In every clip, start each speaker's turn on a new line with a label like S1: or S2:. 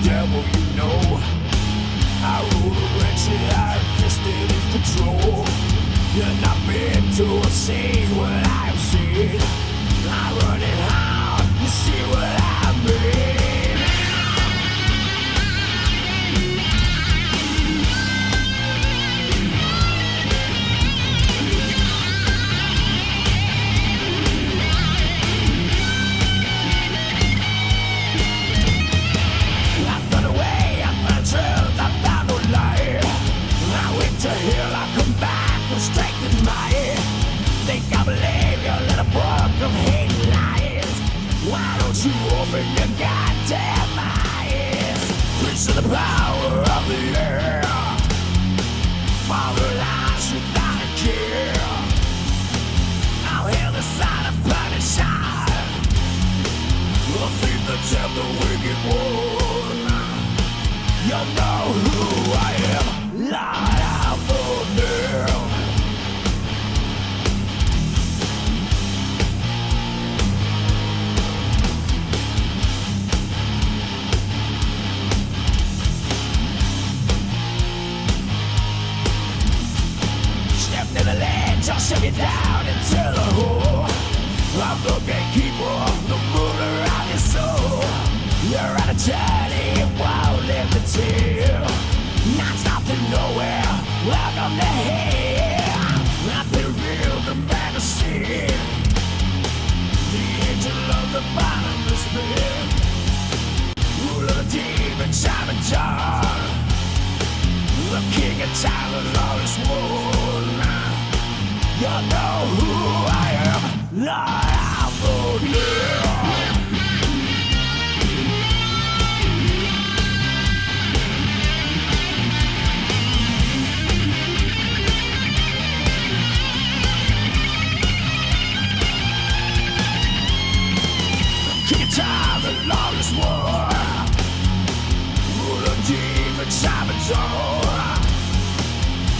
S1: devil, you know. I rule the wretched, iron fisted in control. You're not meant to see what I've seen. I run it hard, you see what I mean. To hell, I come back with strength in my head. Think I believe your little book of hate and lies. Why don't you open your goddamn eyes? Preach to the power of the air. Follow lies without a care. I'll hear the sound of punishment. A thief that tempt the wicked one. You know who I am, Lord. Step to the ledge, I'll shove you down into the hole. I'm the gatekeeper, the ruler of your soul. You're out of journey, it won't live the tale. Not stop to nowhere, welcome to hell. I've been revealed the majesty, the angel of the bottomless pit, ruler of the demon, Simon John, the king of time and lawless world. You know who I am, Lord, I'm the Lord. Time and lawless war, rule of demon, Simon John.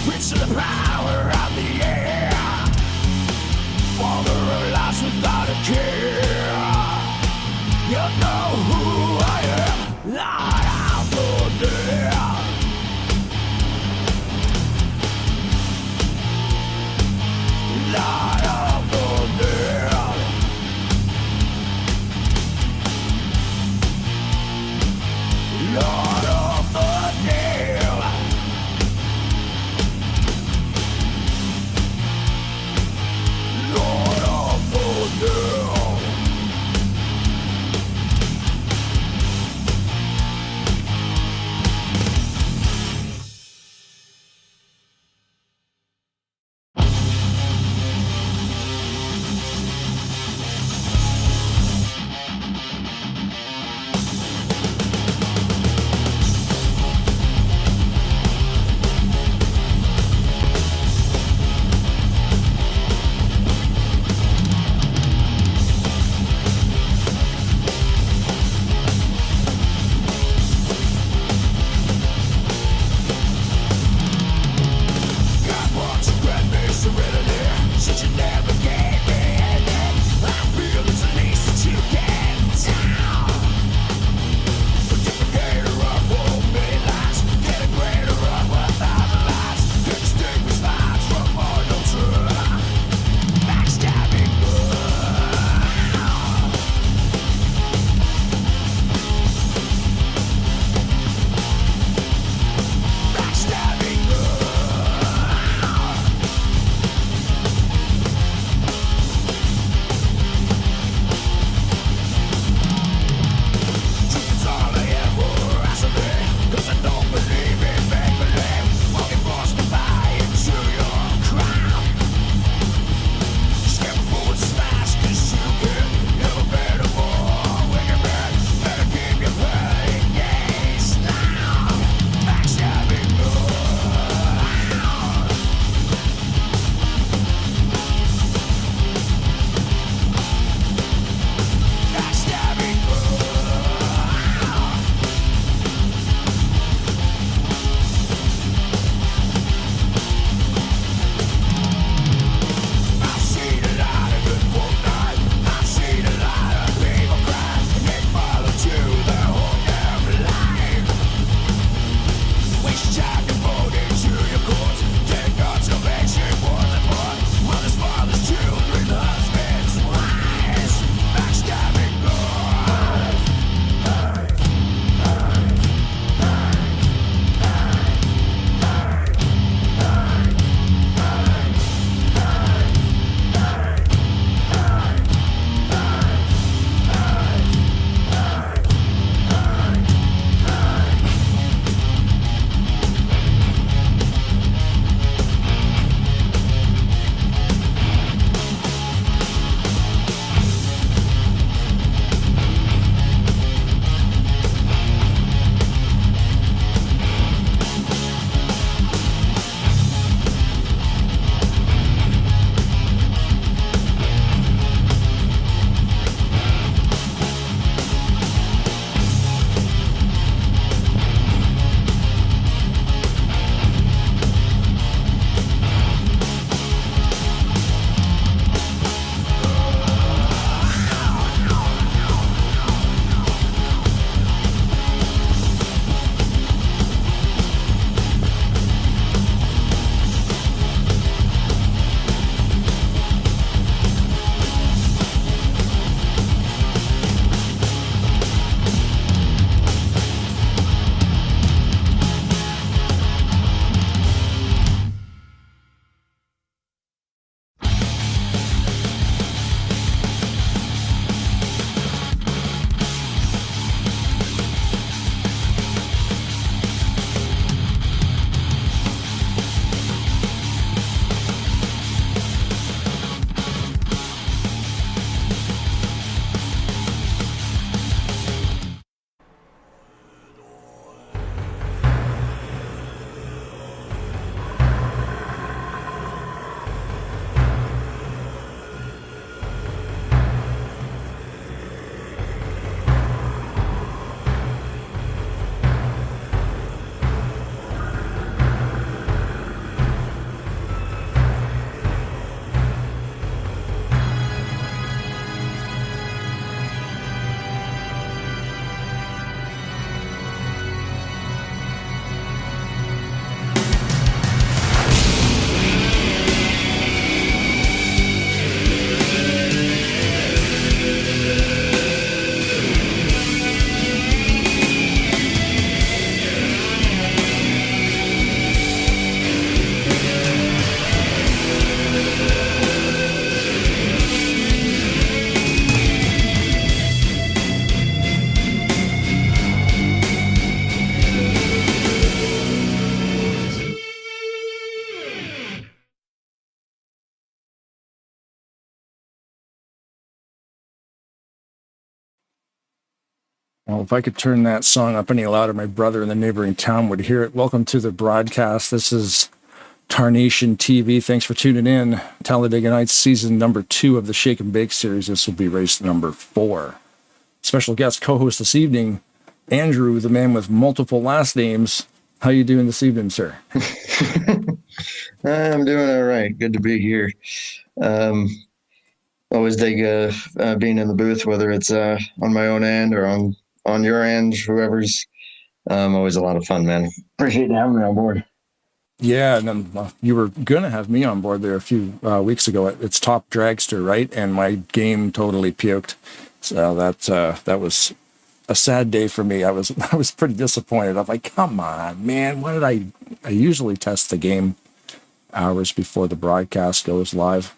S1: Preach to the power of the air. Father of lives without a care. You know who I am, Lord, I'm the dead. Lord, I'm the dead. Lord of the dead. Lord of the dead.
S2: Well, if I could turn that song up any louder, my brother in the neighboring town would hear it. Welcome to the broadcast. This is Tarnation TV. Thanks for tuning in. Talladega Nights, season number 2 of the Shake and Bake series. This will be race number 4. Special guest co-host this evening, Andrew, the man with multiple last names. How you doing this evening, sir?
S3: I'm doing all right. Good to be here. Always dig being in the booth, whether it's on my own end or on your end, whoever's. Always a lot of fun, man. Appreciate you having me on board.
S2: Yeah, and then you were going to have me on board there a few weeks ago. It's Top Dragster, right? And my game totally puked. So that was a sad day for me. I was pretty disappointed. I'm like, come on, man. What did I usually test the game hours before the broadcast goes live,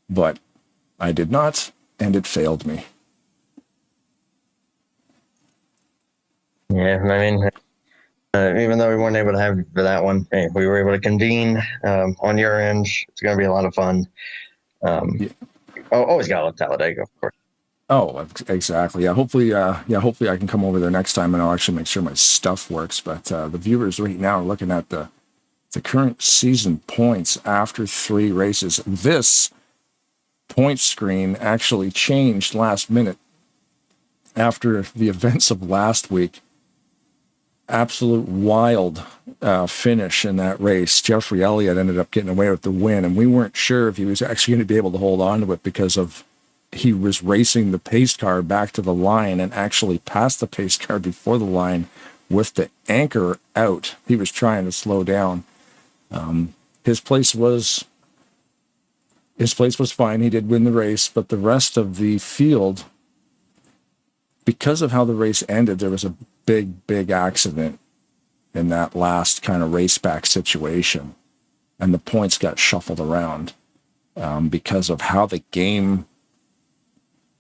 S2: but I did not, and it failed me.
S3: Yeah, I mean, even though we weren't able to have you for that one, hey, we were able to convene on your end. It's going to be a lot of fun. Always got to love Talladega, of course.
S2: Oh, exactly. Yeah, hopefully I can come over there next time and I'll actually make sure my stuff works. But the viewers right now are looking at the current season points after 3 races. This point screen actually changed last minute after the events of last week. Absolute wild finish in that race. Jeffrey Elliott ended up getting away with the win, and we weren't sure if he was actually going to be able to hold on to it because of he was racing the pace car back to the line and actually passed the pace car before the line with the anchor out. He was trying to slow down. His place was fine. He did win the race, but the rest of the field, because of how the race ended, there was a big accident in that last kind of race back situation, and the points got shuffled around because of how the game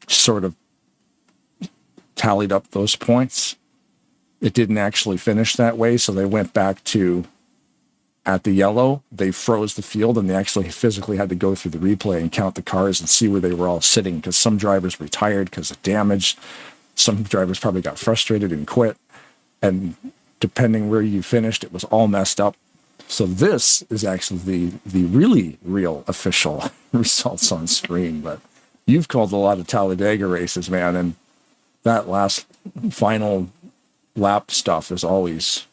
S2: sort of tallied up those points. It didn't actually finish that way, so they went back to at the yellow. They froze the field, and they actually physically had to go through the replay and count the cars and see where they were all sitting, because some drivers retired because of damage. Some drivers probably got frustrated and quit, and depending where you finished, it was all messed up. So this is actually the really real official results on screen. But you've called a lot of Talladega races, man, and that last final lap stuff is always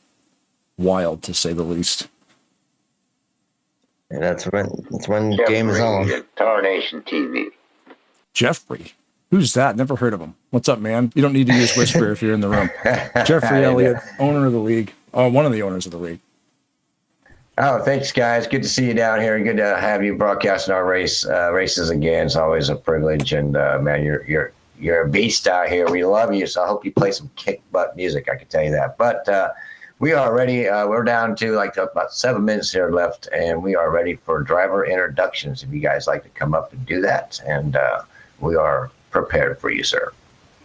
S2: wild, to say the least.
S3: And that's when the game is on.
S4: Tarnation TV.
S2: Jeffrey. Who's that? Never heard of him. What's up, man? You don't need to use Whisper if you're in the room. Jeffrey Elliott, owner of the league. Oh, one of the owners of the league.
S4: Oh, thanks, guys. Good to see you down here. Good to have you broadcasting our races again. It's always a privilege, and man, you're a beast out here. We love you, so I hope you play some kick butt music. I can tell you that. But we are ready. We're down to about 7 minutes here left, and we are ready for driver introductions. If you guys like to come up and do that, and we are prepared for you, sir.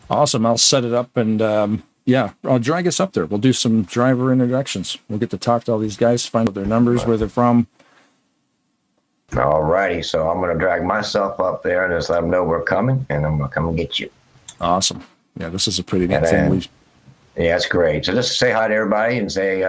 S2: Awesome. I'll set it up, and I'll drag us up there. We'll do some driver introductions. We'll get to talk to all these guys, find out their numbers, where they're from.
S4: All righty. So I'm going to drag myself up there and just let them know we're coming, and I'm going to come and get you.
S2: Awesome. Yeah, this is a pretty neat thing.
S4: Yeah, it's great. So just say hi to everybody and say,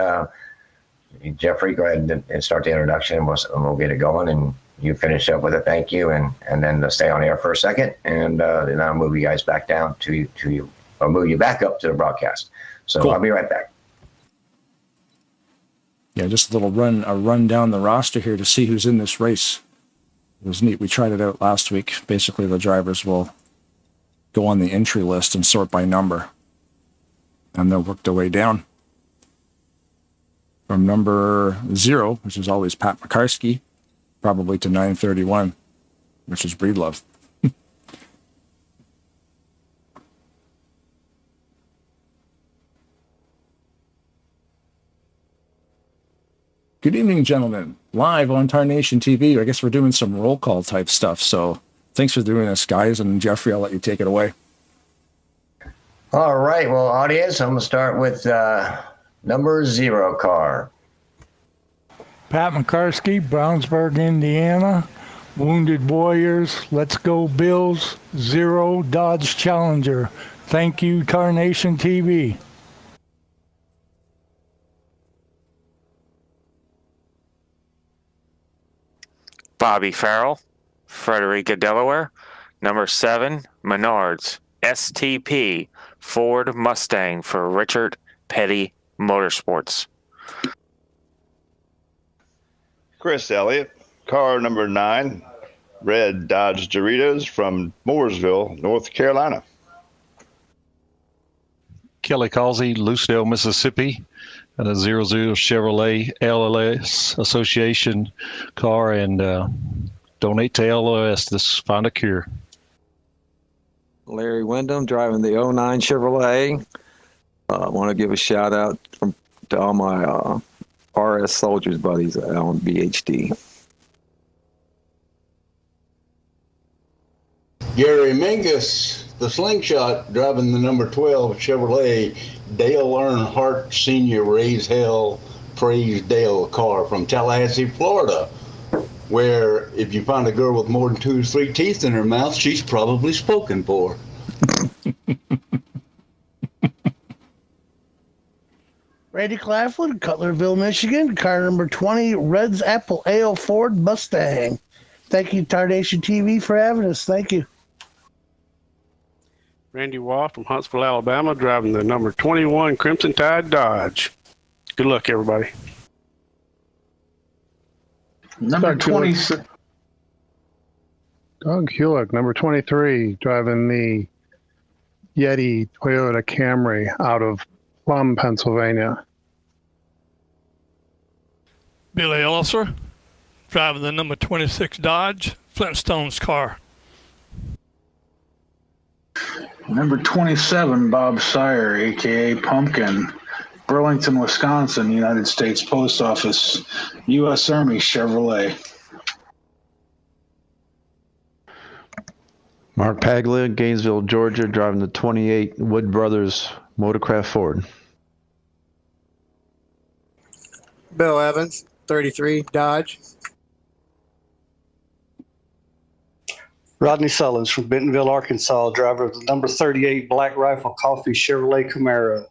S4: Jeffrey, go ahead and start the introduction, and we'll get it going, and you finish up with a thank you, and then stay on air for a second, and then I'll move you guys back down to you, or move you back up to the broadcast. So cool. I'll be right back.
S2: Yeah, just a run down the roster here to see who's in this race. It was neat. We tried it out last week. Basically, the drivers will go on the entry list and sort by number, and they'll work their way down from number 0, which is always Pat McCarskey, probably to 931, which is Breedlove. Good evening, gentlemen. Live on Tarnation TV. I guess we're doing some roll call type stuff, so thanks for doing this, guys. And Jeffrey, I'll let you take it away.
S4: All right. Well, audience, I'm going to start with number 0 car.
S5: Pat McCarskey, Brownsburg, Indiana. Wounded Warriors, Let's Go Bills, 0 Dodge Challenger, Thank you, Tarnation TV.
S6: Bobby Farrell, Frederica, Delaware. Number 7, Menards, STP, Ford Mustang for Richard Petty Motorsports.
S7: Chris Elliott, car number 9, red Dodge Doritos from Mooresville, North Carolina.
S8: Kelly Causey, Lucedale, Mississippi, and a 00 Chevrolet LLS Association car, and donate to LOS to find a cure.
S9: Larry Wyndham, driving the '09 Chevrolet. I want to give a shout out to all my RS soldiers buddies on BHD.
S10: Gary Mingus, the slingshot, driving the number 12 Chevrolet Dale Earnhardt Sr. Raise Hell Praise Dale car from Tallahassee, Florida, where if you find a girl with more than 2 or 3 teeth in her mouth, she's probably spoken for.
S11: Randy Claflin, Cutlerville, Michigan, car number 20, Red's Apple Ale Ford Mustang. Thank you, Tarnation TV, for having us. Thank you.
S12: Randy Waugh from Huntsville, Alabama, driving the number 21 Crimson Tide Dodge. Good luck, everybody.
S13: Number 26. Doug Hewlick, number 23, driving the Yeti Toyota Camry out of Plum, Pennsylvania.
S14: Billy Elliser, driving the number 26 Dodge Flintstones car.
S13: Number 27, Bob Sire, a.k.a. Pumpkin, Burlington, Wisconsin, United States Post Office, U.S. Army Chevrolet.
S15: Mark Paglia, Gainesville, Georgia, driving the 28 Wood Brothers Motorcraft Ford.
S16: Bill Evans, 33 Dodge.
S17: Rodney Sullins from Bentonville, Arkansas, driver of the number 38 Black Rifle Coffee Chevrolet Camaro.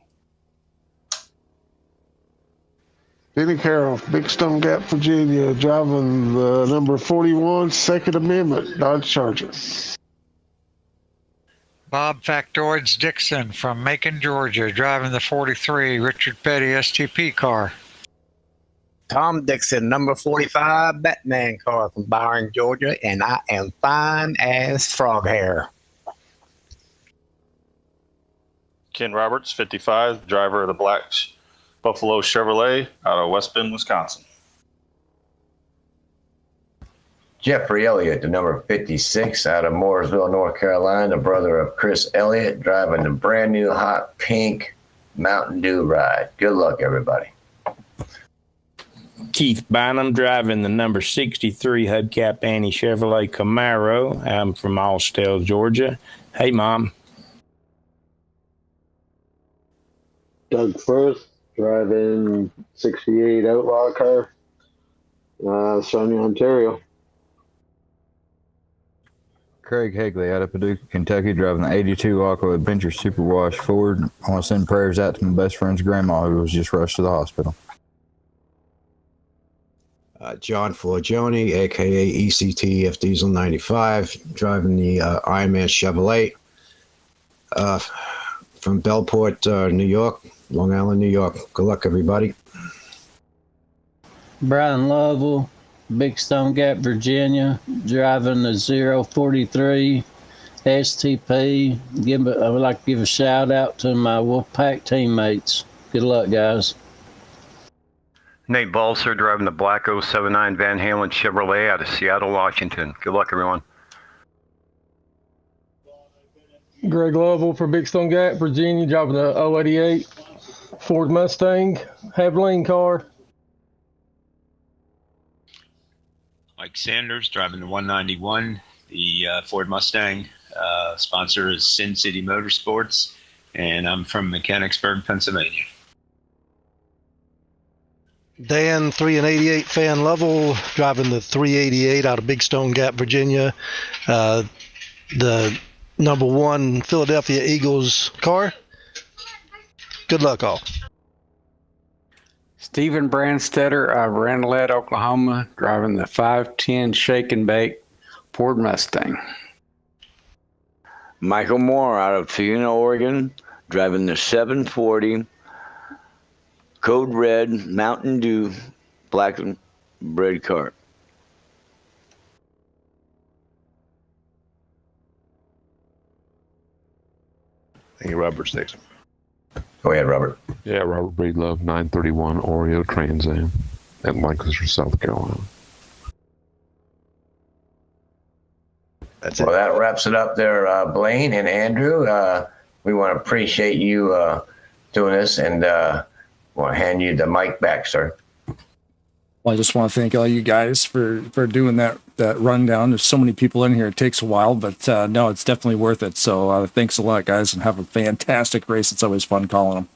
S18: Benny Carroll, Big Stone Gap, Virginia, driving the number 41 Second Amendment Dodge Charger.
S19: Bob Factoids Dixon from Macon, Georgia, driving the 43 Richard Petty STP car.
S16: Tom Dixon, number 45 Batman car from Byron, Georgia, and I am fine as frog hair.
S20: Ken Roberts, 55, driver of the Black Buffalo Chevrolet out of West Bend, Wisconsin.
S4: Jeffrey Elliott, the number 56, out of Mooresville, North Carolina, brother of Chris Elliott, driving the brand new hot pink Mountain Dew ride. Good luck, everybody.
S21: Keith Bynum, driving the number 63 Hubcap Annie Chevrolet Camaro. I'm from Austell, Georgia. Hey, Mom.
S18: Doug Firth, driving 68 Outlaw car, Sarnia, Ontario.
S22: Craig Hagley out of Paducah, Kentucky, driving the 82 Aqua Adventure Superwash Ford. I want to send prayers out to my best friend's grandma who was just rushed to the hospital.
S23: John Forgione, a.k.a. ECTF Diesel 95, driving the Ironman Chevrolet from Bellport, New York, Long Island, New York. Good luck, everybody.
S24: Brian Lovell, Big Stone Gap, Virginia, driving the 043 STP. I would like to give a shout out to my Wolfpack teammates. Good luck, guys.
S25: Nate Balser, driving the black 079 Van Halen Chevrolet out of Seattle, Washington. Good luck, everyone.
S26: Greg Lovell for Big Stone Gap, Virginia, driving the 088 Ford Mustang Havoline car.
S27: Mike Sanders, driving the 191, the Ford Mustang. Sponsor is Sin City Motorsports, and I'm from Mechanicsburg, Pennsylvania.
S28: Dan 3 and 88 Fan Lovell, driving the 388 out of Big Stone Gap, Virginia. The number 1 Philadelphia Eagles car. Good luck, all.
S1: Stephen Brandstetter of Ranelette, Oklahoma, driving the 510 Shake and Bake Ford Mustang.
S2: Michael Moore out of Fiona, Oregon, driving the 740 Code Red Mountain Dew black bread cart.
S3: Thank you, Robert Station.
S4: Go ahead, Robert.
S3: Yeah, Robert Breedlove, 931 Oreo Trans Am at Lancaster, South Carolina.
S4: That's it. Well, that wraps it up there, Blaine and Andrew. We want to appreciate you doing this, and want to hand you the mic back, sir.
S5: Well, I just want to thank all you guys for doing that rundown. There's so many people in here. It takes a while, but no, it's definitely worth it. So thanks a lot, guys, and have a fantastic race. It's always fun calling them.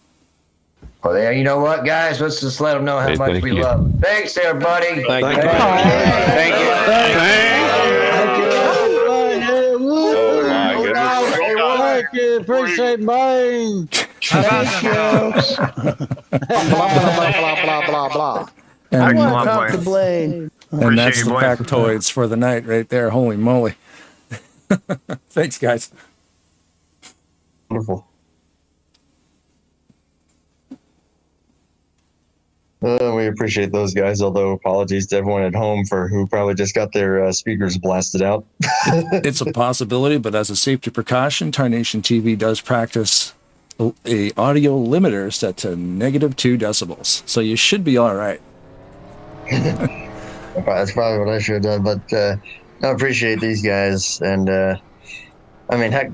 S4: Well, there, you know what, guys? Let's just let them know how much we love them. Thanks, everybody.
S3: Thank you.
S4: Thank you.
S24: Thank you. Appreciate mine.
S28: Thank you. Blah, blah, blah.
S5: And,
S11: I want to talk to Blaine.
S5: And that's the factoids for the night right there. Holy moly. Thanks, guys.
S28: Wonderful.
S6: We appreciate those guys, although apologies to everyone at home for who probably just got their speakers blasted out.
S5: It's a possibility, but as a safety precaution, Tarnation TV does practice a audio limiter set to -2 decibels. So you should be all right.
S6: That's probably what I should have done, but I appreciate these guys. And I mean, heck,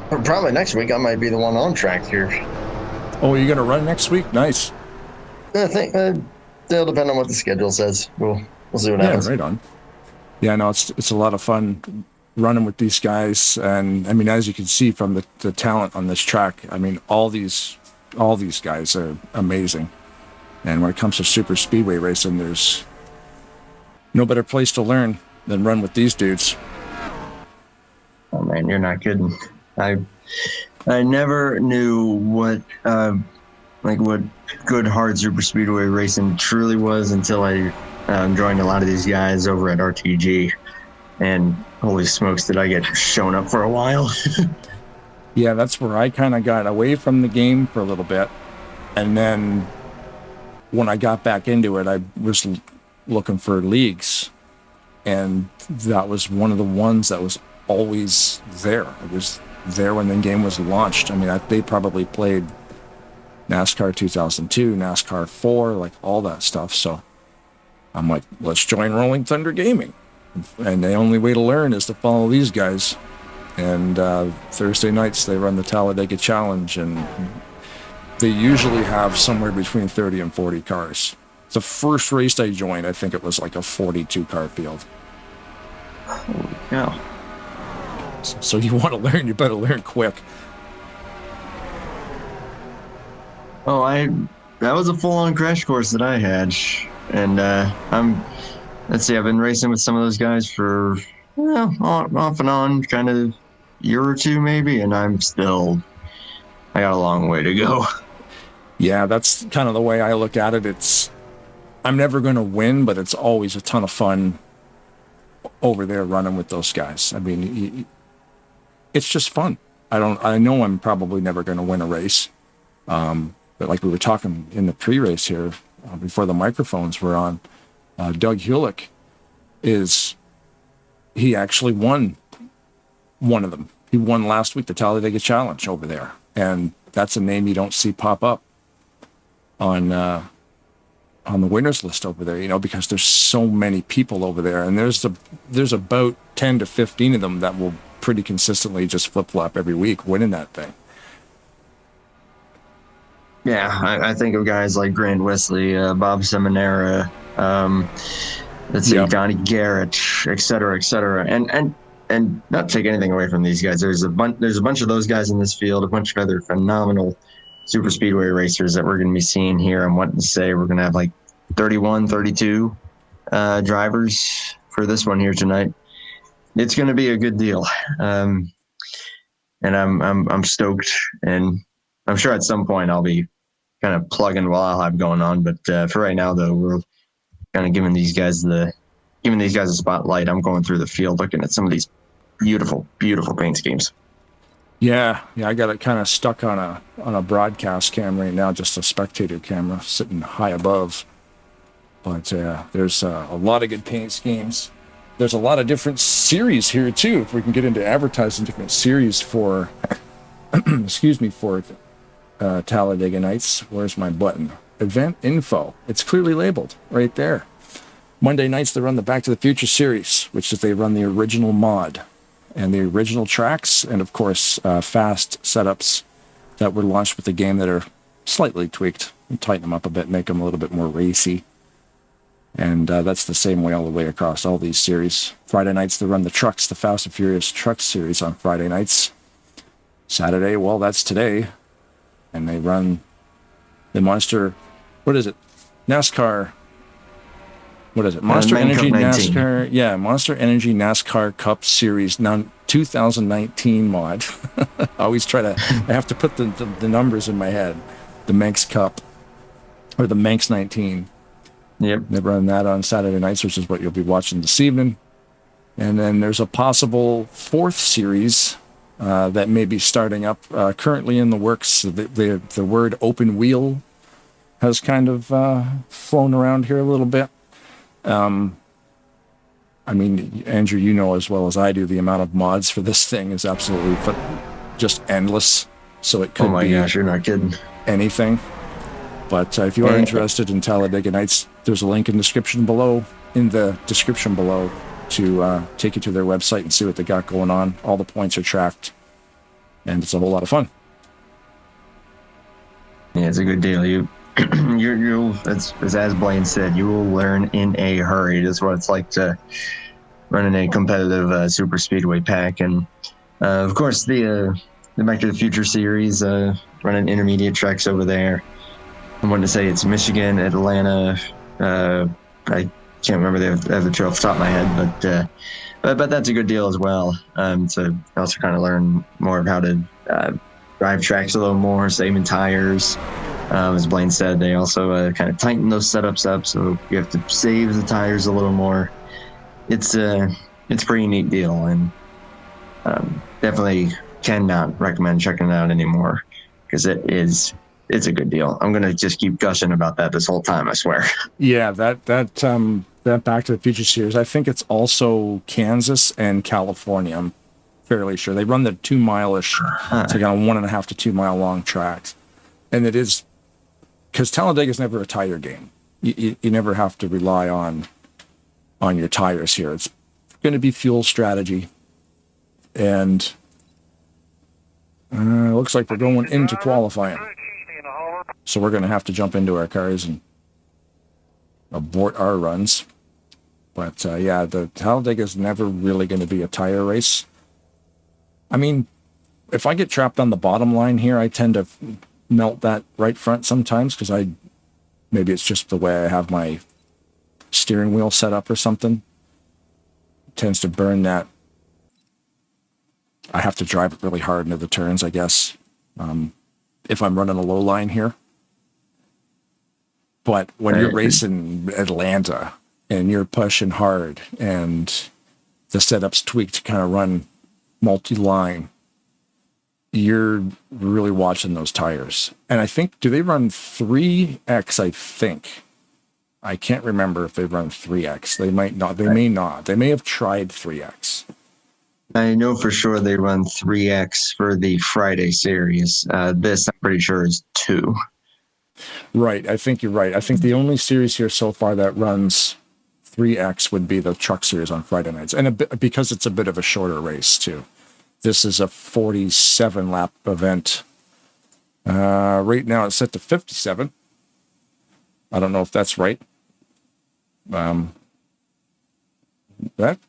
S6: probably next week I might be the one on track here.
S5: Oh, you're going to run next week? Nice.
S6: I think it'll depend on what the schedule says. We'll see what happens.
S5: Yeah, right on. Yeah, no, it's a lot of fun running with these guys, and I mean, as you can see from the talent on this track, I mean, all these guys are amazing. And when it comes to super speedway racing, there's no better place to learn than run with these dudes.
S6: Oh man, you're not kidding. I never knew what good hard super speedway racing truly was until I joined a lot of these guys over at RTG, and holy smokes, did I get shown up for a while.
S5: Yeah, that's where I kind of got away from the game for a little bit, and then when I got back into it, I was looking for leagues, and that was one of the ones that was always there. It was there when the game was launched. I mean, they probably played NASCAR 2002, NASCAR 4, like all that stuff. So I'm like, let's join Rolling Thunder Gaming. And the only way to learn is to follow these guys. And Thursday nights, they run the Talladega Challenge, and they usually have somewhere between 30 and 40 cars. The first race I joined, I think it was like a 42-car field.
S6: Holy cow.
S5: So you want to learn, you better learn quick.
S6: Oh, that was a full-on crash course that I had. And let's see, I've been racing with some of those guys for off and on, kind of year or two maybe, and I got a long way to go.
S5: Yeah, that's kind of the way I look at it. I'm never going to win, but it's always a ton of fun over there running with those guys. I mean, it's just fun. I know I'm probably never going to win a race. But like we were talking in the pre-race here, before the microphones were on, Doug Hewlick he actually won one of them. He won last week, the Talladega Challenge over there. And that's a name you don't see pop up on the winners list over there, because there's so many people over there, and there's about 10 to 15 of them that will pretty consistently just flip-flop every week winning that thing.
S6: Yeah, I think of guys like Grant Wesley, Bob Seminara, let's see, Donnie Garrett, et cetera, and not take anything away from these guys. There's a bunch of those guys in this field, a bunch of other phenomenal super speedway racers that we're going to be seeing here. I'm wanting to say we're going to have like 31, 32 drivers for this one here tonight. it's going to be a good deal. And I'm stoked, and I'm sure at some point I'll be kind of plugging what I'll have going on. But for right now, though, we're kind of giving these guys a spotlight. I'm going through the field looking at some of these beautiful, beautiful paint schemes.
S5: Yeah, I got it kind of stuck on a broadcast camera right now, just a spectator camera sitting high above. But there's a lot of good paint schemes. There's a lot of different series here too. If we can get into advertising different series for, for Talladega Nights. Where's my button? Event info. It's clearly labeled right there. Monday nights they run the Back to the Future series, which is they run the original mod and the original tracks, and of course fast setups that were launched with the game that are slightly tweaked and tighten them up a bit, make them a little bit more racy. And that's the same way all the way across all these series. Friday nights they run the trucks, the Fast and Furious Trucks series on Friday nights. Saturday, well, that's today, and they run the Monster. What is it? NASCAR. What is it? Monster Energy NASCAR. Yeah, Monster Energy NASCAR Cup Series. Now, 2019 mod. I have to put the numbers in my head. The Manx Cup, or the Manx 19.
S6: Yep.
S5: They run that on Saturday nights, which is what you'll be watching this evening. And then there's a possible fourth series that may be starting up currently in the works. The word open wheel has kind of flown around here a little bit. I mean, Andrew, you know as well as I do, the amount of mods for this thing is absolutely just endless. So it could be
S6: gosh, you're not kidding.
S5: Anything. But if you are interested in Talladega Nights, there's a link in the description below to take you to their website and see what they got going on. All the points are tracked, and it's a whole lot of fun.
S6: Yeah, it's a good deal. You'll as Blaine said, you will learn in a hurry. That's what it's like to run in a competitive super speedway pack. And of course, the Back to the Future series, running intermediate tracks over there. I wanted to say it's Michigan, Atlanta. I can't remember the two off the top of my head, but that's a good deal as well. To also kind of learn more of how to drive tracks a little more, saving tires. As Blaine said, they also kind of tighten those setups up, so you have to save the tires a little more. It's a pretty neat deal, and definitely cannot recommend checking it out anymore, because it's a good deal. I'm gonna just keep gushing about that this whole time, I swear.
S5: Yeah, that Back to the Future series, I think it's also Kansas and California. I'm fairly sure they run the 2 mile-ish. It's like on 1.5 to 2 mile long tracks, and it is because Talladega is never a tire game. You never have to rely on your tires here. It's going to be fuel strategy, and it looks like we're going into qualifying. So we're going to have to jump into our cars and abort our runs. But the Talladega is never really going to be a tire race. I mean, if I get trapped on the bottom line here, I tend to melt that right front sometimes because maybe it's just the way I have my steering wheel set up or something. It tends to burn that. I have to drive it really hard into the turns, I guess, if I'm running a low line here. But when you're racing Atlanta and you're pushing hard and the setup's tweaked to kind of run multi-line, you're really watching those tires. And I think, do they run 3X? I think. I can't remember if they run 3X. They might not. They may not. They may have tried 3X.
S6: I know for sure they run 3X for the Friday series. This, I'm pretty sure, is 2.
S5: Right. I think you're right. I think the only series here so far that runs 3X would be the truck series on Friday nights. And because it's a bit of a shorter race, too. This is a 47-lap event. Right now it's set to 57. I don't know if that's right. That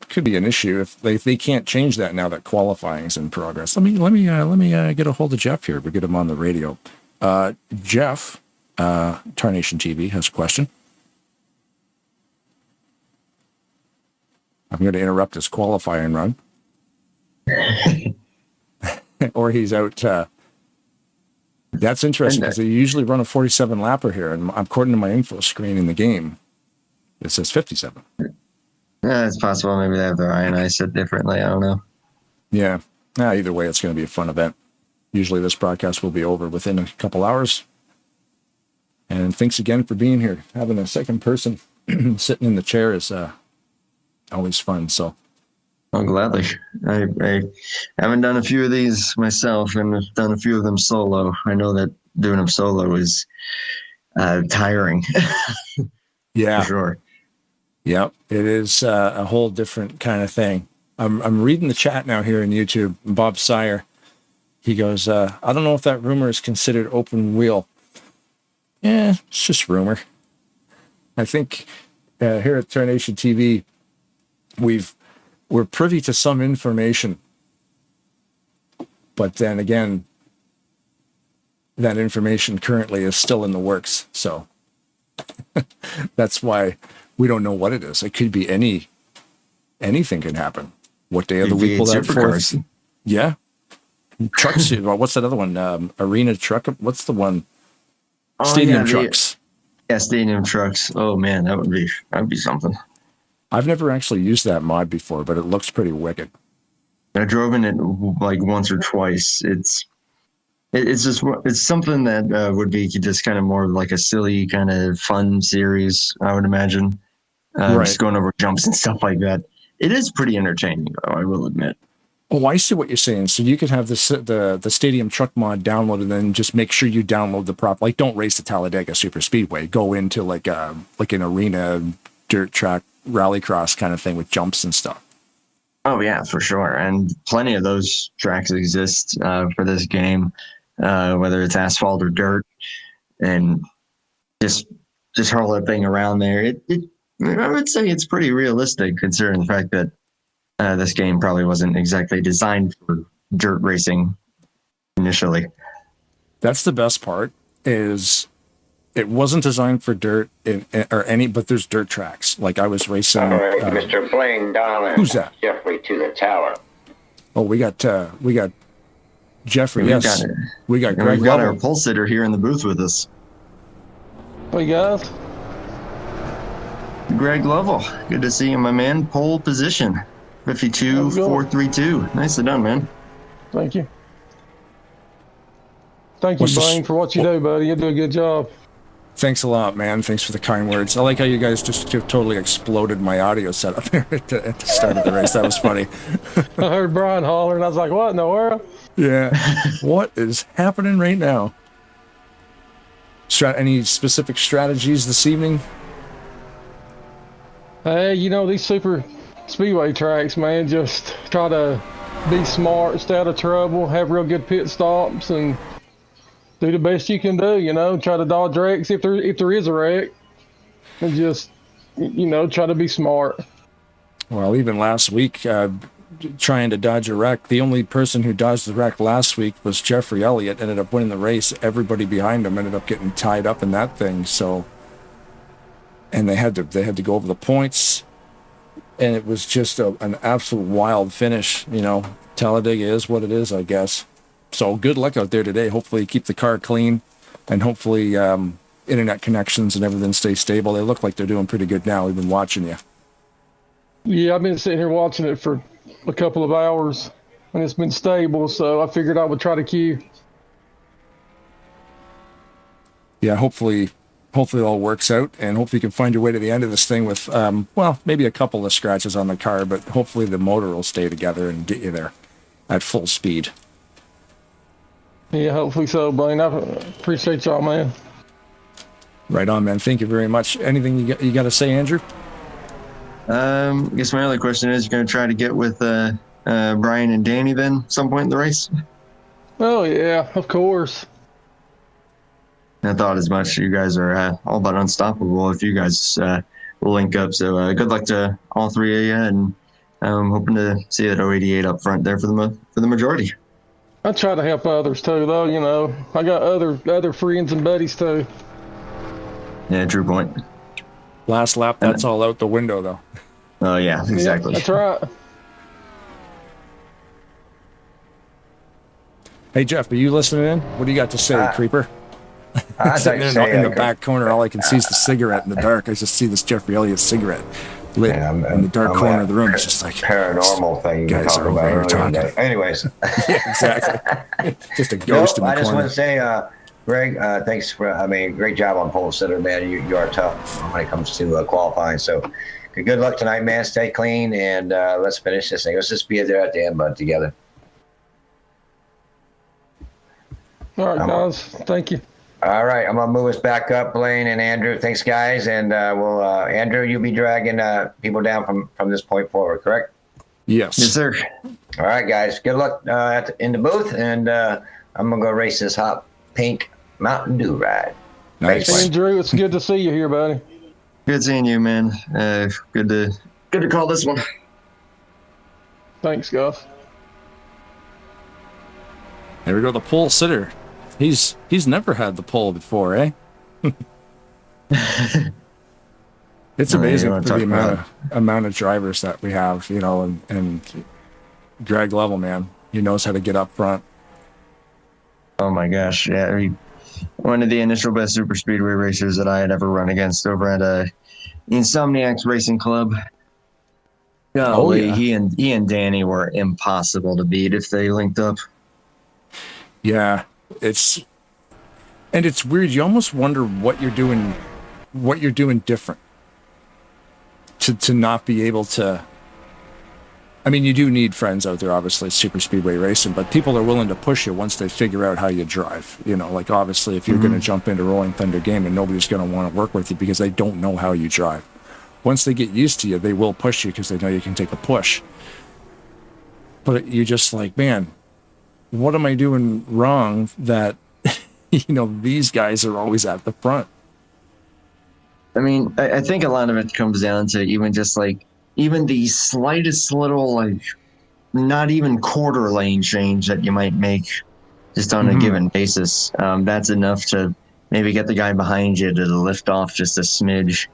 S5: could be an issue if they can't change that now that qualifying is in progress. Let me get a hold of Jeff here. We get him on the radio. Jeff, Tarnation TV has a question. I'm going to interrupt his qualifying run. Or he's out. That's interesting because they usually run a 47 lapper here, and according to my info screen in the game, it says 57.
S6: Yeah, it's possible. Maybe they have their INI set differently. I don't know.
S5: Yeah. Either way, it's going to be a fun event. Usually this broadcast will be over within a couple hours. And thanks again for being here. Having a second person sitting in the chair is always fun. So,
S6: Oh, gladly. I haven't done a few of these myself, and I've done a few of them solo. I know that doing them solo is tiring.
S5: yeah,
S6: For sure.
S5: Yep, it is a whole different kind of thing. I'm reading the chat now here on YouTube. Bob Sire, he goes, I don't know if that rumor is considered open wheel. Yeah, it's just rumor. I think here at Tarnation TV, we're privy to some information, but then again, that information currently is still in the works. So that's why we don't know what it is. It could be anything can happen. What day of the week will that forth? Yeah. Trucks. What's that other one? Arena truck. What's the one? Stadium trucks.
S6: Yeah, stadium trucks. Oh man, that would be something.
S5: I've never actually used that mod before, but it looks pretty wicked.
S6: I drove in it like once or twice. It's something that would be just kind of more like a silly kind of fun series, I would imagine.
S5: Right.
S6: Just going over jumps and stuff like that. It is pretty entertaining, though, I will admit.
S5: Oh, I see what you're saying. So you could have the stadium truck mod downloaded, and then just make sure you download the prop. Like, don't race the Talladega Super Speedway. Go into like an arena dirt track rallycross kind of thing with jumps and stuff.
S6: Oh yeah, for sure. And plenty of those tracks exist for this game, whether it's asphalt or dirt, and just hurl that thing around there. I would say it's pretty realistic considering the fact that this game probably wasn't exactly designed for dirt racing initially.
S5: That's the best part, is it wasn't designed for dirt but there's dirt tracks. Like I was racing.
S4: All right, Mr. Blaine Donner.
S5: Who's that?
S4: Jeffrey to the tower.
S5: Oh, we got Jeffrey.
S6: We
S5: Yes, we got Greg.
S6: We've got
S5: Lovell.
S6: our pole sitter here in the booth with us.
S26: Hey guys.
S6: Greg Lovell. Good to see you, my man. Pole position. 52.432. Nicely done, man.
S26: Thank you. Thank you, Blaine, for what you do, buddy. You do a good job.
S5: Thanks a lot, man. Thanks for the kind words. I like how you guys just totally exploded my audio setup there at the start of the race. That was funny.
S26: I heard Brian holler, and I was like, what in the world?
S5: Yeah. What is happening right now? Any specific strategies this evening?
S26: Hey, these super speedway tracks, man, just try to be smart, stay out of trouble, have real good pit stops, and do the best you can do, try to dodge wrecks if there is a wreck, and just, try to be smart.
S5: Well, even last week, trying to dodge a wreck, the only person who dodged the wreck last week was Jeffrey Elliott, ended up winning the race. Everybody behind him ended up getting tied up in that thing, so... And they had to go over the points, and it was just an absolute wild finish. Talladega is what it is, I guess. So good luck out there today. Hopefully you keep the car clean, and hopefully internet connections and everything stay stable. They look like they're doing pretty good now. We've been watching you.
S26: Yeah, I've been sitting here watching it for a couple of hours, and it's been stable, so I figured I would try to queue.
S5: Yeah, hopefully it all works out, and hopefully you can find your way to the end of this thing with, maybe a couple of scratches on the car, but hopefully the motor will stay together and get you there at full speed.
S26: Yeah, hopefully so, Blaine. I appreciate y'all, man.
S5: Right on, man. Thank you very much. Anything you got to say, Andrew?
S6: I guess my other question is, you're going to try to get with Brian and Danny then some point in the race?
S26: Oh, yeah, of course.
S6: I thought as much. You guys are all but unstoppable if you guys will link up. So good luck to all three of you, and I'm hoping to see that 088 up front there for the majority.
S26: I try to help others too, though. I got other friends and buddies too.
S6: Yeah, true point.
S5: Last lap, that's all out the window, though.
S6: Oh yeah, exactly.
S26: Yep, that's right.
S5: Hey Jeff, are you listening in? What do you got to say, Creeper?
S4: I
S5: Sitting in the back corner, all I can see is the cigarette in the dark. I just see this Jeffrey Elliott cigarette lit in the dark corner of the room. It's just like
S4: paranormal thing you
S5: guys
S4: talked
S5: are over
S4: about
S5: here
S4: earlier
S5: talking.
S4: today. Anyways,
S5: Yeah, exactly. Just a ghost in the
S4: I just
S5: corner.
S4: want to say, Greg, thanks for. I mean, great job on pole sitter, man. You are tough when it comes to qualifying. So, good luck tonight, man. Stay clean, and let's finish this thing. Let's just be there at the end, bud, together.
S26: All right, guys. Thank you.
S4: All right, I'm gonna move us back up, Blaine and Andrew. Thanks, guys, and we'll Andrew, you'll be dragging people down from this point forward, correct?
S5: Yes.
S6: Yes, sir.
S4: All right, guys. Good luck in the booth, and I'm gonna go race this hot pink Mountain Dew ride.
S5: Nice.
S4: Thanks,
S26: Andrew, it's good to see you here, buddy.
S6: Good seeing you, man. Good to call this one.
S26: Thanks, guys.
S5: There we go, the pole sitter. He's never had the pole before, eh? It's amazing for the amount of drivers that we have, you know, and Greg Level, man, he knows how to get up front.
S6: Oh my gosh, yeah. One of the initial best super speedway racers that I had ever run against over at Insomniacs Racing Club. Golly, he and Danny were impossible to beat if they linked up.
S5: Yeah, it's weird. You almost wonder what you're doing different to not be able to. I mean, you do need friends out there, obviously, super speedway racing, but people are willing to push you once they figure out how you drive. You know, like obviously, if you're going to jump into Rolling Thunder game, and nobody's going to want to work with you because they don't know how you drive. Once they get used to you, they will push you because they know you can take a push. But you're just like, man, what am I doing wrong that, you know, these guys are always at the front?
S6: I mean, I think a lot of it comes down to even just like, even the slightest little, like, not even quarter lane change that you might make just on a given basis. That's enough to maybe get the guy behind you to lift off just a smidge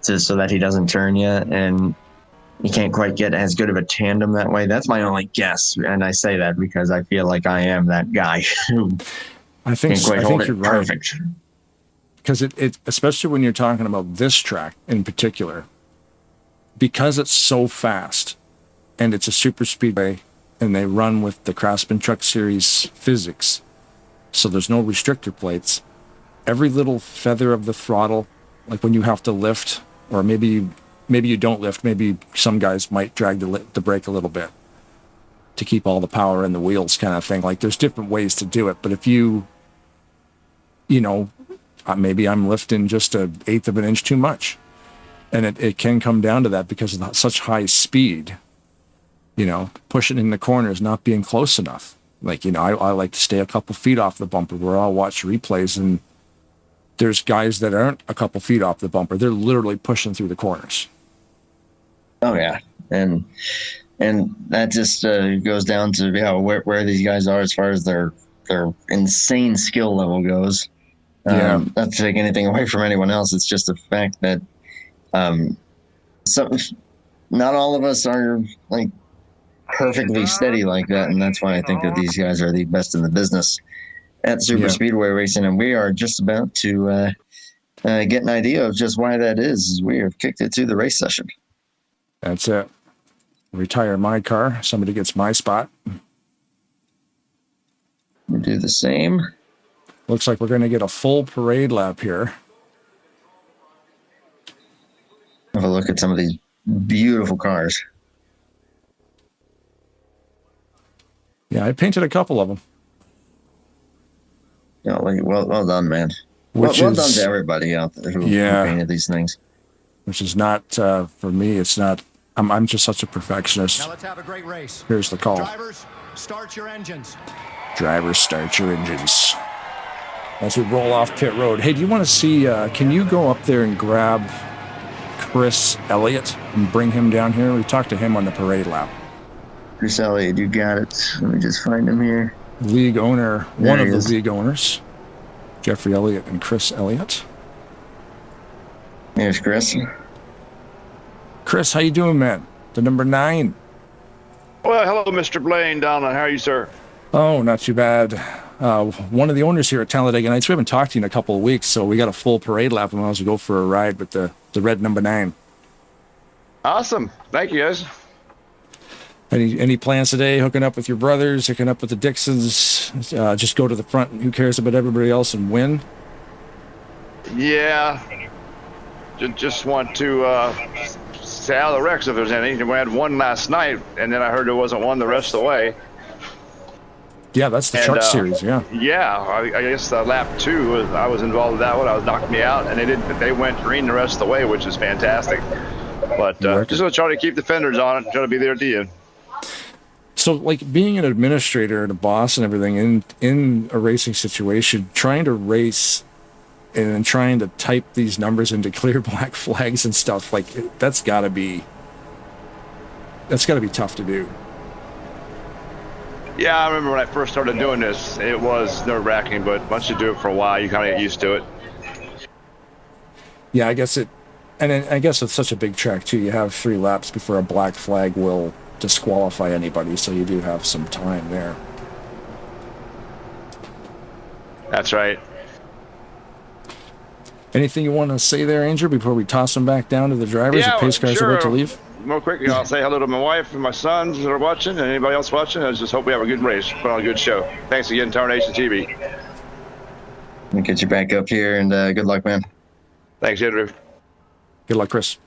S6: so that he doesn't turn you. And you can't quite get as good of a tandem that way. That's my only guess. And I say that because I feel like I am that guy who
S5: I think you're right.
S6: Perfect.
S5: Because it, especially when you're talking about this track in particular, because it's so fast and it's a super speedway and they run with the Craftsman Truck Series physics, so there's no restrictor plates. Every little feather of the throttle, like when you have to lift, or maybe you don't lift, maybe some guys might drag the brake a little bit to keep all the power in the wheels kind of thing. Like there's different ways to do it, but if you know, maybe I'm lifting just 1/8 of an inch too much. And it can come down to that because of such high speed, you know, pushing in the corners, not being close enough. Like, you know, I like to stay a couple feet off the bumper where I'll watch replays, and there's guys that aren't a couple feet off the bumper. They're literally pushing through the corners.
S6: Oh yeah. And that just goes down to where these guys are as far as their insane skill level goes. Not to take anything away from anyone else. It's just the fact that not all of us are like perfectly steady like that, and that's why I think that these guys are the best in the business at super speedway racing. And we are just about to get an idea of just why that is. We have kicked it to the race session.
S5: That's it. Retire my car. Somebody gets my spot.
S6: We do the same.
S5: Looks like we're going to get a full parade lap here.
S6: Have a look at some of these beautiful cars.
S5: Yeah, I painted a couple of them.
S6: Yeah, well done, man. Well done to everybody out there who painted these things.
S5: Which is not, for me, it's not, I'm just such a perfectionist.
S7: Now let's have a great race.
S5: Here's the call.
S7: Drivers, start your engines.
S5: Drivers, start your engines. As we roll off pit road. Hey, do you want to see, can you go up there and grab Chris Elliott and bring him down here? We talked to him on the parade lap.
S6: Chris Elliott, you got it. Let me just find him here.
S5: League owner, one of the league owners, Jeffrey Elliott and Chris Elliott.
S6: There's Chris.
S5: Chris, how you doing, man? The number 9.
S8: Well, hello, Mr. Blaine down there. How are you, sir?
S5: Oh, not too bad. One of the owners here at Talladega Nights, we haven't talked to you in a couple of weeks, so we got a full parade lap and I was to go for a ride with the red number 9.
S8: Awesome. Thank you, guys.
S5: Any plans today? Hooking up with your brothers, hooking up with the Dixons, just go to the front and who cares about everybody else and win?
S8: Yeah. Just want to say out of the wrecks if there's any. We had one last night, and then I heard there wasn't one the rest of the way.
S5: Yeah, that's the truck series, yeah.
S8: Yeah, I guess lap 2, I was involved with that one. I was knocking me out, and they went green the rest of the way, which is fantastic. But just going to try to keep the fenders on it, try to be there at the end.
S5: So, like, being an administrator and a boss and everything in a racing situation, trying to race and then trying to type these numbers into clear black flags and stuff, like, that's got to be tough to do.
S8: Yeah, I remember when I first started doing this, it was nerve-wracking, but once you do it for a while, you kind of get used to it.
S5: Yeah, I guess it's such a big track, too. You have 3 laps before a black flag will disqualify anybody, so you do have some time there.
S8: That's right.
S5: Anything you want to say there, Andrew, before we toss them back down to the drivers?
S8: Yeah,
S5: the pace cars are about to leave?
S8: Real quick, I'll say hello to my wife and my sons that are watching, and anybody else watching. I just hope we have a good race, put on a good show. Thanks again, Tarnation TV.
S6: Let me get you back up here, and good luck, man.
S8: Thanks, Andrew.
S5: Good luck, Chris.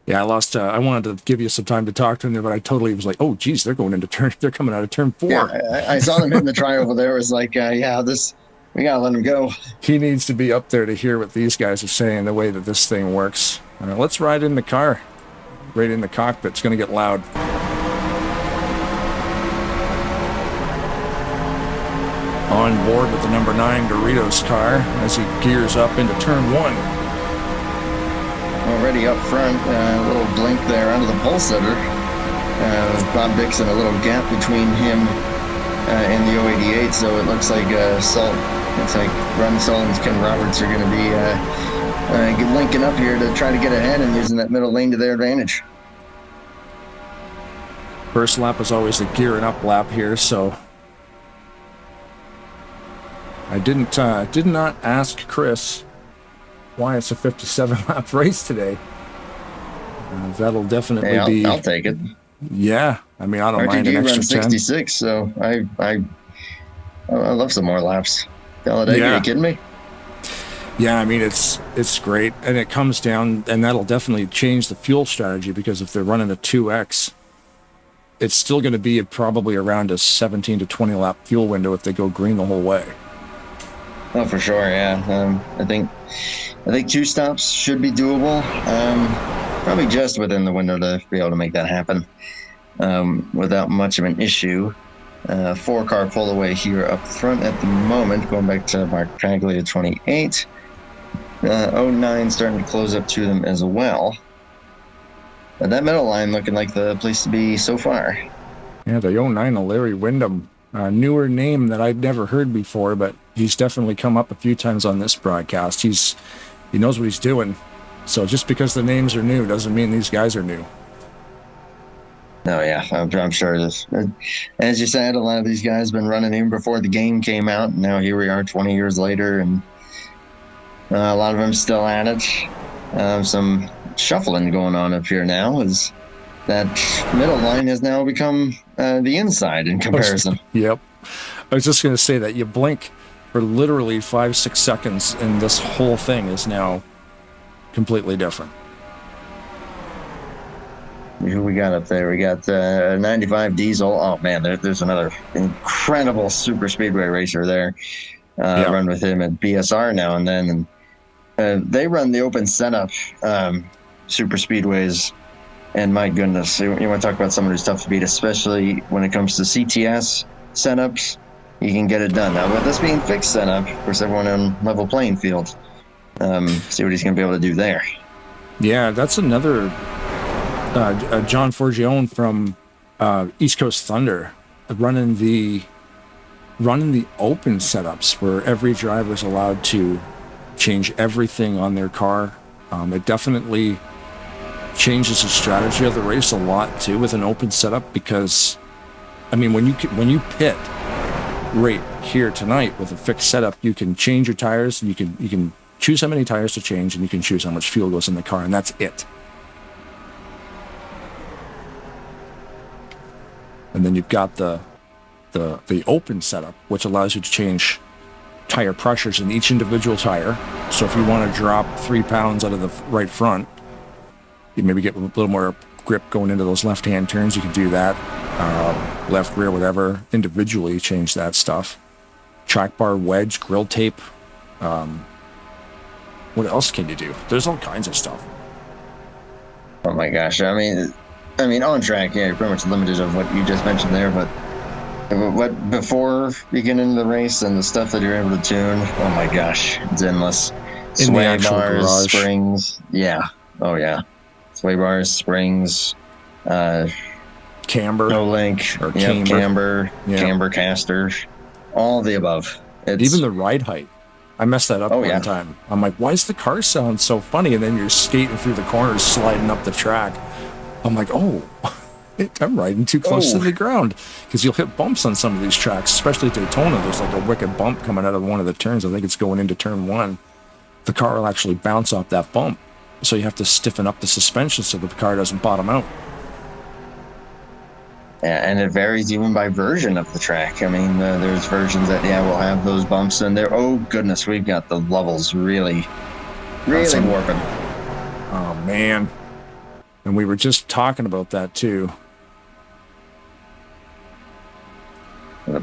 S5: Yeah, I lost. I wanted to give you some time to talk to them, but I totally was like, "Oh, geez, they're coming out of turn 4."
S6: Yeah, I saw them hitting the tri-oval there. It was like, we gotta let him go.
S5: He needs to be up there to hear what these guys are saying, the way that this thing works. Let's ride in the car, right in the cockpit. It's going to get loud. On board with the number 9 Doritos car as he gears up into turn 1.
S6: Already up front, a little blink there under the pole sitter. Bob Dixon, a little gap between him and the 088, so it looks like Ron Salt and Ken Roberts are going to be linking up here to try to get ahead and using that middle lane to their advantage.
S5: First lap is always the gearing up lap here, so I did not ask Chris why it's a 57-lap race today. That'll definitely be.
S6: I'll take it.
S5: Yeah, I mean, I don't mind an extra 10.
S6: 66, so I love some more laps. Talladega, are you kidding me?
S5: Yeah, I mean, it's great, and it comes down, and that'll definitely change the fuel strategy, because if they're running a 2X, it's still going to be probably around a 17 to 20 lap fuel window if they go green the whole way.
S6: Oh, for sure, yeah. I think 2 stops should be doable. Probably just within the window to be able to make that happen without much of an issue. 4-car pull away here up front at the moment, going back to Mark Paglia 28. 09 starting to close up to them as well. But that middle line looking like the place to be so far.
S5: Yeah, the 09 Larry Wyndham, a newer name that I'd never heard before, but he's definitely come up a few times on this broadcast. He knows what he's doing. So just because the names are new doesn't mean these guys are new.
S6: No, yeah, I'm sure this. As you said, a lot of these guys have been running even before the game came out. And now here we are 20 years later, and a lot of them still at it. Some shuffling going on up here now as that middle line has now become the inside in comparison.
S5: Yep. I was just going to say that you blink for literally 5-6 seconds, and this whole thing is now completely different.
S6: Who we got up there? We got 95 Diesel. Oh man, there's another incredible super speedway racer there. Run with him at BSR now and then, and they run the open setup super speedways. And my goodness, you want to talk about someone who's tough to beat, especially when it comes to CTS setups. You can get it done. Now, with this being fixed setup, of course, everyone on level playing field. See what he's going to be able to do there.
S5: Yeah, that's another John Forgione from East Coast Thunder running the open setups where every driver is allowed to change everything on their car. It definitely changes the strategy of the race a lot too with an open setup, because I mean, when you pit right here tonight with a fixed setup, you can change your tires, and you can choose how many tires to change, and you can choose how much fuel goes in the car, and that's it. And then you've got the open setup, which allows you to change tire pressures in each individual tire. So if you want to drop 3 pounds out of the right front, you maybe get a little more grip going into those left-hand turns, you can do that. Left, rear, whatever, individually change that stuff. Track bar, wedge, grill tape. What else can you do? There's all kinds of stuff.
S6: Oh my gosh. I mean on track, yeah, you're pretty much limited of what you just mentioned there, but what before you get into the race and the stuff that you're able to tune, oh my gosh, it's endless. Sway bars, garage. Springs, yeah. Oh yeah. Sway bars, springs,
S5: camber,
S6: no link,
S5: or
S6: camber, camber caster, all of the above.
S5: Even the ride height. I messed that up one time. I'm like, why does the car sound so funny? And then you're skating through the corners, sliding up the track. I'm like, oh, I'm riding too close to the ground, because you'll hit bumps on some of these tracks, especially Daytona. There's like a wicked bump coming out of one of the turns. I think it's going into turn 1. The car will actually bounce off that bump. So you have to stiffen up the suspension so that the car doesn't bottom out.
S6: Yeah, and it varies even by version of the track. I mean, there's versions that, will have those bumps, and they're, oh goodness, we've got the levels really warping.
S5: Oh, man. And we were just talking about that, too.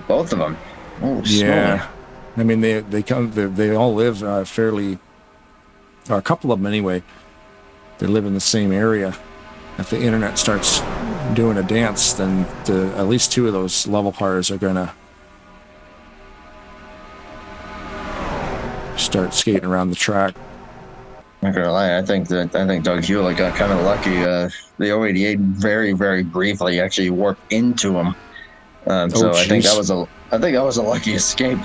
S6: Both of them. Oh,
S5: yeah. I mean, they all live fairly, or a couple of them anyway, they live in the same area. If the internet starts doing a dance, then at least 2 of those level cars are gonna start skating around the track.
S6: I'm not gonna lie, I think Doug Hewlett got kind of lucky. The 088 very, very briefly actually warped into him. I think that was a lucky escape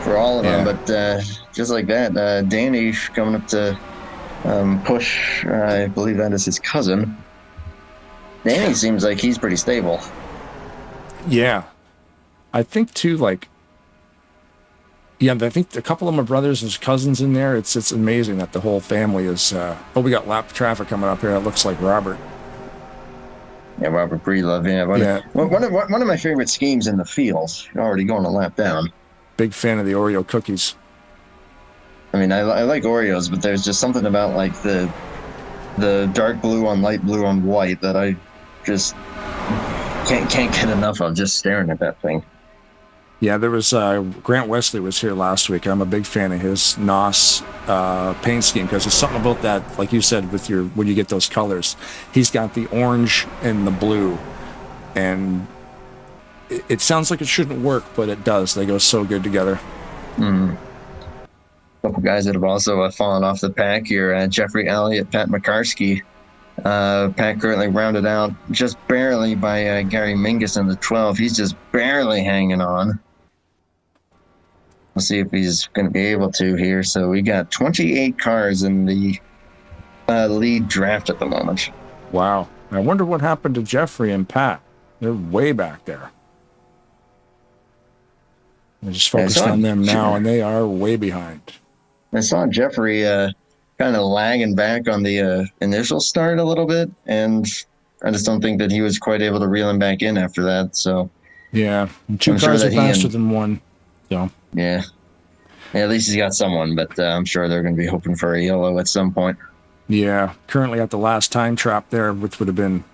S6: for all of them. But just like that, Danny coming up to push. I believe that is his cousin. Danny seems like he's pretty stable. Yeah,
S5: I think too. I think a couple of my brothers and cousins in there. It's amazing that the whole family is. We got lap traffic coming up here. It looks like Robert.
S6: Yeah, Robert Breedlove. Yeah, one of my favorite schemes in the field. Already going a lap down.
S5: Big fan of the Oreo cookies.
S6: I mean, I like Oreos, but there's just something about like the dark blue on light blue on white that I just can't get enough of. Just staring at that thing.
S5: Yeah, there was Grant Wesley was here last week. I'm a big fan of his NOS paint scheme, because there's something about that, like you said, with when you get those colors. He's got the orange and the blue, and it sounds like it shouldn't work, but it does. They go so good together.
S6: A couple guys that have also fallen off the pack here: Jeffrey Elliott, Pat McCarskey. Pat currently rounded out just barely by Gary Mingus in the 12. He's just barely hanging on. We'll see if he's going to be able to here. So we got 28 cars in the lead draft at the moment.
S5: Wow. I wonder what happened to Jeffrey and Pat. They're way back there. I just focused on them now, and they are way behind.
S6: I saw Jeffrey kind of lagging back on the initial start a little bit, and I just don't think that he was quite able to reel him back in after that. So
S5: yeah, 2 cars are faster than 1. So
S6: yeah, at least he's got someone, but I'm sure they're going to be hoping for a yellow at some point.
S5: Yeah, currently at the last time trap there, which would have been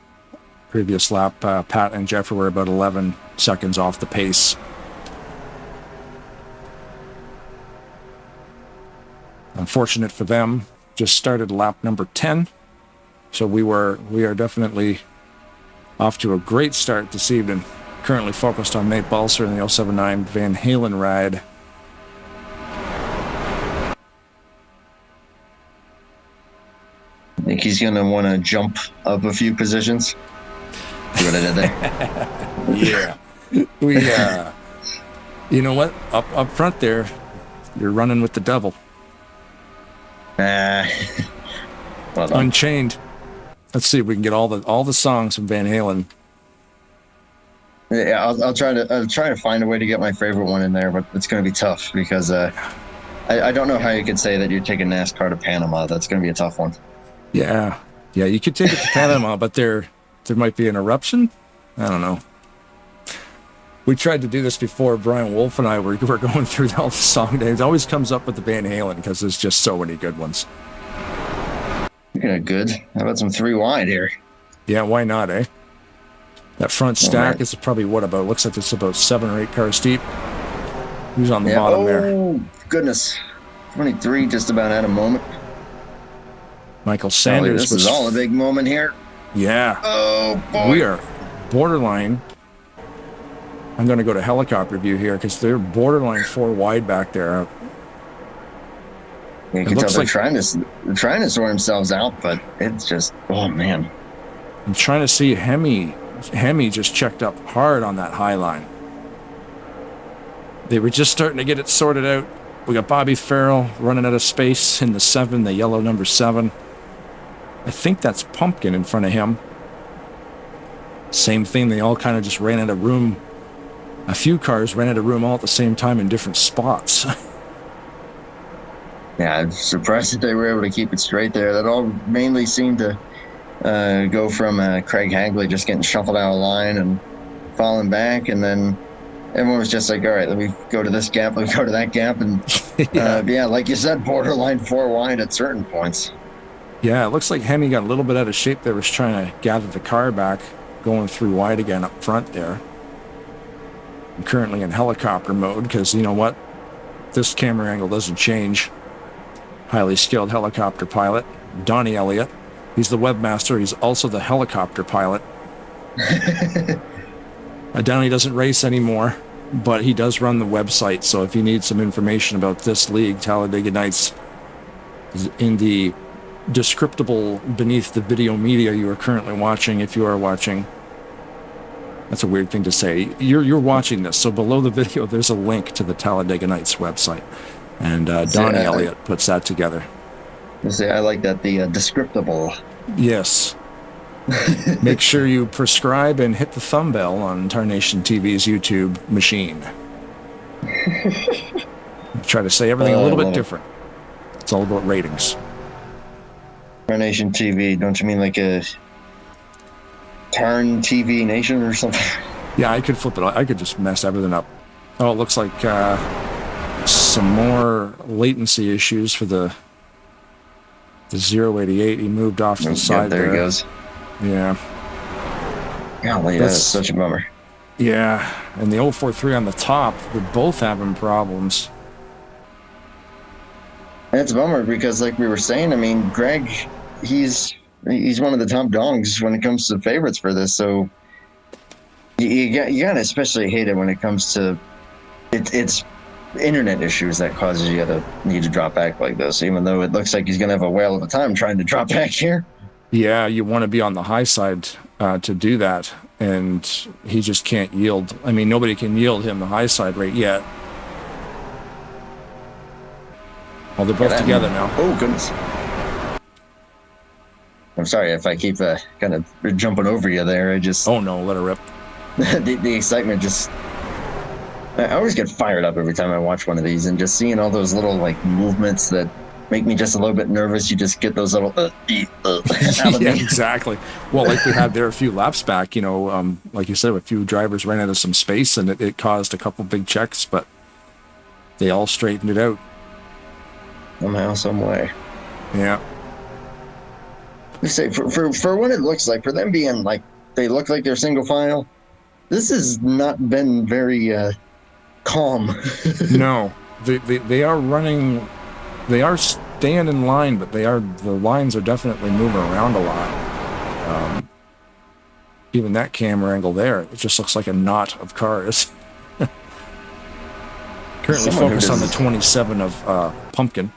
S5: previous lap, Pat and Jeffrey were about 11 seconds off the pace. Unfortunate for them, just started lap number 10. So we are definitely off to a great start this evening. Currently focused on Nate Balser in the 079 Van Halen ride.
S6: I think he's going to want to jump up a few positions. See what I did there?
S5: Yeah. You know what? Up front there, you're running with the devil.
S6: Well done.
S5: Unchained. Let's see if we can get all the songs from Van Halen.
S6: Yeah, I'll try to find a way to get my favorite one in there, but it's going to be tough because I don't know how you could say that you're taking NASCAR to Panama. That's going to be a tough one.
S5: Yeah, you could take it to Panama, but there might be an eruption. I don't know. We tried to do this before. Brian Wolf and I were going through all the song names. It always comes up with the Van Halen because there's just so many good ones.
S6: Speaking of good, how about some 3 wide here?
S5: Yeah, why not, eh? That front stack is probably looks like it's about 7 or 8 cars deep. Who's on the bottom there?
S6: Oh, goodness. 23 just about at a moment.
S5: Michael Sanders.
S6: This is all a big moment here.
S5: Yeah.
S6: Oh, boy.
S5: We are borderline. I'm going to go to helicopter view here because they're borderline 4 wide back there.
S6: You can tell they're trying to sort themselves out, but it's just, oh, man.
S5: I'm trying to see Hemi just checked up hard on that high line. They were just starting to get it sorted out. We got Bobby Farrell running out of space in the 7, the yellow number 7. I think that's Pumpkin in front of him. Same thing, they all kind of just ran out of room. A few cars ran out of room all at the same time in different spots.
S6: Yeah, I'm surprised that they were able to keep it straight there. That all mainly seemed to go from Craig Hagley just getting shuffled out of line and falling back, and then everyone was just like, all right, let me go to this gap, let me go to that gap, and yeah, like you said, borderline 4 wide at certain points.
S5: Yeah, it looks like Hemi got a little bit out of shape there, was trying to gather the car back, going through wide again up front there. I'm currently in helicopter mode because, you know what, this camera angle doesn't change. Highly skilled helicopter pilot, Donnie Elliott. He's the webmaster. He's also the helicopter pilot. Donnie doesn't race anymore, but he does run the website. So if you need some information about this league, Talladega Nights, is in the descriptable beneath the video media you are currently watching, if you are watching. That's a weird thing to say. You're watching this, so below the video there's a link to the Talladega Nights website. And Donnie Elliott puts that together.
S6: I like that, the descriptable.
S5: Yes. Make sure you prescribe and hit the thumb bell on Tarnation TV's YouTube machine. Try to say everything a little bit different. It's all about ratings.
S6: Tarnation TV, don't you mean like a Tarn TV Nation or something?
S5: Yeah, I could flip it. I could just mess everything up. Oh, it looks like some more latency issues for the 088. He moved off to the side there.
S6: There he goes.
S5: Yeah.
S6: Golly, that's such a bummer.
S5: Yeah, and the 043 on the top, they're both having problems.
S6: And it's a bummer because, like we were saying, I mean, Greg, he's one of the top dogs when it comes to favorites for this. So you gotta especially hate it when it comes to it's internet issues that causes you to need to drop back like this. Even though it looks like he's gonna have a whale of a time trying to drop back here.
S5: Yeah, you want to be on the high side to do that, and he just can't yield. I mean, nobody can yield him the high side rate yet. Well, they're both together now.
S6: Oh, goodness. I'm sorry if I keep kind of jumping over you there. I just...
S5: Oh, no, let her rip.
S6: the excitement just... I always get fired up every time I watch one of these, and just seeing all those little, like, movements that make me just a little bit nervous. You just get those little... out of
S5: Yeah,
S6: me.
S5: exactly. Well, like we had there a few laps back, you know, like you said, a few drivers ran out of some space, and it caused a couple big checks, but they all straightened it out.
S6: Somehow, some way.
S5: Yeah.
S6: You say for what it looks like, for them being like they look like they're single file, this has not been very calm.
S5: No, they are running, they are staying in line, but the lines are definitely moving around a lot. Even that camera angle there, it just looks like a knot of cars. Currently focused on the 27 of Pumpkin.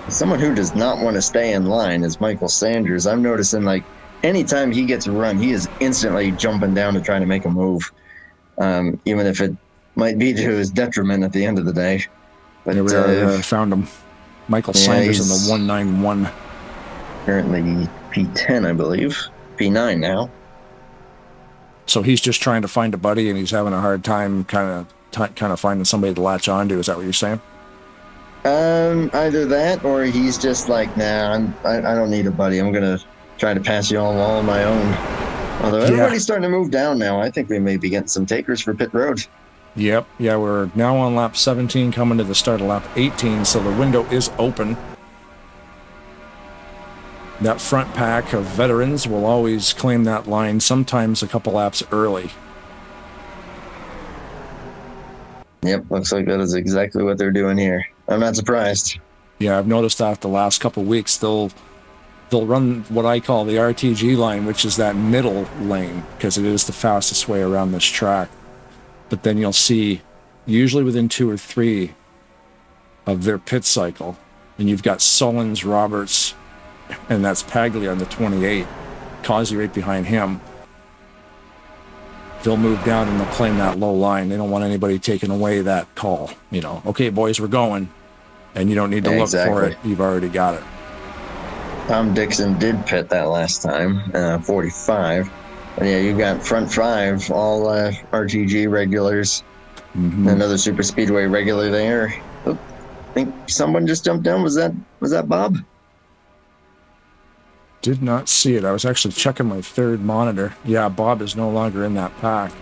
S6: Someone who does not want to stay in line is Michael Sanders. I'm noticing, like, anytime he gets a run, he is instantly jumping down to try to make a move, even if it might be to his detriment at the end of the day. But
S5: There we are, found him. Michael Sanders in the 191.
S6: Currently P10, I believe. P9 now.
S5: So he's just trying to find a buddy, and he's having a hard time kind of finding somebody to latch onto. Is that what you're saying?
S6: Either that, or he's just like, nah, I don't need a buddy. I'm gonna try to pass you all on my own. Although everybody's starting to move down now, I think we may be getting some takers for pit road.
S5: Yep. Yeah, we're now on lap 17, coming to the start of lap 18, so the window is open. That front pack of veterans will always claim that line, sometimes a couple laps early.
S6: Yep, looks like that is exactly what they're doing here. I'm not surprised.
S5: Yeah, I've noticed that the last couple weeks they'll run what I call the RTG line, which is that middle lane, because it is the fastest way around this track. But then you'll see, usually within 2 or 3 of their pit cycle, and you've got Sullins, Roberts, and that's Paglia on the 28, Causey right behind him. They'll move down and they'll claim that low line. They don't want anybody taking away that call. You know, okay, boys, we're going, and you don't need to look for it. You've already got it.
S6: Tom Dixon did pit that last time, 45. And yeah, you got front 5, all RTG regulars. Another super speedway regular there. Oh, I think someone just jumped down. Was that Bob?
S5: Did not see it. I was actually checking my third monitor. Yeah, Bob is no longer in that pack.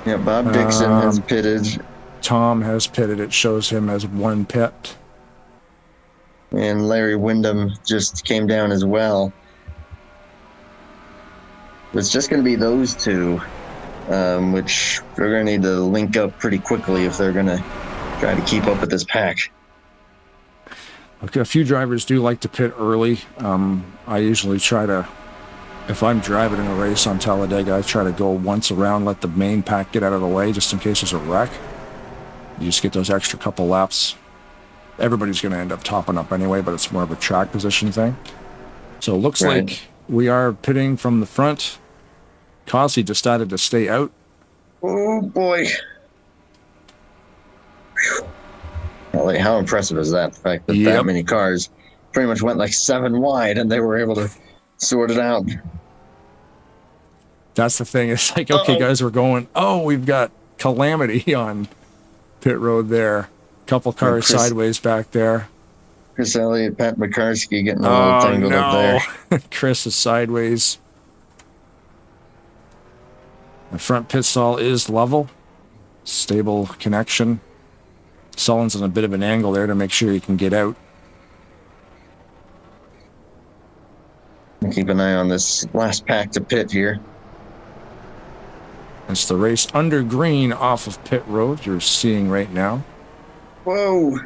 S6: Yeah, Bob Dixon has pitted.
S5: Tom has pitted. It shows him as 1 pit.
S6: And Larry Wyndham just came down as well. It's just going to be those 2, which they're going to need to link up pretty quickly if they're going to try to keep up with this pack.
S5: Okay, a few drivers do like to pit early. I usually try to, if I'm driving in a race on Talladega, I try to go once around, let the main pack get out of the way, just in case there's a wreck. You just get those extra couple laps. Everybody's going to end up topping up anyway, but it's more of a track position thing. So it looks like we are pitting from the front. Causey decided to stay out.
S6: Oh, boy. Well, how impressive is that? The fact that that many cars pretty much went like 7 wide and they were able to sort it out.
S5: That's the thing. It's like, okay, guys, we're going. Oh, we've got calamity on pit road there. Couple cars sideways back there.
S6: Chris Elliott, Pat McCarsky getting a little tangled up there.
S5: Chris is sideways. The front pit stall is level. Stable connection. Sullins on a bit of an angle there to make sure he can get out.
S6: Keep an eye on this last pack to pit here.
S5: It's the race under green off of pit road you're seeing right now.
S6: Whoa.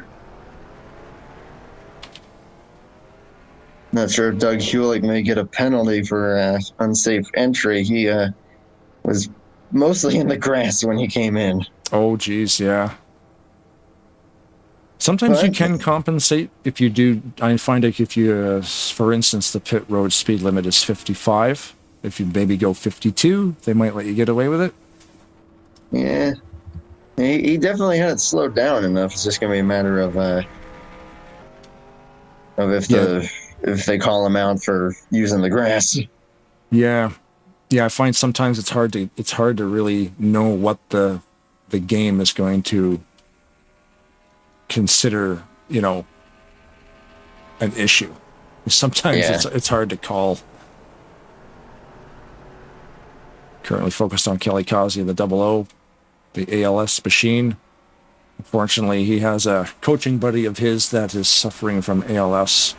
S6: Not sure if Doug Hewlett may get a penalty for unsafe entry. He was mostly in the grass when he came in.
S5: Oh, geez, yeah. Sometimes you can compensate if you do. I find like if you, for instance, the pit road speed limit is 55. If you maybe go 52, they might let you get away with it.
S6: Yeah. He definitely had it slowed down enough. It's just going to be a matter of if they call him out for using the grass.
S5: Yeah. Yeah, I find sometimes it's hard to really know what the game is going to consider, you know, an issue. Sometimes it's hard to call. Currently focused on Kelly Causey in the 00, the ALS machine. Unfortunately, he has a coaching buddy of his that is suffering from ALS.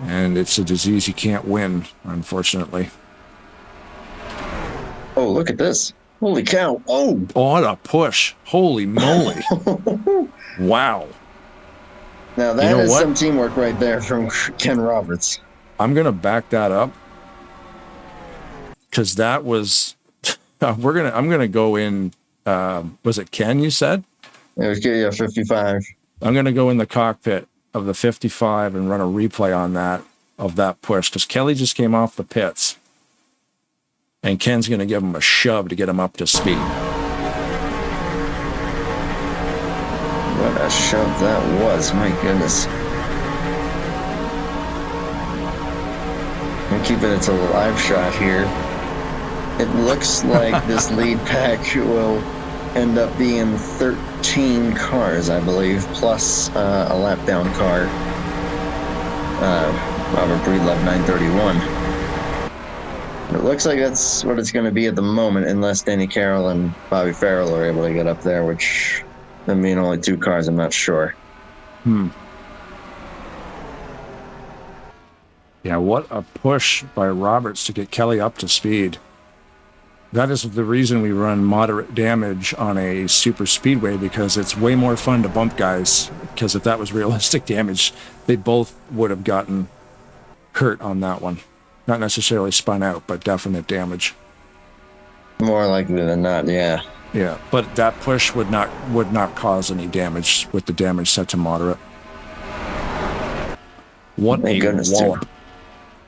S5: And it's a disease you can't win, unfortunately.
S6: Oh, look at this. Holy cow. Oh,
S5: what a push. Holy moly. Wow.
S6: Now that is some teamwork right there from Ken Roberts.
S5: I'm going to back that up. Because that was... I'm going to go in... was it Ken, you said?
S6: It was 55.
S5: I'm going to go in the cockpit of the 55 and run a replay on that, of that push. Because Kelly just came off the pits. And Ken's going to give him a shove to get him up to speed.
S6: What a shove that was, my goodness. I'm keeping it to the live shot here. It looks like this lead pack will end up being 13 cars, I believe, plus a lap down car. Robert Breedlove 931. It looks like that's what it's going to be at the moment, unless Danny Carroll and Bobby Farrell are able to get up there, which I mean only 2 cars. I'm not sure.
S5: Yeah, what a push by Roberts to get Kelly up to speed. That is the reason we run moderate damage on a super speedway, because it's way more fun to bump guys. Because if that was realistic damage, they both would have gotten hurt on that one. Not necessarily spun out, but definite damage.
S6: More likely than not, yeah.
S5: Yeah, but that push would not cause any damage with the damage set to moderate. What
S6: Thank
S5: a
S6: goodness,
S5: wallop.
S6: too.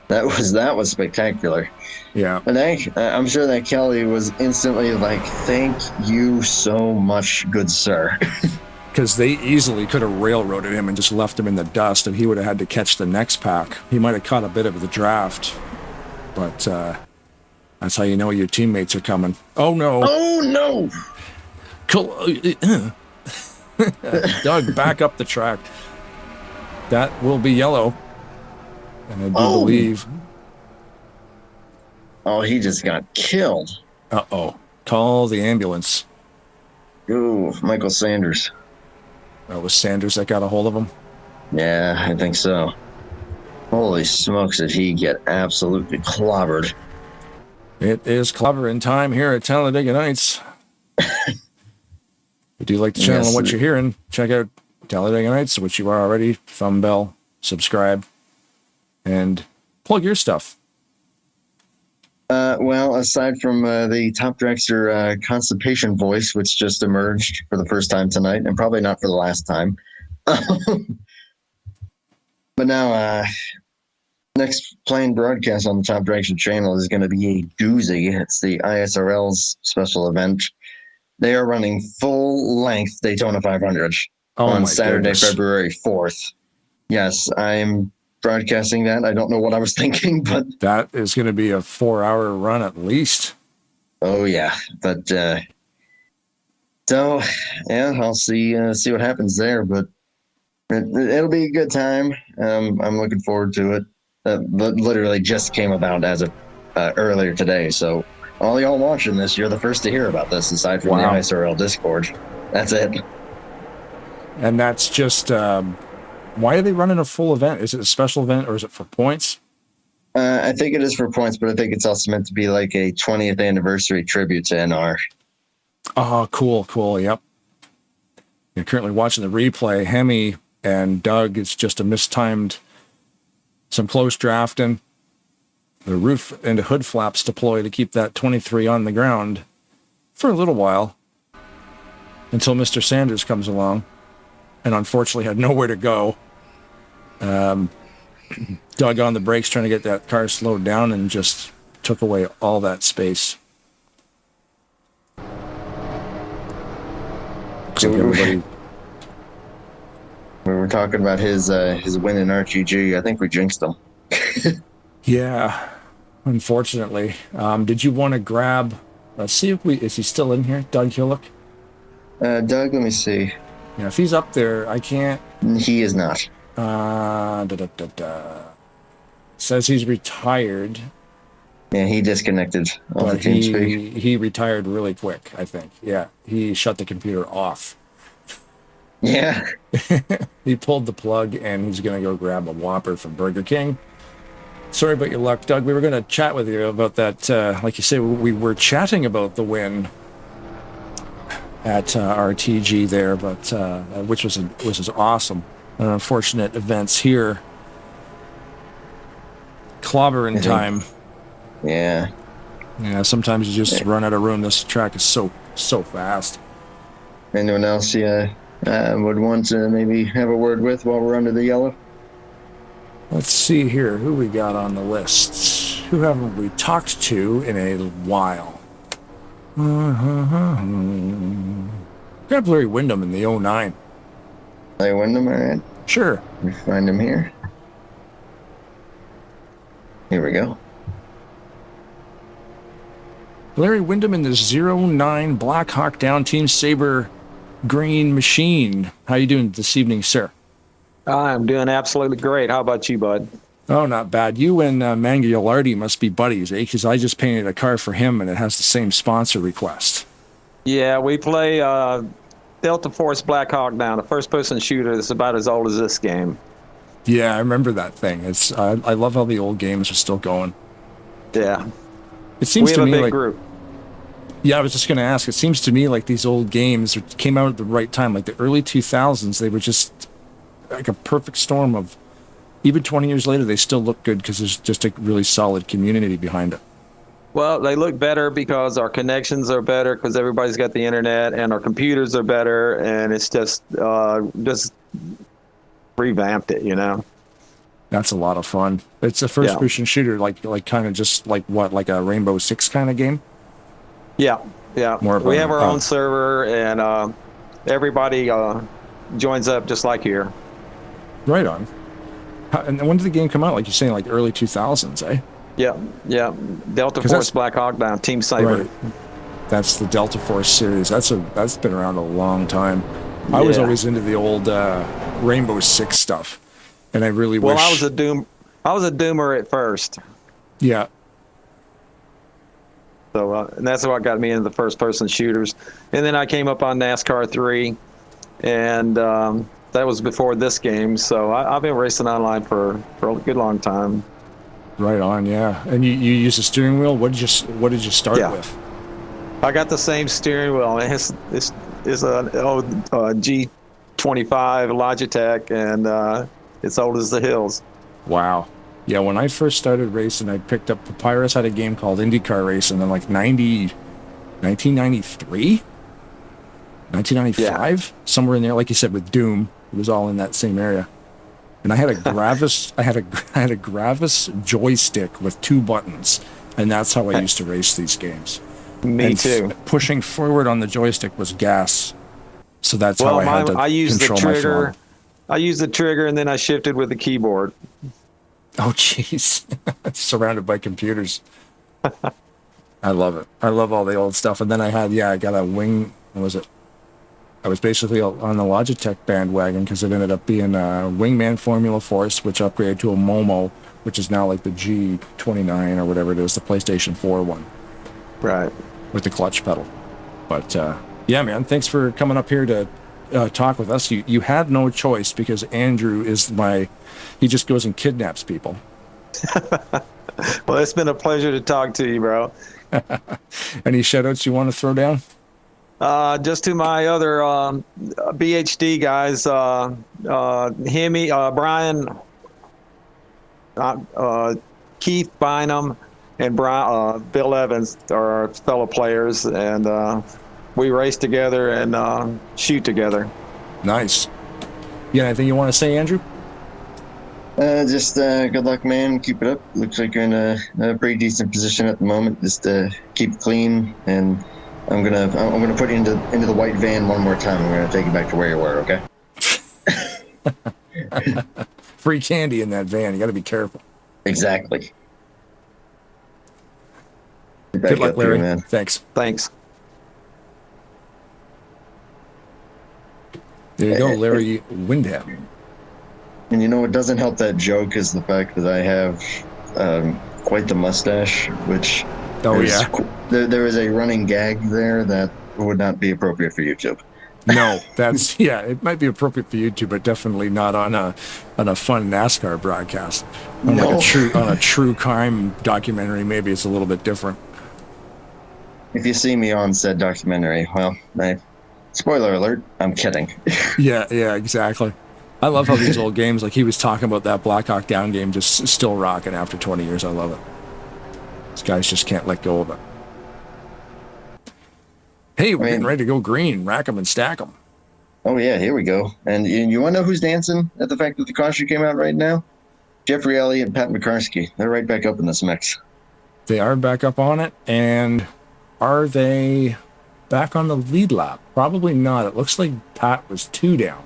S6: That was spectacular.
S5: Yeah.
S6: And I'm sure that Kelly was instantly like, thank you so much, good sir.
S5: Because they easily could have railroaded him and just left him in the dust, and he would have had to catch the next pack. He might have caught a bit of the draft, but that's how you know your teammates are coming. Oh, no.
S6: Oh, no.
S5: Doug, back up the track. That will be yellow. And I do believe...
S6: Oh, he just got killed.
S5: Uh-oh. Call the ambulance.
S6: Ooh, Michael Sanders.
S5: It was Sanders that got a hold of him?
S6: Yeah, I think so. Holy smokes, did he get absolutely clobbered.
S5: It is clobbering time here at Talladega Nights. If you do like the channel and what you're hearing, check out Talladega Nights, which you are already. Thumb bell, subscribe, and plug your stuff.
S6: Well, aside from the Top Dragster constipation voice, which just emerged for the first time tonight, and probably not for the last time. But now, next planned broadcast on the Top Dragster channel is going to be a doozy. It's the ISRL's special event. They are running full-length Daytona 500 on Saturday, February 4th. Yes, I'm broadcasting that. I don't know what I was thinking, but
S5: that is going to be a 4-hour run at least.
S6: Oh yeah, but so yeah, I'll see what happens there, but it'll be a good time. I'm looking forward to it. But literally just came about as of earlier today, so all y'all watching this, you're the first to hear about this, aside from the ISRL Discord. That's it.
S5: And that's just why are they running a full event? Is it a special event or is it for points?
S6: I think it is for points, but I think it's also meant to be like a 20th anniversary tribute to NR.
S5: Oh, cool. Yep. You're currently watching the replay. Hemi and Doug, it's just a mistimed, some close drafting. The roof and hood flaps deploy to keep that 23 on the ground for a little while until Mr. Sanders comes along and unfortunately had nowhere to go. Dug on the brakes trying to get that car slowed down and just took away all that space. Looks like everybody...
S6: We were talking about his win in RGG. I think we jinxed him.
S5: Yeah, unfortunately. Did you want to grab... Let's see if is he still in here? Doug Hillock?
S6: Doug, let me see.
S5: Yeah, if he's up there, I can't...
S6: He is not.
S5: Says he's retired.
S6: Yeah, he disconnected.
S5: But he retired really quick, I think. Yeah, he shut the computer off.
S6: Yeah.
S5: He pulled the plug, and he's going to go grab a Whopper from Burger King. Sorry about your luck, Doug. We were going to chat with you about that. Like you say, we were chatting about the win at RTG there, but which was awesome. Unfortunate events here. Clobbering time.
S6: Yeah.
S5: Yeah, sometimes you just run out of room. This track is so fast.
S6: Anyone else would want to maybe have a word with while we're under the yellow?
S5: Let's see here. Who we got on the list? Who haven't we talked to in a while? Grab Larry Wyndham in the 09.
S6: Larry Wyndham, all right.
S5: Sure.
S6: Let me find him here. Here we go.
S5: Larry Wyndham in the 09 Black Hawk Down Team Saber Green Machine. How you doing this evening, sir?
S9: I'm doing absolutely great. How about you, bud?
S5: Oh, not bad. You and Manga Gilardi must be buddies, eh? Because I just painted a car for him, and it has the same sponsor request.
S9: Yeah, we play Delta Force Black Hawk Down, a first-person shooter that's about as old as this game.
S5: Yeah, I remember that thing. It's I love how the old games are still going.
S9: Yeah.
S5: It seems
S9: we
S5: to
S9: have
S5: me
S9: a big
S5: like
S9: group.
S5: Yeah, I was just going to ask. It seems to me like these old games came out at the right time, like the early 2000s. They were just like a perfect storm of. Even 20 years later, they still look good because there's just a really solid community behind it.
S9: Well, they look better because our connections are better because everybody's got the internet, and our computers are better, and it's just revamped it, you know.
S5: That's a lot of fun. It's a first-person shooter, like kind of just like what, like a Rainbow Six kind of game.
S9: Yeah, yeah. We have our
S5: oh.
S9: own server, and everybody joins up just like here.
S5: Right on. And when did the game come out? Like you're saying, like early 2000s, eh?
S9: Yeah, yeah. Delta Force Black Hawk Down, Team Saber.
S5: Right. That's the Delta Force series. That's been around a long time. I was always into the old Rainbow Six stuff, and I really wish.
S9: Well, I was a doomer at first.
S5: Yeah.
S9: So and that's what got me into the first-person shooters, and then I came up on NASCAR 3, and that was before this game. So I've been racing online for a good long time.
S5: Right on, yeah. And you use a steering wheel. What did you start with?
S9: I got the same steering wheel. It's an old G25 Logitech, and it's old as the hills.
S5: Wow. Yeah, when I first started racing, I picked up Papyrus had a game called IndyCar Racing in like 1993, 1995, somewhere in there. Like you said, with Doom, it was all in that same area. And I had a Gravis, I had a Gravis joystick with 2 buttons, and that's how I used to race these games.
S9: Me too.
S5: Pushing forward on the joystick was gas, so that's how I had to control my throttle.
S9: I used the trigger, and then I shifted with the keyboard.
S5: Oh, jeez. Surrounded by computers. I love it. I love all the old stuff. And then I got a wing. What was it? I was basically on the Logitech bandwagon because it ended up being a Wingman Formula Force, which upgraded to a Momo, which is now like the G29 or whatever it is, the PlayStation 4 one.
S9: Right.
S5: With the clutch pedal. But, yeah, man, thanks for coming up here to talk with us. You had no choice because Andrew is he just goes and kidnaps people.
S9: Well, it's been a pleasure to talk to you, bro.
S5: Any shout-outs you want to throw down?
S9: Just to my other BHD guys, Hemi, Brian, Keith Bynum, and Bill Evans are our fellow players, and we race together and shoot together.
S5: Nice. Yeah, anything you want to say, Andrew?
S6: Just good luck, man. Keep it up. Looks like you're in a pretty decent position at the moment. Just keep clean, and I'm gonna put you into the white van one more time. I'm gonna take you back to where you were. Okay.
S5: Free candy in that van. You got to be careful.
S6: Exactly.
S5: Good luck, Larry.
S6: Here, man.
S9: Thanks.
S5: There you go, Larry Wyndham.
S6: And you know what doesn't help that joke is the fact that I have quite the mustache, which there is a running gag there that would not be appropriate for YouTube.
S5: No, that's it might be appropriate for YouTube, but definitely not on a fun NASCAR broadcast. On a true crime documentary, maybe it's a little bit different.
S6: If you see me on said documentary, well, spoiler alert, I'm kidding.
S5: Yeah, exactly. I love how these old games, like he was talking about that Black Hawk Down game, just still rocking after 20 years. I love it. These guys just can't let go of it. Hey, we're getting ready to go green. Rack them and stack them.
S6: Oh, yeah, here we go. And you want to know who's dancing at the fact that the caution came out right now? Jeffrey Elliott and Pat McCarsky. They're right back up in this mix.
S5: They are back up on it. And are they back on the lead lap? Probably not. It looks like Pat was 2 down.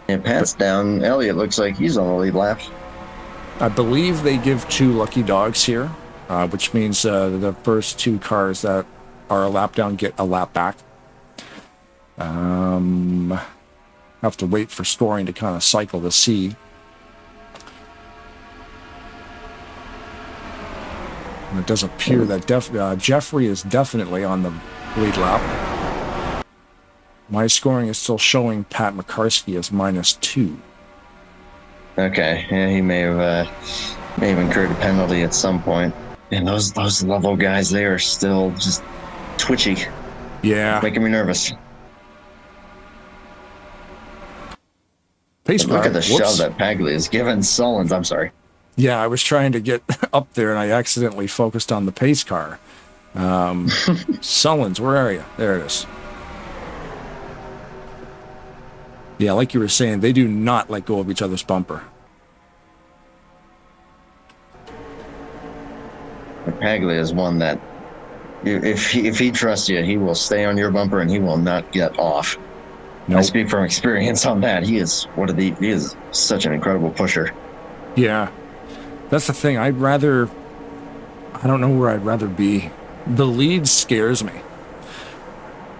S6: Yeah, Pat's down. Elliott looks like he's on the lead lap.
S5: I believe they give 2 lucky dogs here, which means the first 2 cars that are a lap down get a lap back. Have to wait for scoring to kind of cycle to see. And it does appear that Jeffrey is definitely on the lead lap. My scoring is still showing Pat McCarskey as -2.
S6: Okay, yeah, he may have incurred a penalty at some point. And those level guys, they are still just twitchy.
S5: Yeah,
S6: making me nervous.
S5: Pace
S6: Look
S5: car.
S6: at the shove that Paglia is giving Sullins. I'm sorry.
S5: Yeah, I was trying to get up there and I accidentally focused on the pace car. Sullins, where are you? There it is. Yeah, like you were saying, they do not let go of each other's bumper.
S6: Paglia is one that, if he trusts you, he will stay on your bumper and he will not get off. Nope. I speak from experience on that. He is such an incredible pusher.
S5: Yeah, that's the thing. I don't know where I'd rather be. The lead scares me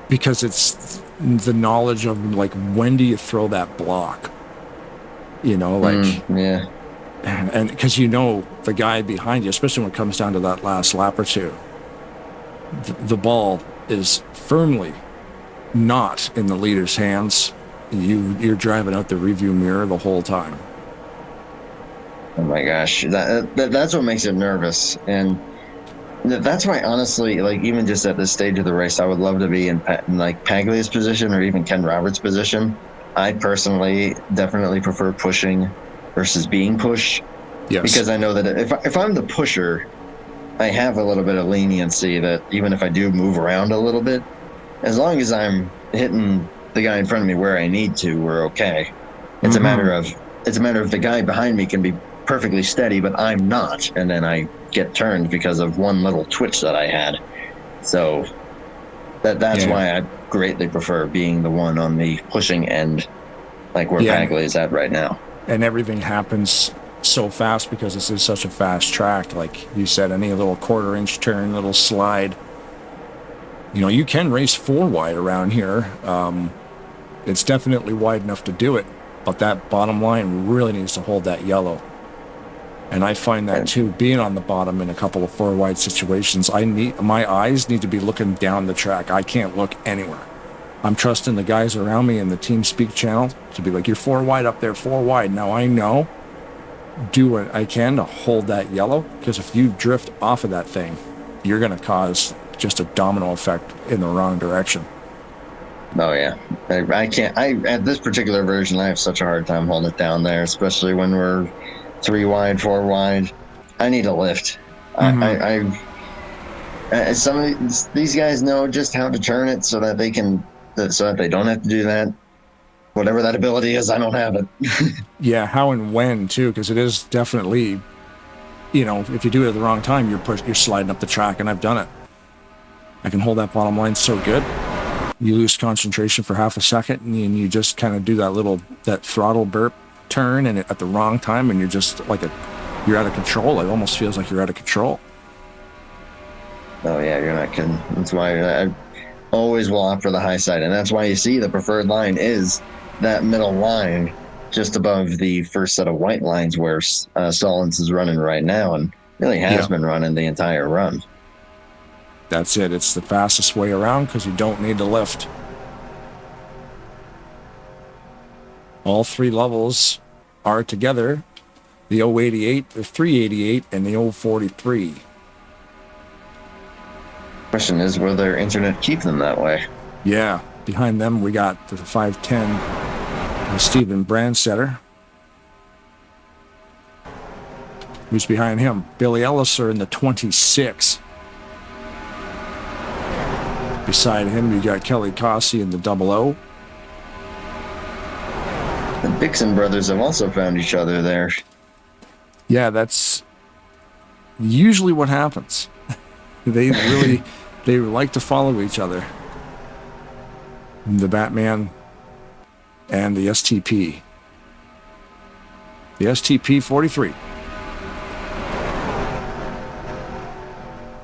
S5: because it's the knowledge of like, when do you throw that block? You know, like,
S6: yeah.
S5: And because you know the guy behind you, especially when it comes down to that last lap or two, the ball is firmly not in the leader's hands. You're driving out the review mirror the whole time.
S6: Oh my gosh, that's what makes it nervous, and that's why, honestly, like, even just at this stage of the race, I would love to be in like Paglia's position or even Ken Roberts' position. I personally definitely prefer pushing versus being pushed. Yes. Because I know that if I'm the pusher, I have a little bit of leniency that even if I do move around a little bit, as long as I'm hitting the guy in front of me where I need to, we're okay. It's a matter of the guy behind me can be perfectly steady, but I'm not, and then I get turned because of one little twitch that I had. So that's why I greatly prefer being the one on the pushing end, like where Paglia is at right now.
S5: And everything happens so fast because this is such a fast track. Like you said, any little quarter-inch turn, little slide. You know, you can race 4 wide around here. It's definitely wide enough to do it, but that bottom line really needs to hold that yellow. And I find that too, being on the bottom in a couple of 4 wide situations, my eyes need to be looking down the track. I can't look anywhere. I'm trusting the guys around me in the Team Speak channel to be like, you're 4 wide up there, 4 wide. Now I know, do what I can to hold that yellow, because if you drift off of that thing, you're going to cause just a domino effect in the wrong direction.
S6: Oh yeah, I can't. At this particular version, I have such a hard time holding it down there, especially when we're 3 wide, 4 wide. I need a lift. Some of these guys know just how to turn it so that they don't have to do that. Whatever that ability is, I don't have it.
S5: Yeah, how and when too, because it is definitely, you know, if you do it at the wrong time, you're sliding up the track, and I've done it. I can hold that bottom line so good. You lose concentration for half a second, and you just kind of do that throttle burp turn, and at the wrong time, and you're just like you're out of control. It almost feels like you're out of control.
S6: Oh yeah, you're not kidding. That's why I always will opt for the high side, and that's why you see the preferred line is that middle line just above the first set of white lines where Sullins is running right now, and really has been running the entire run.
S5: That's it. It's the fastest way around because you don't need to lift. All 3 levels are together. The 088, the 388, and the 043.
S6: Question is, will their internet keep them that way?
S5: Yeah. Behind them, we got the 510 Stephen Brandsetter. Who's behind him? Billy Elliser in the 26. Beside him, you got Kelly Cossey in the 00.
S6: The Dixon brothers have also found each other there.
S5: Yeah, that's usually what happens. They like to follow each other. The Batman and the STP. The STP 43.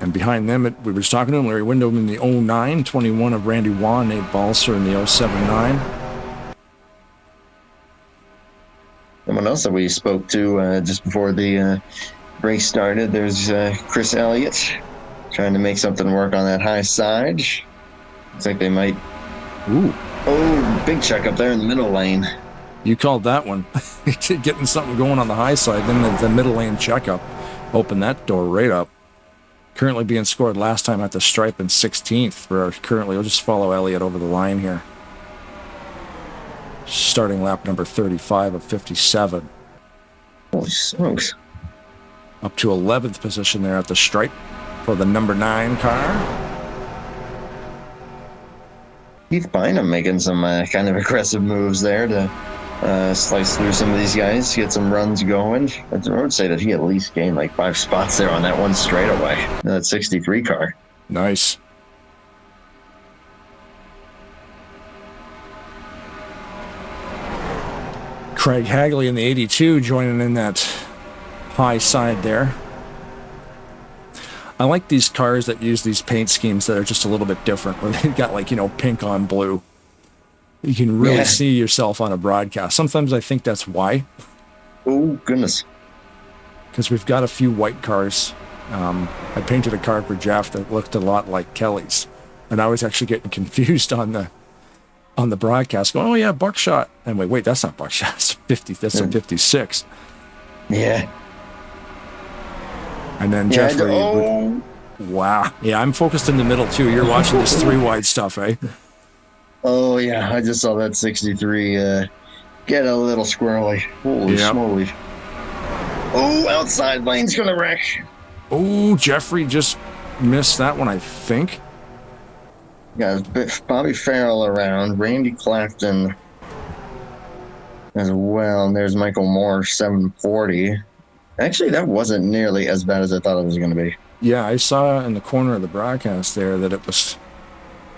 S5: And behind them, we were just talking to him, Larry Windham in the 09, 21 of Randy Waugh, Nate Balser in the 079.
S6: Someone else that we spoke to just before the race started, there's Chris Elliott trying to make something work on that high side. Looks like they might.
S5: Ooh.
S6: Oh, big check up there in the middle lane.
S5: You called that one. Getting something going on the high side, then the middle lane checkup. Open that door right up. Currently being scored last time at the stripe in 16th. We'll just follow Elliott over the line here. Starting lap number 35 of 57.
S6: Holy smokes.
S5: Up to 11th position there at the stripe for the number 9 car.
S6: Keith Bynum making some kind of aggressive moves there to slice through some of these guys, get some runs going. I would say that he at least gained like 5 spots there on that one straightaway. That 63 car.
S5: Nice. Craig Hagley in the 82 joining in that high side there. I like these cars that use these paint schemes that are just a little bit different, where they've got like, pink on blue. You can really see yourself on a broadcast. Sometimes I think that's why.
S6: Oh, goodness.
S5: Because we've got a few white cars. I painted a car for Jeff that looked a lot like Kelly's. And I was actually getting confused on the broadcast, going, oh yeah, Buckshot. And wait, that's not Buckshot. That's 50. That's a 56.
S6: Yeah.
S5: And then Jeffrey. Wow. Yeah, I'm focused in the middle too. You're watching this 3-wide stuff, eh?
S6: Oh, yeah. I just saw that 63 get a little squirrely. Holy smoly. Oh, outside lane's going to wreck.
S5: Oh, Jeffrey just missed that one, I think.
S6: Got Bobby Farrell around. Randy Clapton as well. And there's Michael Moore, 740. Actually, that wasn't nearly as bad as I thought it was going to be.
S5: Yeah, I saw in the corner of the broadcast there that it was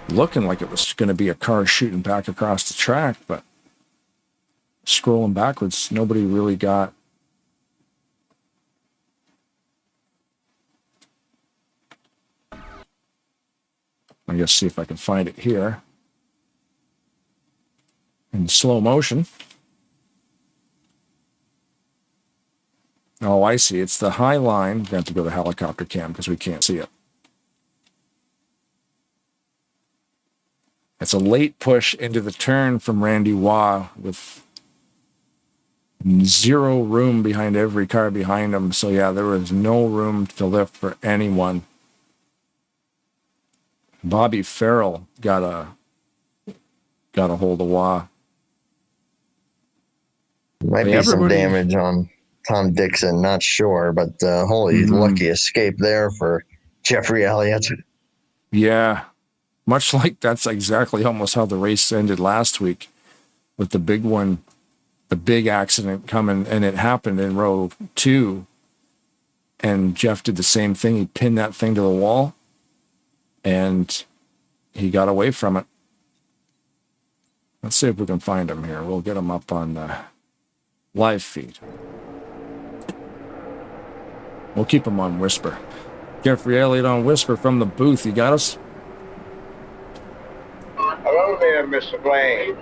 S5: looking like it was going to be a car shooting back across the track, but scrolling backwards, nobody really got. I guess see if I can find it here in slow motion. Oh, I see. It's the high line. We have to go to helicopter cam because we can't see it. It's a late push into the turn from Randy Waugh with 0 room behind every car behind him. So yeah, there was no room to lift for anyone. Bobby Farrell got a hold of Waugh.
S6: Might be some damage on Tom Dixon, not sure, but holy lucky escape there for Jeffrey Elliott.
S5: Yeah, much like that's exactly almost how the race ended last week with the big one, the big accident coming, and it happened in row 2. And Jeff did the same thing. He pinned that thing to the wall, and he got away from it. Let's see if we can find him here. We'll get him up on the live feed. We'll keep him on Whisper. Jeffrey Elliott on Whisper from the booth. You got us?
S10: Hello there, Mr. Blaine.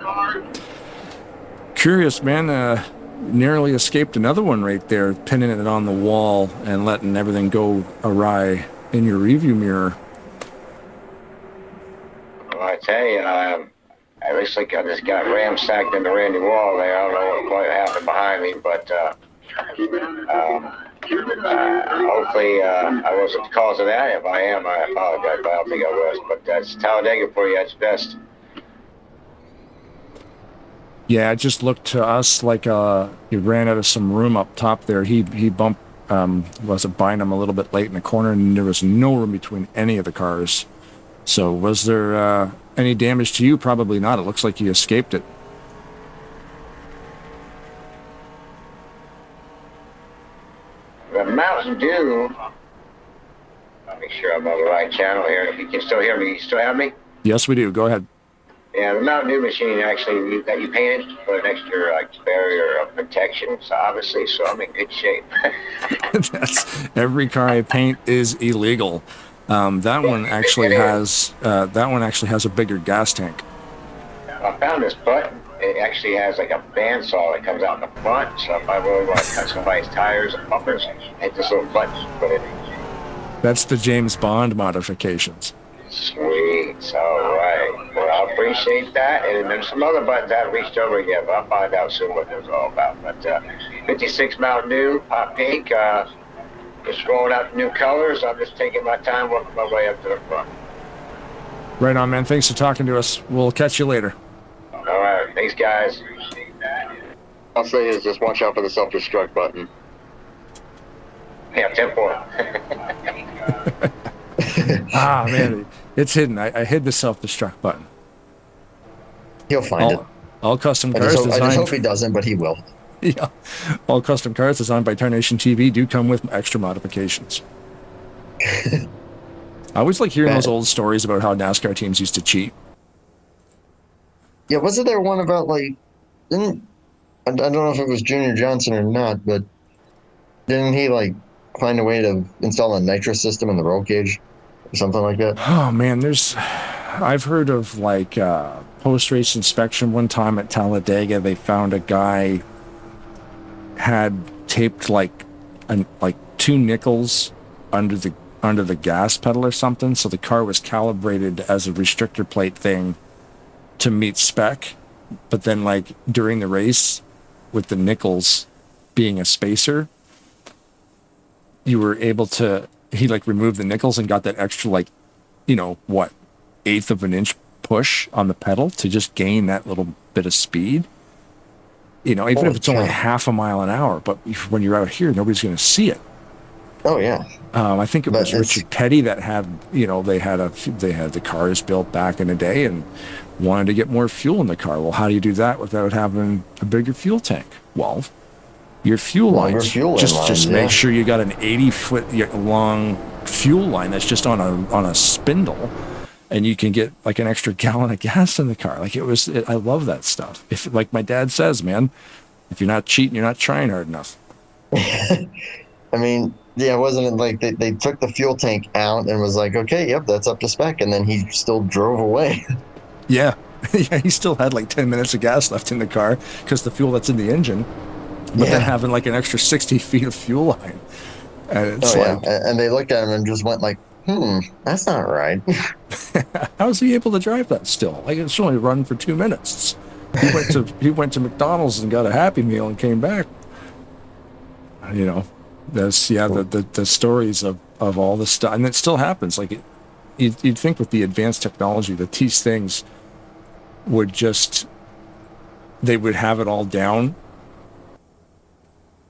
S5: Curious, man. Nearly escaped another one right there, pinning it on the wall and letting everything go awry in your review mirror.
S10: Well, I tell you, I looks like I just got ramsacked into Randy Wall there. I don't know what quite happened behind me, but hopefully I wasn't the cause of that. If I am, I apologize, but I don't think I was. But that's Talladega for you. That's best.
S5: Yeah, it just looked to us like he ran out of some room up top there. He bumped, was it Bynum a little bit late in the corner, and there was no room between any of the cars. So was there any damage to you? Probably not. It looks like you escaped it.
S10: The Mountain Dew. I'll make sure I'm on the right channel here. If you can still hear me, you still have me?
S5: Yes, we do. Go ahead.
S10: Yeah, the Mountain Dew machine actually that you painted for an extra barrier of protection, so obviously, so I'm in good shape.
S5: That's every car I paint is illegal. That one actually has a bigger gas tank.
S10: I found this button. It actually has like a bandsaw that comes out in the front. So if I really want to cut somebody's tires and bumpers, hit this little button to put it in.
S5: That's the James Bond modifications.
S10: Sweet. All right. Well, I appreciate that. And there's some other buttons I haven't reached over yet, but I'll find out soon what those are all about. But 56 Mountain Dew, hot pink. Just rolling out the new colors. I'm just taking my time, working my way up to the front.
S5: Right on, man. Thanks for talking to us. We'll catch you later.
S10: All right. Thanks, guys.
S18: I'll say is just watch out for the self-destruct button.
S10: Yeah, 10-4.
S5: Ah, man. It's hidden. I hid the self-destruct button.
S6: He'll find it.
S5: All custom
S6: I
S5: cars
S6: just
S5: designed.
S6: hope he doesn't, but he will.
S5: Yeah. All custom cars designed by Tarnation TV do come with extra modifications. I always like hearing those old stories about how NASCAR teams used to cheat.
S6: Yeah, wasn't there one about like, I don't know if it was Junior Johnson or not, but didn't he like find a way to install a nitrous system in the roll cage or something like that?
S5: Oh man, I've heard of like post-race inspection one time at Talladega. They found a guy had taped like 2 nickels under the gas pedal or something, so the car was calibrated as a restrictor plate thing to meet spec, but then like during the race with the nickels being a spacer, you were able to he like removed the nickels and got that extra like, you know, what, 1/8 of an inch push on the pedal to just gain that little bit of speed. You know, even if it's only half a mile an hour, but when you're out here, nobody's going to see it.
S6: Oh yeah.
S5: I think it was Richard Petty that had, you know, they had the cars built back in the day and wanted to get more fuel in the car. Well, how do you do that without having a bigger fuel tank? Well, your fuel lines. Just make sure you got an 80-foot long fuel line that's just on a spindle, and you can get like an extra gallon of gas in the car. Like I love that stuff. If, like my dad says, man, if you're not cheating, you're not trying hard enough.
S6: I mean, yeah, wasn't it like they took the fuel tank out and was like, okay, yep, that's up to spec, and then he still drove away.
S5: Yeah. Yeah, he still had like 10 minutes of gas left in the car because the fuel that's in the engine, but then having like an extra 60 feet of fuel line. And it's
S6: and they looked at him and just went like, that's not right.
S5: How's he able to drive that still? Like, it's only run for 2 minutes. He went to McDonald's and got a Happy Meal and came back. You know, that's the stories of all this stuff, and it still happens. Like, you'd think with the advanced technology that these things would they would have it all down,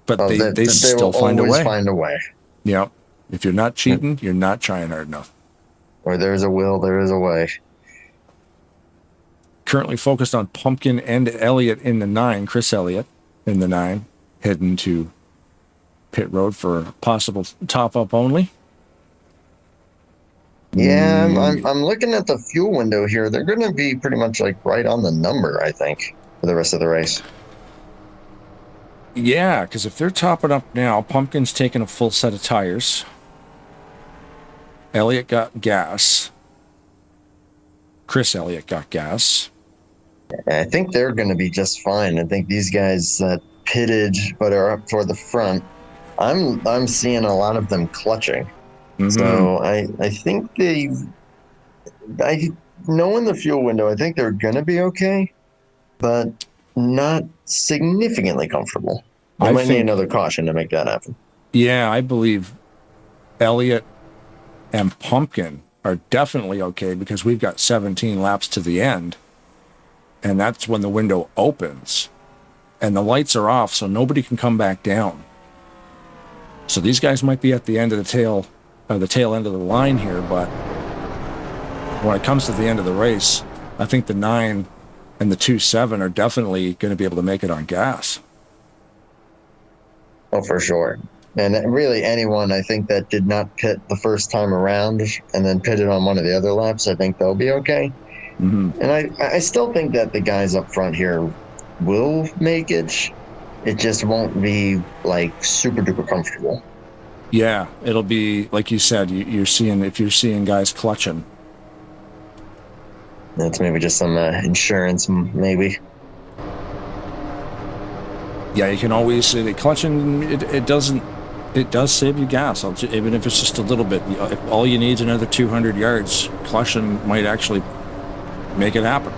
S5: but they still find a way.
S6: Find a way.
S5: Yeah. If you're not cheating, you're not trying hard enough.
S6: Where there's a will, there is a way.
S5: Currently focused on Pumpkin and Elliott in the 9. Chris Elliott in the 9, heading to pit road for a possible top-up only.
S6: Yeah, I'm looking at the fuel window here. They're going to be pretty much like right on the number, I think, for the rest of the race.
S5: Yeah, because if they're topping up now, Pumpkin's taking a full set of tires. Elliott got gas. Chris Elliott got gas.
S6: I think they're going to be just fine. I think these guys that pitted but are up toward the front, I'm seeing a lot of them clutching. Mm-hmm. So I think knowing the fuel window, I think they're going to be okay, but not significantly comfortable. They might need another caution to make that happen.
S5: Yeah, I believe Elliott and Pumpkin are definitely okay because we've got 17 laps to the end, and that's when the window opens, and the lights are off, so nobody can come back down. So these guys might be at the end of the tail end of the line here, but when it comes to the end of the race, I think the 9 and the 2.7 are definitely going to be able to make it on gas.
S6: Oh, for sure. And really anyone, I think, that did not pit the first time around and then pitted on one of the other laps, I think they'll be okay.
S5: Mm-hmm.
S6: And I still think that the guys up front here will make it. It just won't be like super duper comfortable.
S5: Yeah, it'll be like you said. You're seeing guys clutching.
S6: That's maybe just some insurance, maybe.
S5: Yeah, you can always clutching. It does save you gas, even if it's just a little bit. If all you need is another 200 yards, clutching might actually make it happen.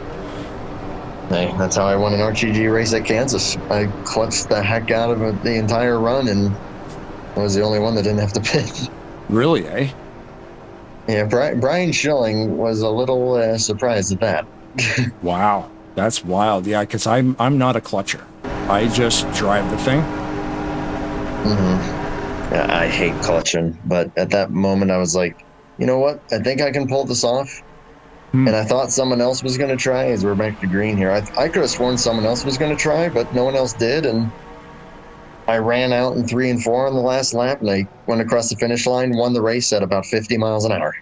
S6: Hey, that's how I won an RTG race at Kansas. I clutched the heck out of it the entire run, and I was the only one that didn't have to pit.
S5: Really, eh?
S6: Yeah, Brian Schilling was a little surprised at that.
S5: Wow, that's wild. Yeah, because I'm not a clutcher. I just drive the thing.
S6: Mm-hmm. Yeah, I hate clutching, but at that moment I was like, you know what? I think I can pull this off. And I thought someone else was going to try as we're back to green here. I could have sworn someone else was going to try, but no one else did. And I ran out in 3 and 4 on the last lap, and I went across the finish line, won the race at about 50 miles an hour.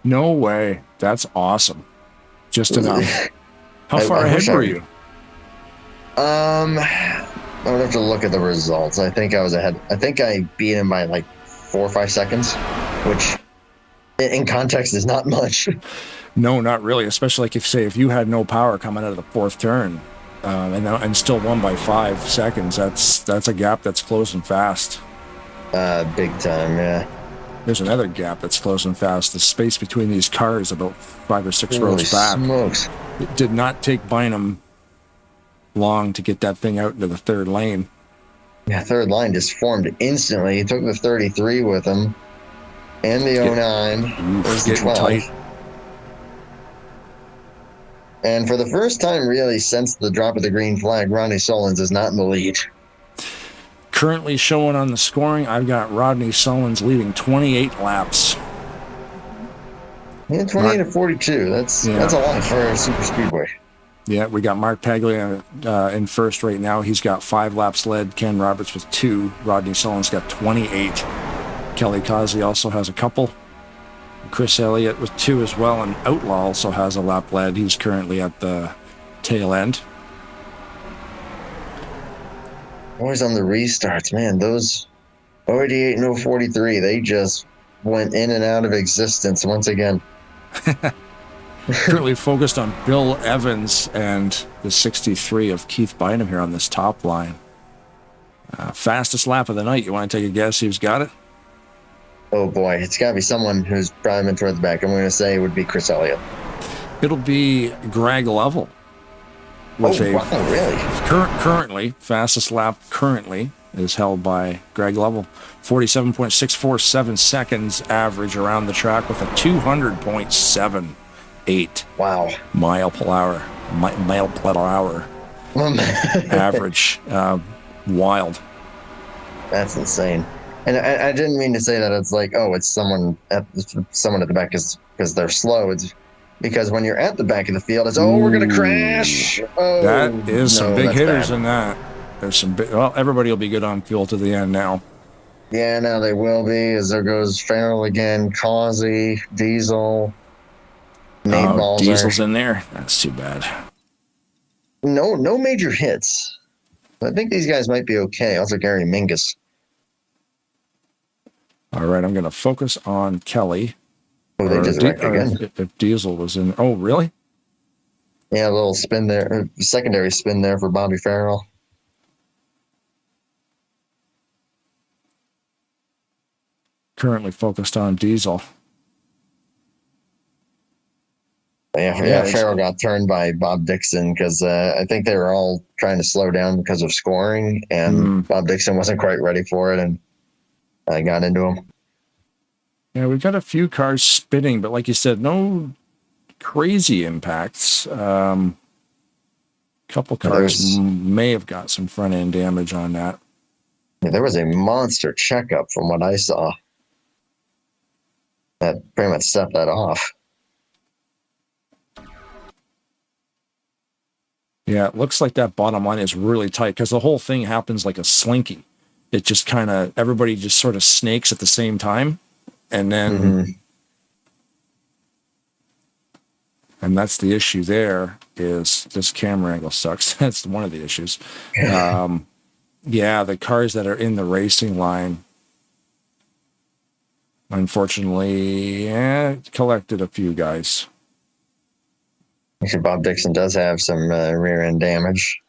S5: No way. That's awesome. Just enough. How far ahead were you?
S6: I would have to look at the results. I think I was ahead. I think I beat him by like 4 or 5 seconds, which in context is not much.
S5: No, not really. Especially like if you had no power coming out of the 4th turn, and still won by 5 seconds. That's a gap that's closing fast.
S6: Big time, yeah.
S5: There's another gap that's closing fast. The space between these cars about 5 or 6 rows back.
S6: Smokes.
S5: It did not take Bynum long to get that thing out into the 3rd lane.
S6: Yeah, 3rd line just formed instantly. He took the 33 with him, and the 09. There's the 12. Tight. And for the first time, really, since the drop of the green flag, Rodney Solons is not in the lead.
S5: Currently showing on the scoring, I've got Rodney Solons leading 28 laps.
S6: Yeah, 28 to 42. That's a lot for a super speedway.
S5: Yeah, we got Mark Paglia in first right now. He's got 5 laps led. Ken Roberts with 2. Rodney Solons got 28. Kelly Causey also has a couple. Chris Elliott with 2 as well, and Outlaw also has a lap led. He's currently at the tail end.
S6: Always on the restarts, man. Those 88 and 043, they just went in and out of existence once again.
S5: Currently focused on Bill Evans and the 63 of Keith Bynum here on this top line. Fastest lap of the night. You want to take a guess who's got it?
S6: Oh boy, it's got to be someone who's probably been toward the back. I'm going to say it would be Chris Elliott.
S5: It'll be Greg Lovell.
S6: Really?
S5: Currently, fastest lap currently is held by Greg Lovell. 47.647 seconds average around the track with a 200.78 mile per hour average. Wild.
S6: That's insane. And I didn't mean to say that it's like, oh, it's someone at the back because they're slow. It's because when you're at the back of the field, it's, we're going to crash. Oh,
S5: that is some big hitters in that. There's some big, everybody will be good on fuel to the end now.
S6: Yeah, now they will be, as there goes Farrell again, Causey, Diesel, Nate Balzer.
S5: Diesel's in there. That's too bad.
S6: No major hits. I think these guys might be okay. Also, Gary Mingus.
S5: All right, I'm going to focus on Kelly.
S6: Oh, they just wrecked again.
S5: If Diesel was in. Oh, really?
S6: Yeah, a little spin there. Secondary spin there for Bobby Farrell.
S5: Currently focused on Diesel.
S6: Yeah, Farrell got turned by Bob Dixon because I think they were all trying to slow down because of scoring, and Bob Dixon wasn't quite ready for it, and I got into him.
S5: Yeah, we've got a few cars spinning, but like you said, no crazy impacts. Couple cars may have got some front end damage on that.
S6: Yeah, there was a monster checkup from what I saw. That pretty much set that off.
S5: Yeah, it looks like that bottom line is really tight because the whole thing happens like a slinky. It just kind of, everybody just sort of snakes at the same time. And then, and that's the issue there is this camera angle sucks. That's one of the issues. Yeah, the cars that are in the racing line unfortunately, collected a few guys.
S6: Actually, Bob Dixon does have some rear end damage.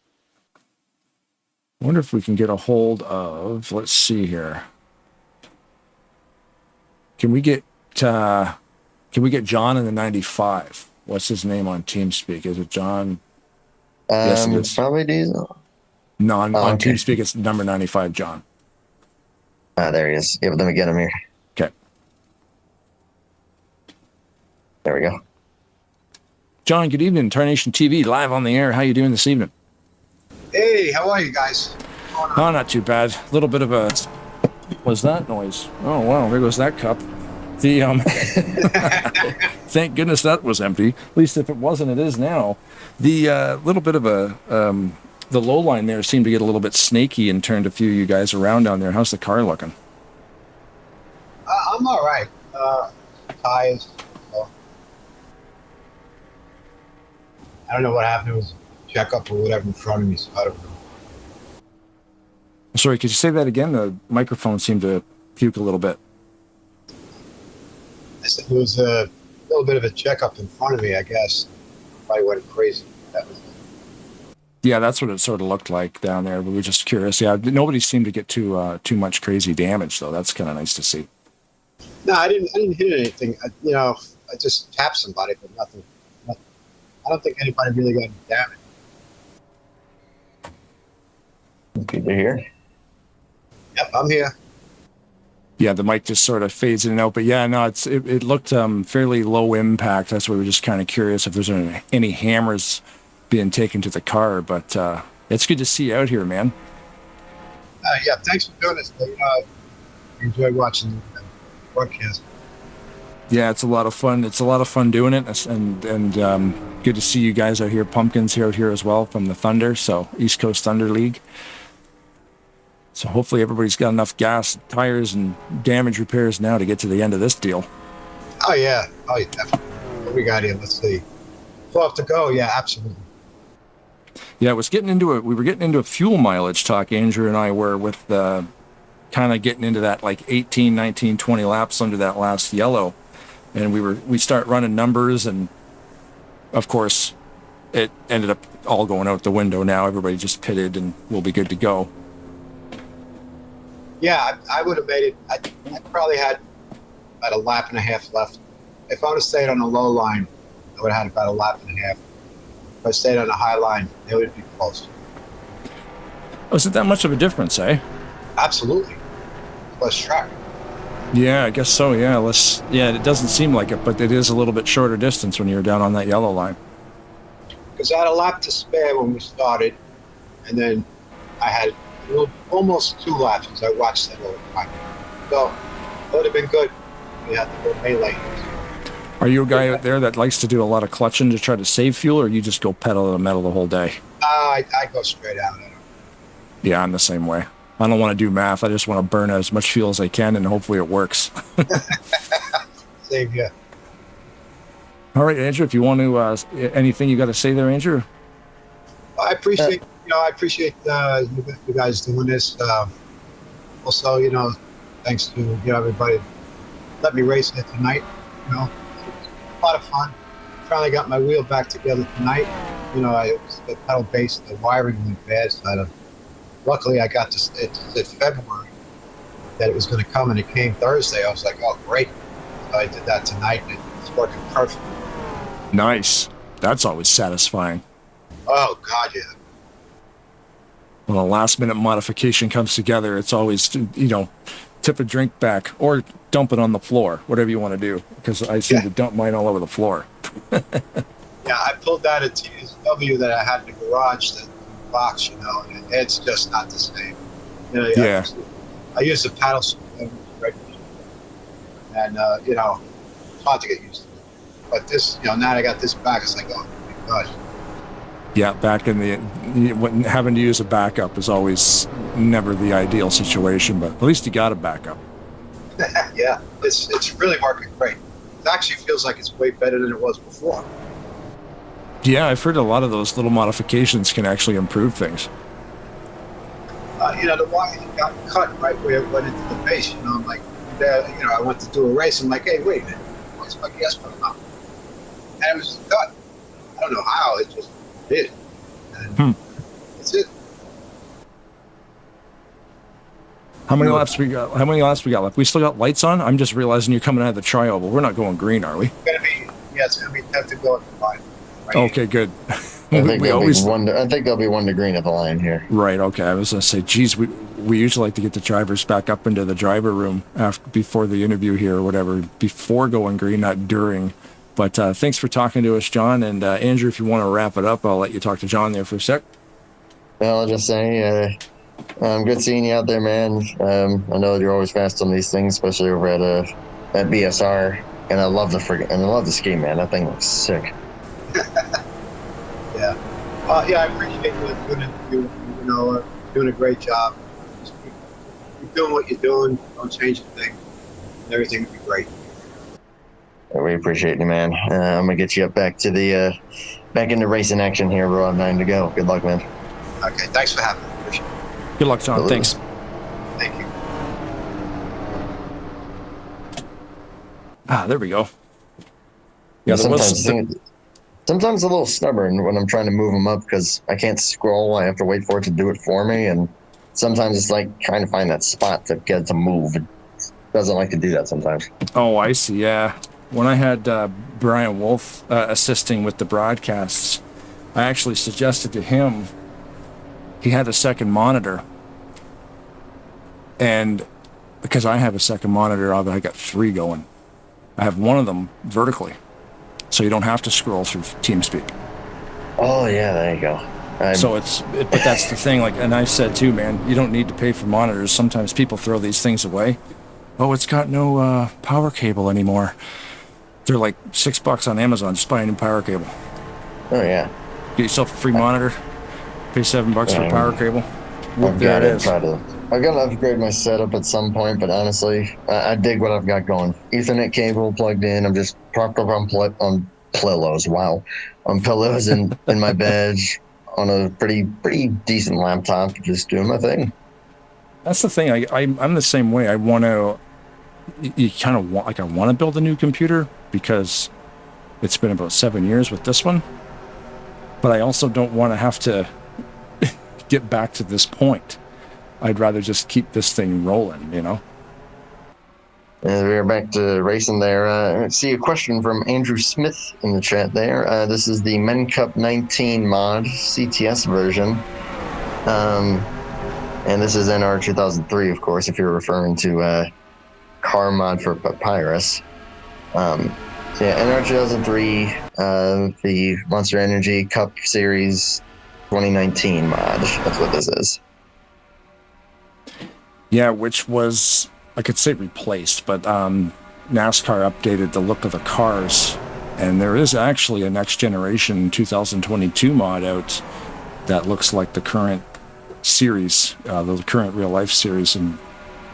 S5: I wonder if we can get a hold of, let's see here. Can we get John in the 95? What's his name on TeamSpeak? Is it John? Yes, it is.
S6: Probably Diesel.
S5: No, on
S6: okay.
S5: TeamSpeak, it's number 95, John.
S6: There he is. Yeah, let me get him here.
S5: Okay.
S6: There we go.
S5: John, good evening. Tarnation TV, live on the air. How you doing this evening?
S12: Hey, how are you guys?
S5: Oh, not too bad. A little bit of a... What's that noise? Oh, wow, there goes that cup. The Thank goodness that was empty. At least if it wasn't, it is now. The little bit of a... the low line there seemed to get a little bit snaky and turned a few of you guys around down there. How's the car looking?
S12: I'm all right. Tires. I don't know what happened. It was a checkup or whatever in front of me, so I don't know.
S5: Sorry, could you say that again? The microphone seemed to puke a little bit.
S12: I said it was a little bit of a checkup in front of me, I guess. Probably went crazy. That was it.
S5: Yeah, that's what it sort of looked like down there. But we were just curious. Yeah, nobody seemed to get too much crazy damage, though. That's kind of nice to see.
S12: No, I didn't hit anything. I just tapped somebody, but nothing. I don't think anybody really got damaged.
S6: Good to hear.
S12: Yep, I'm here.
S5: Yeah, the mic just sort of fades in and out. But yeah, no, it looked fairly low impact. That's why we were just kind of curious if there's any hammers being taken to the car. But it's good to see you out here, man.
S12: Yeah, thanks for doing this. I enjoy watching the broadcast.
S5: Yeah, it's a lot of fun. It's a lot of fun doing it, and good to see you guys out here. Pumpkins here out here as well from the Thunder, so East Coast Thunder League. So hopefully everybody's got enough gas, tires, and damage repairs now to get to the end of this deal.
S12: Oh yeah, definitely. What we got here? Let's see. 12 to go. Yeah, absolutely.
S5: Yeah, we were getting into a fuel mileage talk. Andrew and I were with kind of getting into that like 18, 19, 20 laps under that last yellow. And we start running numbers, and of course, it ended up all going out the window. Now everybody just pitted, and we'll be good to go.
S12: Yeah, I would have made it. I probably had about a lap and a half left. If I would have stayed on the low line, I would have had about a lap and a half. If I stayed on the high line, it would be close.
S5: Oh, is it that much of a difference, eh?
S12: Absolutely. Less track.
S5: Yeah, I guess so. Yeah, it doesn't seem like it, but it is a little bit shorter distance when you're down on that yellow line.
S12: Because I had a lap to spare when we started, and then I had almost 2 laps because I watched that all the time. So it would have been good. We had to go melee.
S5: Are you a guy out there that likes to do a lot of clutching to try to save fuel, or you just go pedal to the metal the whole day?
S12: I go straight out.
S5: Yeah, I'm the same way. I don't want to do math. I just want to burn as much fuel as I can, and hopefully it works.
S12: Same here.
S5: All right, Andrew, if you want to, anything you got to say there, Andrew?
S12: I appreciate, you guys doing this. Also, thanks to everybody. Let me race it tonight. It was a lot of fun. Finally got my wheel back together tonight. It was the pedal base, the wiring went bad, so luckily, I got this. It said February that it was going to come, and it came Thursday. I was like, "Oh, great!" So I did that tonight, and it's working perfect.
S5: Nice. That's always satisfying.
S12: Oh God, yeah.
S5: When a last-minute modification comes together, it's always tip a drink back or dump it on the floor, whatever you want to do. Because I seem to dump mine all over the floor.
S12: Yeah, I pulled that at TSW that I had in the garage. Box, and it's just not the same.
S5: Yeah.
S12: I use the paddle and it's hard to get used to. But this, now that I got this back, it's like, oh my gosh.
S5: Yeah, back in the having to use a backup is always never the ideal situation, but at least you got a backup.
S12: Yeah, it's really working great. It actually feels like it's way better than it was before.
S5: Yeah, I've heard a lot of those little modifications can actually improve things.
S12: The wire got cut right where it went into the base. I'm like, I went to do a race. I'm like, hey, wait a minute, what's my gas pump out? And it was done. I don't know how, it just did. And that's it.
S5: How many laps we got? How many laps we got left? We still got lights on. I'm just realizing you're coming out of the tri-oval. We're not going green, are we?
S12: It's gonna be tough to go at the line. Right.
S5: Okay, good.
S13: I think there'll be one to green at the line here.
S5: Right. Okay. I was gonna say, geez, we usually like to get the drivers back up into the driver room before the interview here or whatever, before going green, not during. But thanks for talking to us, John. And Andrew, if you want to wrap it up, I'll let you talk to John there for a sec.
S13: Well, I'll just say, good seeing you out there, man. I know you're always fast on these things, especially over at BSR. And I love the ski, man. That thing looks sick.
S12: Yeah. I appreciate you doing a great job. Just keep doing what you're doing. Don't change a thing. And everything will be great.
S13: We appreciate you, man. I'm gonna get you up back into racing action here. We're on 9 to go. Good luck, man.
S12: Okay. Thanks for having me. Appreciate it.
S5: Good luck, John. Thanks.
S12: Thank you.
S5: There we go. Yeah,
S13: sometimes a little stubborn when I'm trying to move them up because I can't scroll. I have to wait for it to do it for me, and sometimes it's like trying to find that spot to get it to move. It doesn't like to do that sometimes.
S5: Oh, I see. Yeah. When I had Brian Wolf assisting with the broadcasts, I actually suggested to him he had a second monitor, and because I have a second monitor, I got 3 going. I have one of them vertically, so you don't have to scroll through TeamSpeak.
S13: Oh yeah, there you go.
S5: But that's the thing. Like, and I said too, man, you don't need to pay for monitors. Sometimes people throw these things away. Oh, it's got no power cable anymore. They're like $6 on Amazon. Just buy a new power cable.
S13: Oh yeah.
S5: Get yourself a free monitor. Pay $7 for a power cable.
S13: I've got to upgrade my setup at some point, but honestly, I dig what I've got going. Ethernet cable plugged in. I'm just propped up on pillows. Wow, on pillows in my bed on a pretty decent laptop, just doing my thing.
S5: That's the thing. I'm the same way. I want to. You kind of want, I want to build a new computer because it's been about 7 years with this one, but I also don't want to have to get back to this point. I'd rather just keep this thing rolling, you know?
S13: And we're back to racing there. I see a question from Andrew Smith in the chat there. This is the Men Cup 19 mod, CTS version. And this is NR 2003, of course, if you're referring to car mod for Papyrus. NR 2003, the Monster Energy Cup Series 2019 mod. That's what this is.
S5: Yeah, which was, I could say replaced, but NASCAR updated the look of the cars, and there is actually a next generation 2022 mod out that looks like the current series, the current real life series, and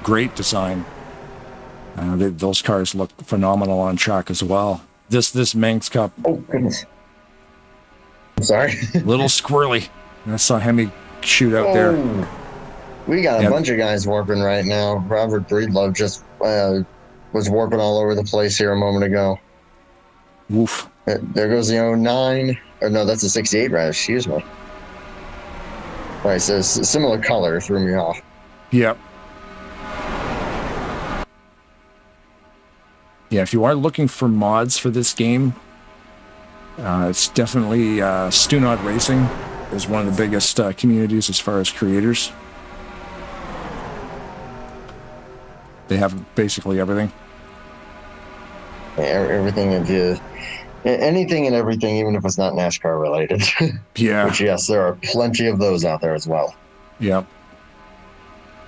S5: great design. Those cars look phenomenal on track as well. This Manx Cup.
S13: Oh goodness! I'm sorry.
S5: Little squirrely. I saw Hemi shoot out there.
S13: We got a bunch of guys warping right now. Robert Breedlove just was warping all over the place here a moment ago.
S5: Woof.
S13: There goes the 09. Or no, that's a 68, right? Excuse me. All right, so it's a similar color threw me off.
S5: Yep. Yeah, if you are looking for mods for this game, it's definitely Stunod Racing is one of the biggest communities as far as creators. They have basically everything.
S13: Everything anything and everything, even if it's not NASCAR related.
S5: Yeah.
S13: Which, yes, there are plenty of those out there as well.
S5: Yep.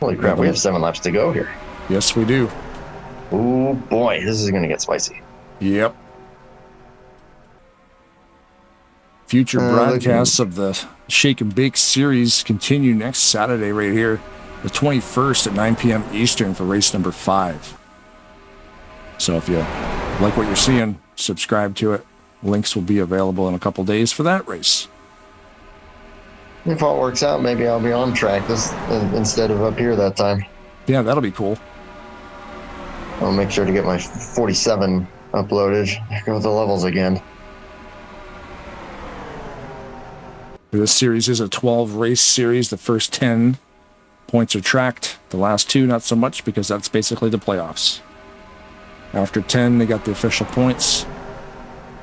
S13: Holy crap, we have 7 laps to go here.
S5: Yes, we do.
S13: Oh boy, this is going to get spicy.
S5: Yep. Future broadcasts of the Shake and Bake series continue next Saturday right here, the 21st at 9 p.m. Eastern for race number 5. So if you like what you're seeing, subscribe to it. Links will be available in a couple days for that race.
S13: If all works out, maybe I'll be on track this instead of up here that time.
S5: Yeah, that'll be cool.
S13: I'll make sure to get my 47 uploaded. Go with the levels again.
S5: This series is a 12 race series. The first 10 points are tracked. The last 2, not so much, because that's basically the playoffs. After 10, they got the official points.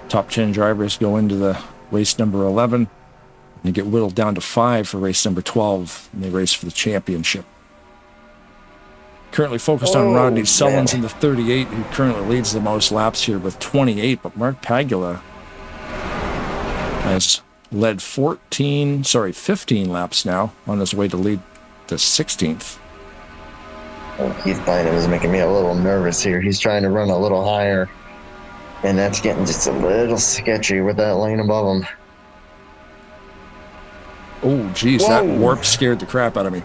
S5: Top 10 drivers go into the race number 11. And you get whittled down to 5 for race number 12, and they race for the championship. Currently focused on Rodney Sullins in the 38, who currently leads the most laps here with 28, but Mark Pagula has led 15 laps now, on his way to lead the 16th.
S13: Keith Bynum is making me a little nervous here. He's trying to run a little higher, and that's getting just a little sketchy with that lane above him.
S5: Oh, geez, that warp scared the crap out of me.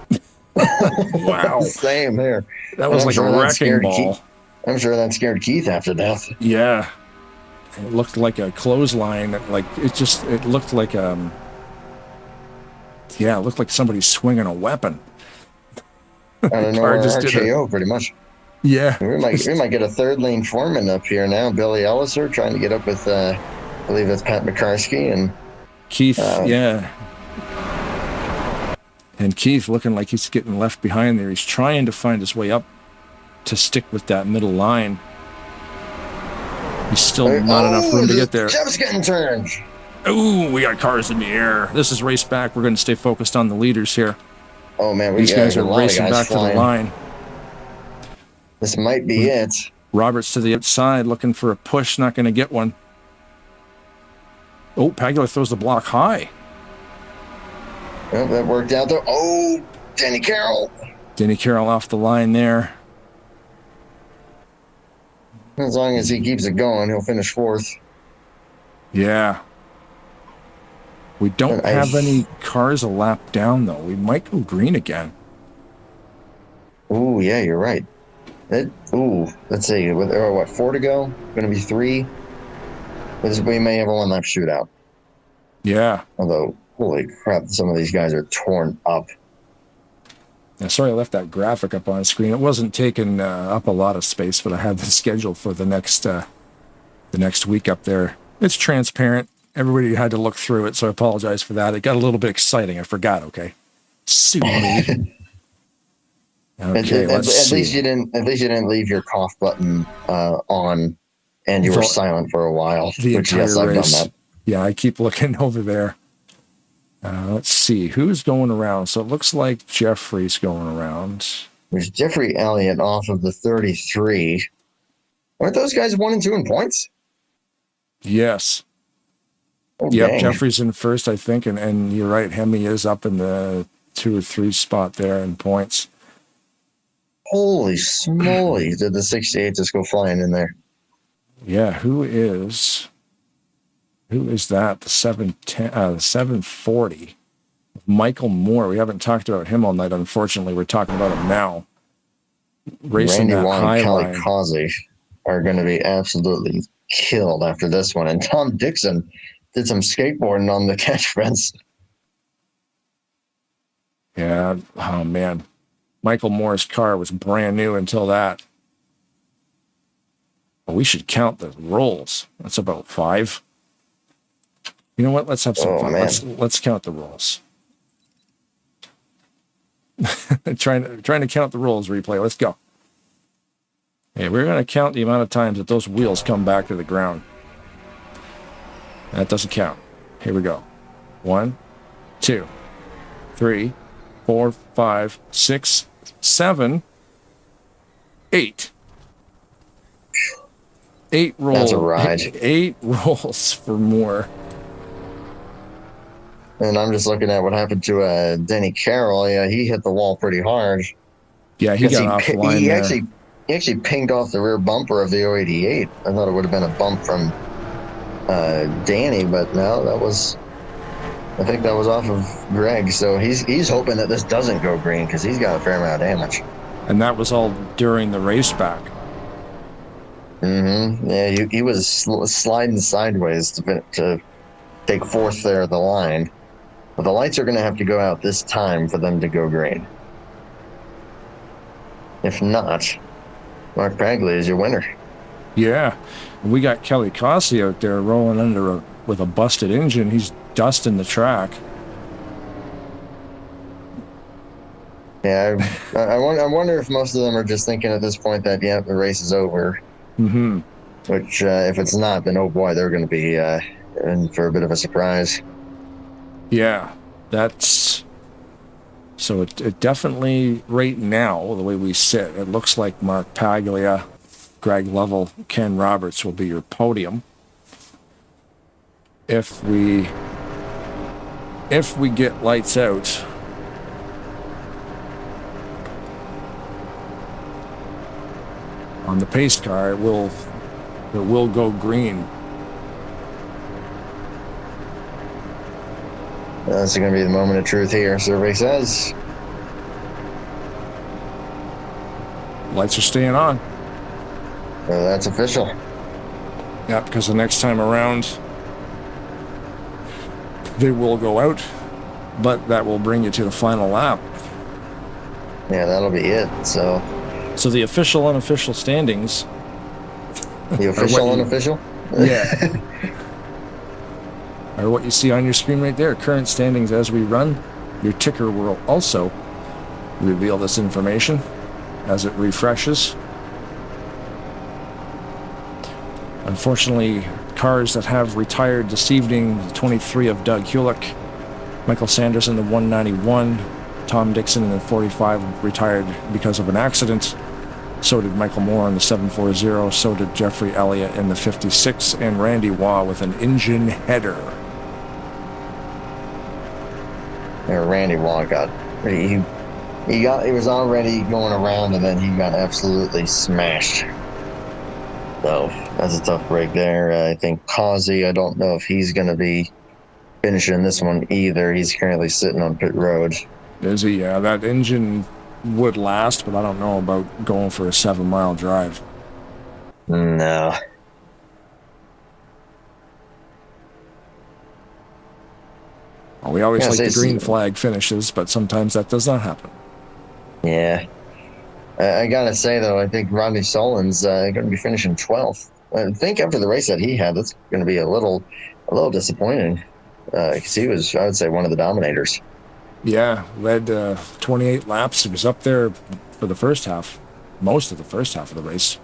S5: Wow.
S13: Same here.
S5: That was like a wrecking ball.
S13: I'm sure that scared Keith after death.
S5: Yeah. It looked like a clothesline. Like it looked like it looked like somebody swinging a weapon.
S13: I don't know, RKO pretty much.
S5: Yeah.
S13: We might get a third lane foreman up here now. Billy Elliser trying to get up with I believe it's Pat McCarsky and
S5: Keith, yeah. And Keith looking like he's getting left behind there. He's trying to find his way up to stick with that middle line. He's still not enough room to get there.
S13: Jeff's getting turned.
S5: Ooh, we got cars in the air. This is race back. We're going to stay focused on the leaders here.
S13: Oh, man.
S5: These guys are racing back to the line.
S13: This might be it.
S5: Roberts to the outside looking for a push. Not going to get one. Oh, Pagula throws the block high.
S13: Well, that worked out there. Oh, Denny Carroll.
S5: Denny Carroll off the line there.
S13: As long as he keeps it going, he'll finish 4th.
S5: Yeah. We don't have any cars a lap down, though. We might go green again.
S13: Ooh, yeah, you're right. Let's see. What, 4 to go? Going to be 3. We may have a 1-lap shootout.
S5: Yeah.
S13: Although, holy crap, some of these guys are torn up.
S5: Yeah, sorry I left that graphic up on screen. It wasn't taking up a lot of space, but I had the schedule for the next week up there. It's transparent. Everybody had to look through it, so I apologize for that. It got a little bit exciting. I forgot. Okay, sue me. Okay,
S13: at least you didn't leave your cough button on, and you were silent for a while.
S5: Which yes, I've done that. Yeah, I keep looking over there. Let's see who's going around. So it looks like Jeffrey's going around.
S13: There's Jeffrey Elliott off of the 33. Aren't those guys 1 and 2 in points?
S5: Yes.
S13: Oh,
S5: yep,
S13: dang.
S5: Jeffrey's in first, I think, and you're right. Hemi is up in the 2 or 3 spot there in points.
S13: Holy smoly! Did the 68 just go flying in there?
S5: Yeah, who is that? The 710, the 740. Michael Moore. We haven't talked about him all night. Unfortunately, we're talking about him now. Racing
S13: Randy
S5: that
S13: Wong
S5: high
S13: and Kelly
S5: line.
S13: Causey are going to be absolutely killed after this one. And Tom Dixon did some skateboarding on the catch fence.
S5: Yeah. Oh man, Michael Moore's car was brand new until that. Well, we should count the rolls. That's about 5. You know what? Let's have some fun.
S13: Man.
S5: Let's count the rolls. trying to count the rolls. Replay. Let's go. Okay, we're going to count the amount of times that those wheels come back to the ground. That doesn't count. Here we go. 1, 2, 3, 4, 5, 6, 7, 8. 8 rolls.
S13: That's a ride.
S5: 8 rolls for Moore.
S13: And I'm just looking at what happened to Denny Carroll. Yeah, he hit the wall pretty hard.
S5: Yeah, he got off the line
S13: he
S5: there.
S13: actually pinged off the rear bumper of the 088. I thought it would have been a bump from Danny, but no, I think that was off of Greg. So he's hoping that this doesn't go green because he's got a fair amount of damage.
S5: And that was all during the race back.
S13: Mm-hmm. Yeah, he was sliding sideways to take 4th there at the line. But the lights are going to have to go out this time for them to go green. If not, Mark Bagley is your winner.
S5: Yeah. We got Kelly Cossey out there rolling under with a busted engine. He's dusting the track.
S13: Yeah, I wonder if most of them are just thinking at this point that, yeah, the race is over.
S5: Mm-hmm.
S13: Which, if it's not, then oh boy, they're going to be in for a bit of a surprise.
S5: Yeah, that's... So it definitely, right now, the way we sit, it looks like Mark Paglia, Greg Lovell, Ken Roberts will be your podium. If we get lights out... on the pace car, it will go green.
S13: That's going to be the moment of truth here, survey says.
S5: Lights are staying on.
S13: That's official.
S5: Yeah, because the next time around, they will go out, but that will bring you to the final lap.
S13: Yeah, that'll be it, so
S5: the official, unofficial standings.
S13: The official, unofficial?
S5: Yeah. Or what you see on your screen right there, current standings as we run. Your ticker will also reveal this information as it refreshes. Unfortunately, cars that have retired this evening, the 23 of Doug Hulick, Michael Sanders in the 191, Tom Dixon in the 45 retired because of an accident. So did Michael Moore in the 740, so did Jeffrey Elliott in the 56, and Randy Waugh with an engine header.
S13: Yeah, Randy Waugh got he was already going around and then he got absolutely smashed. So that's a tough break there. I think Causey, I don't know if he's going to be finishing this one either. He's currently sitting on pit road.
S5: Is he? Yeah, that engine would last, but I don't know about going for a 7-mile drive.
S13: No.
S5: Well, we always like the green flag finishes, but sometimes that does not happen.
S13: Yeah. I gotta say, though, I think Rodney Solon's going to be finishing 12th. I think after the race that he had, that's going to be a little disappointing. Because he was, I would say, one of the dominators.
S5: Yeah, led 28 laps. He was up there for the first half, most of the first half of the race.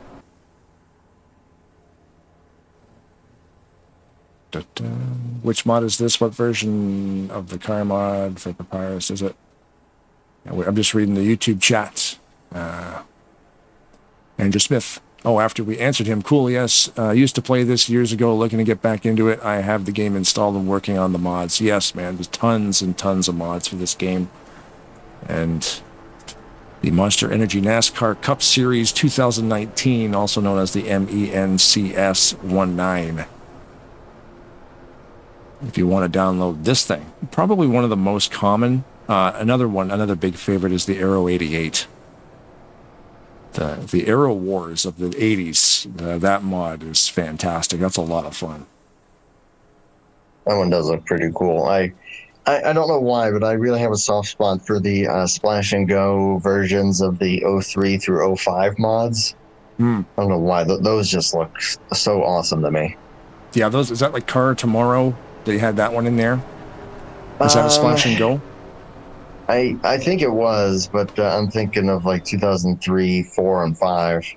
S5: Which mod is this? What version of the car mod for Papyrus is it? I'm just reading the YouTube chat. Andrew Smith. Oh, after we answered him, cool, yes. Used to play this years ago, looking to get back into it. I have the game installed and working on the mods. Yes, man, there's tons and tons of mods for this game. And the Monster Energy NASCAR Cup Series 2019, also known as the MENCS 19. If you want to download this thing, probably one of the most common. Another big favorite is the Aero 88. The Aero Wars of the 80s, that mod is fantastic. That's a lot of fun.
S13: That one does look pretty cool. I don't know why, but I really have a soft spot for the Splash and Go versions of the 03 through 05 mods. I don't know why. Those just look so awesome to me.
S5: Yeah, is that like Car Tomorrow? They had that one in there? Is that a Splash and Go?
S13: I think it was, but I'm thinking of like 2003, 4, and 5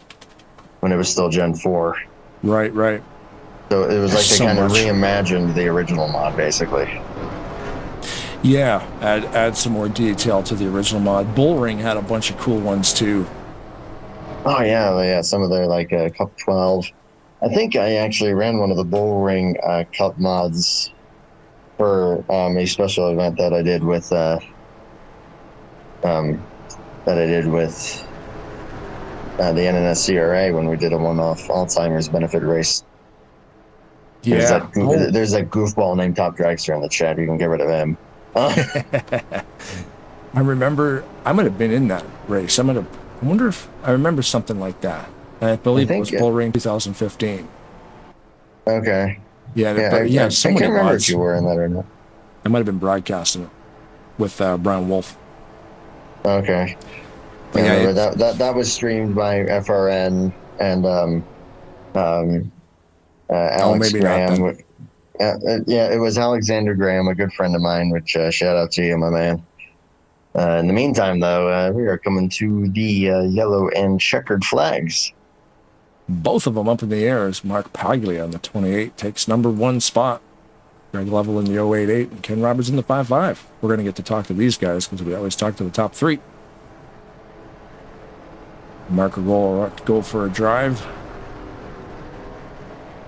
S13: when it was still Gen 4.
S5: Right.
S13: So it was like they kind of reimagined the original mod, basically.
S5: Yeah, add some more detail to the original mod. Bullring had a bunch of cool ones too.
S13: Oh yeah, some of their like Cup 12. I think I actually ran one of the Bullring Cup mods for a special event that I did with the NNSCRA when we did a one-off Alzheimer's benefit race.
S5: Yeah.
S13: There's that goofball named Top Dragster in the chat. You can get rid of him.
S5: I remember, I might have been in that race. I wonder if I remember something like that. I believe it was Bullring 2015.
S13: Okay.
S5: Yeah,
S13: I
S5: so
S13: can't
S5: many
S13: remember
S5: mods.
S13: if you were in that or not.
S5: I might have been broadcasting it with Brian Wolf.
S13: Okay. Yeah, that was streamed by FRN and Alex
S5: maybe
S13: Graham.
S5: not then.
S13: Yeah, it was Alexander Graham, a good friend of mine, which shout out to you, my man. In the meantime, though, we are coming to the yellow and checkered flags.
S5: Both of them up in the air as Mark Paglia on the 28 takes number 1 spot. Greg Lovell in the 088 and Ken Roberts in the 55. We're going to get to talk to these guys because we always talk to the top 3. Mark will go for a drive.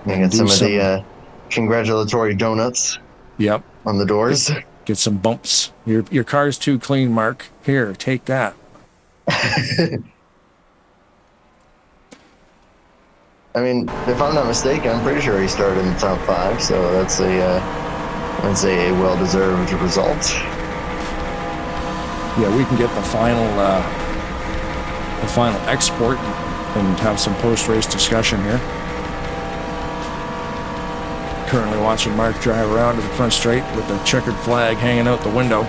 S13: And get some of the congratulatory donuts.
S5: Yep.
S13: On the doors.
S5: Get some bumps. Your car's too clean, Mark. Here, take that.
S13: I mean, if I'm not mistaken, I'm pretty sure he started in the top 5, so that's a well-deserved result.
S5: Yeah, we can get the final export and have some post-race discussion here. Currently watching Mark drive around to the front straight with the checkered flag hanging out the window,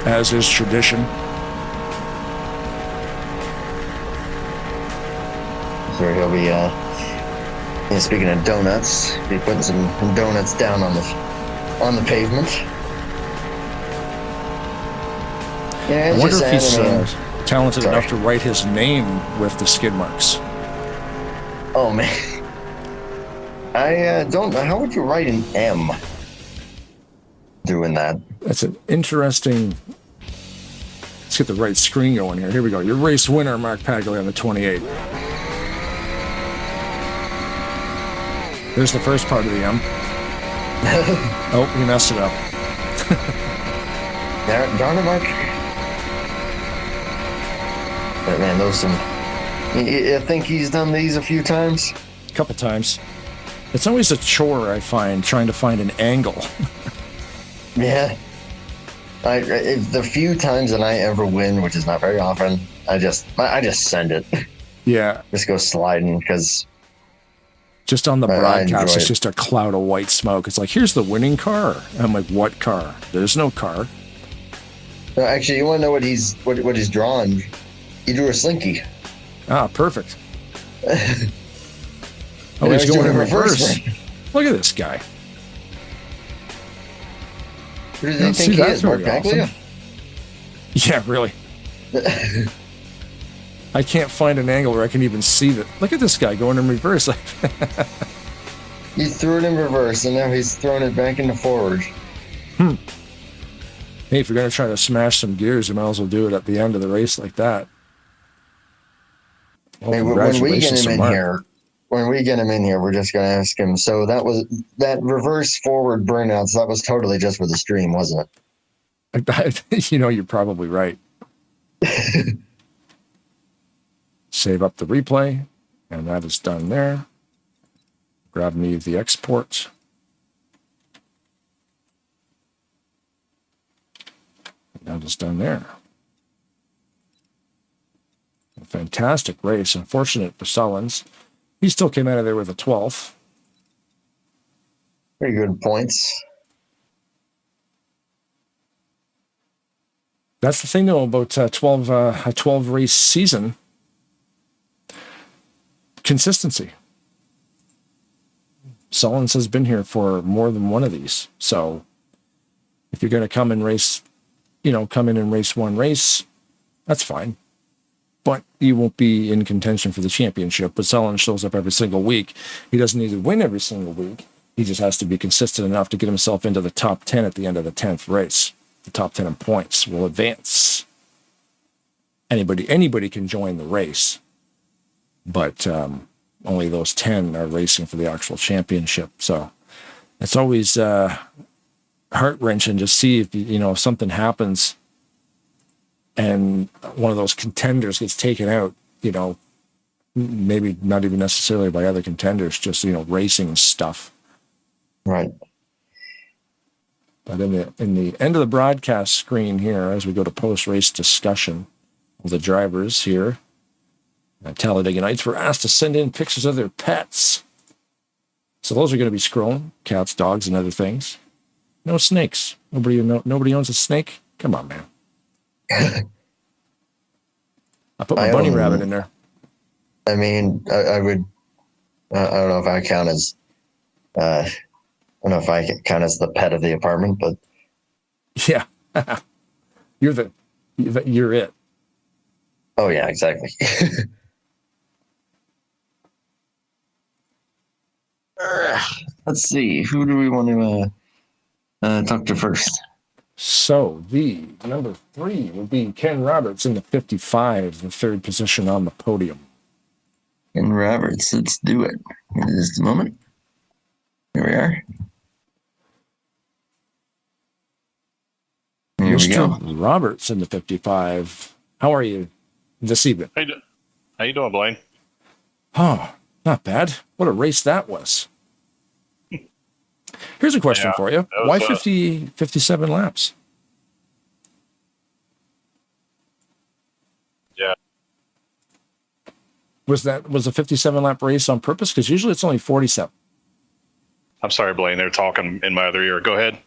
S5: as is tradition.
S13: So he'll be, speaking of donuts, be putting some donuts down on the pavement. Yeah,
S5: I wonder if he's talented enough to write his name with the skid marks.
S13: Oh man, I don't know. How would you write an M doing that?
S5: That's an interesting. Let's get the right screen going here. Here we go. Your race winner, Mark Paglia on the 28. There's the first part of the M. Oh, he messed it up.
S13: Darn it, Mark. But man, those some. I think he's done these a few times.
S5: A couple times. It's always a chore, I find, trying to find an angle.
S13: Yeah. The few times that I ever win, which is not very often, I just send it.
S5: Yeah.
S13: Just go sliding because.
S5: Just on the broadcast, it's just a cloud of white smoke. It's like, here's the winning car. I'm like, what car? There's no car.
S13: No, actually, you want to know what he's drawn? He drew a slinky.
S5: Ah, perfect. Oh, he's going in reverse. Look at this guy.
S13: Who does he think he is, Mark Paglia?
S5: Yeah, really. I can't find an angle where I can even see that. Look at this guy going in reverse.
S13: He threw it in reverse, and now he's throwing it back into forward.
S5: Hey, if you're going to try to smash some gears, you might as well do it at the end of the race like that. Well,
S13: hey, when we get him in here, we're just going to ask him. So that reverse forward burnouts. That was totally just for the stream, wasn't
S5: it? You're probably right. Save up the replay, and that is done there. Grab me the export. That is done there. A fantastic race. Unfortunate for Sullins. He still came out of there with a 12th.
S13: Pretty good points.
S5: That's the thing, though, about a 12 race season. Consistency. Sullins has been here for more than one of these. So if you're going to come in and race one race, that's fine. But you won't be in contention for the championship. But Sullins shows up every single week. He doesn't need to win every single week. He just has to be consistent enough to get himself into the top 10 at the end of the 10th race. The top 10 in points will advance. Anybody can join the race. But only those 10 are racing for the actual championship. So it's always heart-wrenching to see if something happens and one of those contenders gets taken out, maybe not even necessarily by other contenders, just, racing stuff.
S13: Right.
S5: But in the end of the broadcast screen here, as we go to post-race discussion, the drivers here at Talladega Nights were asked to send in pictures of their pets. So those are going to be scrolling, cats, dogs, and other things. No snakes. Nobody owns a snake? Come on, man. I put my bunny rabbit in there.
S13: I mean, I would. I don't know if I count as. I don't know if I can count as the pet of the apartment, but
S5: yeah, you're it.
S13: Oh yeah, exactly. Let's see. Who do we want to talk to first?
S5: So the number 3 would be Ken Roberts in the 55, the third position on the podium.
S13: Ken Roberts, let's do it. In just a moment. Here we are. Here we go.
S5: Mr. Roberts in the 55. How are you this evening?
S14: How you doing, Blaine?
S5: Oh, not bad. What a race that was. Here's a question for you. Why 57 laps?
S14: Yeah.
S5: Was a 57 lap race on purpose? Because usually it's only 47.
S14: I'm sorry, Blaine. They're talking in my other ear. Go ahead.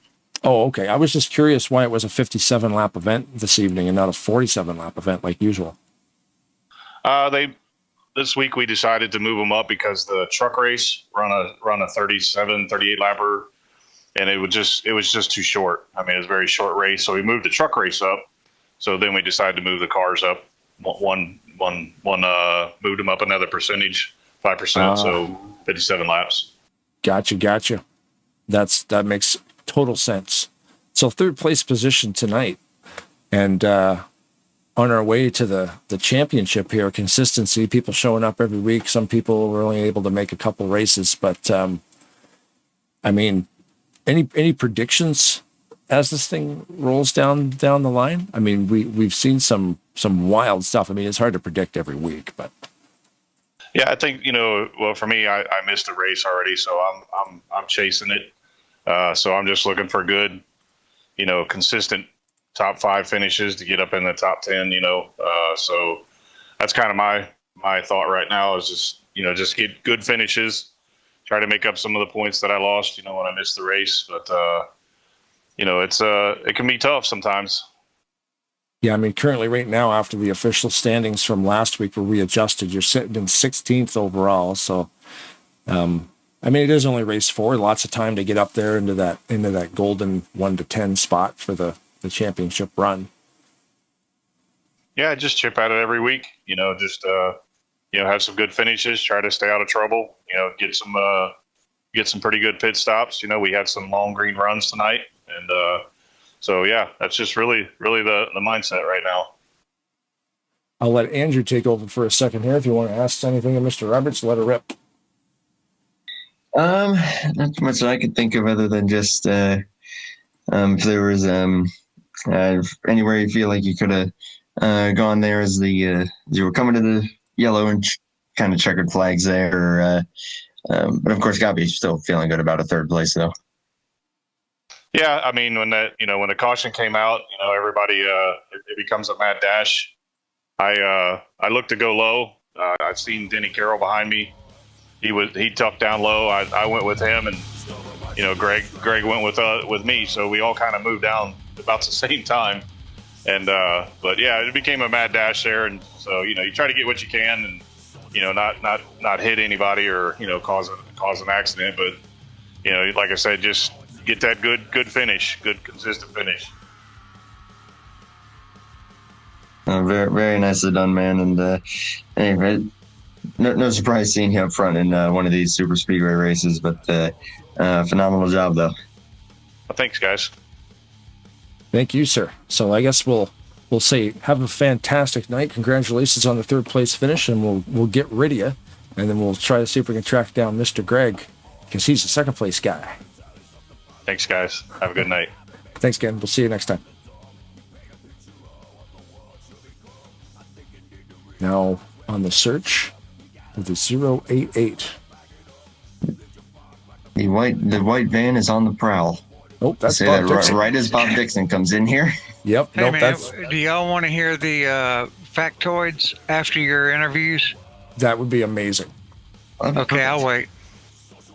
S5: Oh, okay. I was just curious why it was a 57 lap event this evening and not a 47 lap event like usual.
S14: This week we decided to move them up because the truck race run a 37, 38 lapper, and it was just too short. I mean, it was a very short race, so we moved the truck race up. So then we decided to move the cars up. One moved them up another percentage, 5%, so 57 laps.
S5: Gotcha. That makes total sense. So third place position tonight, and on our way to the championship here, consistency, people showing up every week. Some people were only able to make a couple races, but I mean, any predictions as this thing rolls down the line? I mean, we've seen some wild stuff. I mean, it's hard to predict every week, but
S14: yeah, I think well, for me, I missed a race already, so I'm chasing it. So I'm just looking for good, consistent top 5 finishes to get up in the top 10, so that's kind of my thought right now is just get good finishes, try to make up some of the points that I lost, when I missed the race. But, it can be tough sometimes.
S5: Yeah. I mean, currently right now, after the official standings from last week were readjusted, you're sitting in 16th overall. So, I mean, it is only race 4, lots of time to get up there into that golden 1 to 10 spot for the championship run.
S14: Yeah, just chip at it every week. Have some good finishes. Try to stay out of trouble. Get some pretty good pit stops. We had some long green runs tonight, and so yeah, that's just really the mindset right now.
S5: I'll let Andrew take over for a second here. If you want to ask anything of Mr. Roberts, let her rip.
S6: Not too much that I could think of other than just if there was anywhere you feel like you could have gone there as you were coming to the yellow and kind of checkered flags there. But of course, Gabby's still feeling good about a third place though.
S14: Yeah, I mean, when the caution came out, everybody it becomes a mad dash. I looked to go low. I've seen Denny Carroll behind me. He tucked down low. I went with him, and Greg went with me. So we all kind of moved down about the same time. And but yeah, it became a mad dash there. And so you try to get what you can, and not hit anybody or cause an accident. But like I said, just get that good finish, good consistent finish.
S6: Very, very nicely done, man. And anyway, no surprise seeing you up front in one of these super speedway races, but phenomenal job though.
S14: Well, thanks, guys.
S5: Thank you, sir. So I guess we'll say have a fantastic night. Congratulations on the third place finish, and we'll get rid of you, and then we'll try to see if we can track down Mr. Greg because he's the second place guy.
S14: Thanks, guys. Have a good night.
S5: Thanks, Ken. We'll see you next time. Now on the search of the 088.
S6: The white van is on the prowl.
S5: Oh, that's
S6: Bob Dixon. Right as Bob Dixon comes in here.
S5: Yep.
S15: Hey, man, do y'all want to hear the factoids after your interviews?
S5: That would be amazing.
S15: Okay, I'll wait.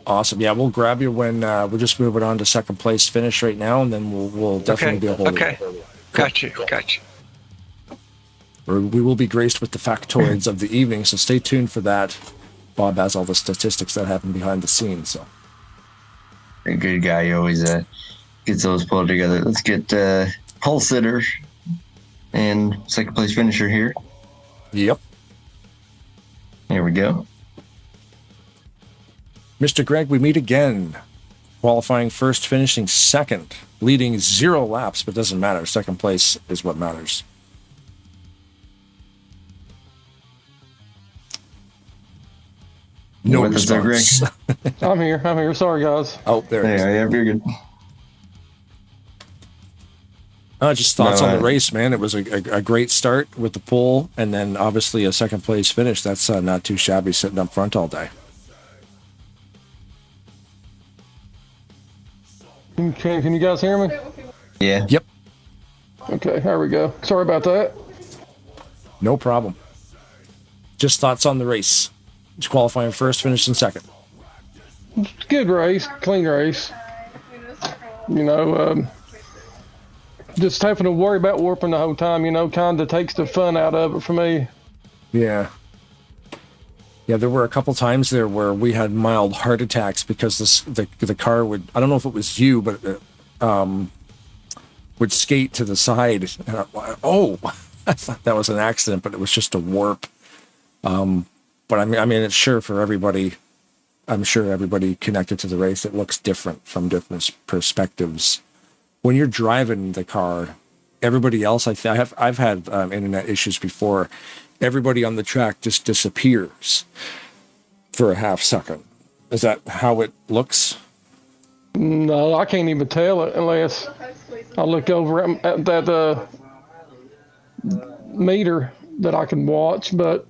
S5: Awesome. Yeah, we'll grab you when we're just moving on to second place finish right now, and then we'll definitely be able to.
S15: Okay. Gotcha.
S5: we will be graced with the factoids of the evening, so stay tuned for that. Bob has all the statistics that happen behind the scenes. So,
S6: a good guy. He always gets those pulled together. Let's get pole sitter and second place finisher here.
S5: Yep.
S6: Here we go.
S5: Mr. Greg, we meet again. Qualifying first, finishing second, leading 0 laps, but doesn't matter. Second place is what matters. No response.
S26: I'm here. Sorry, guys.
S5: Oh, there it is.
S6: Yeah, you're good.
S5: Just thoughts on the race, man. It was a great start with the pole, and then obviously a second place finish. That's not too shabby sitting up front all day.
S26: Can you guys hear me?
S6: Yeah.
S5: Yep.
S26: Okay, here we go. Sorry about that.
S5: No problem. Just thoughts on the race. Just qualifying first, finishing second.
S26: Good race, clean race. You know, just having to worry about warping the whole time, you know, kind of takes the fun out of it for me.
S5: Yeah. Yeah, there were a couple times there where we had mild heart attacks because the car would, I don't know if it was you, but would skate to the side. And I thought that was an accident, but it was just a warp. But I mean, it's sure for everybody, I'm sure everybody connected to the race, it looks different from different perspectives. When you're driving the car, everybody else, I've had internet issues before. Everybody on the track just disappears for a half second. Is that how it looks?
S26: No, I can't even tell it unless I look over at that meter that I can watch. But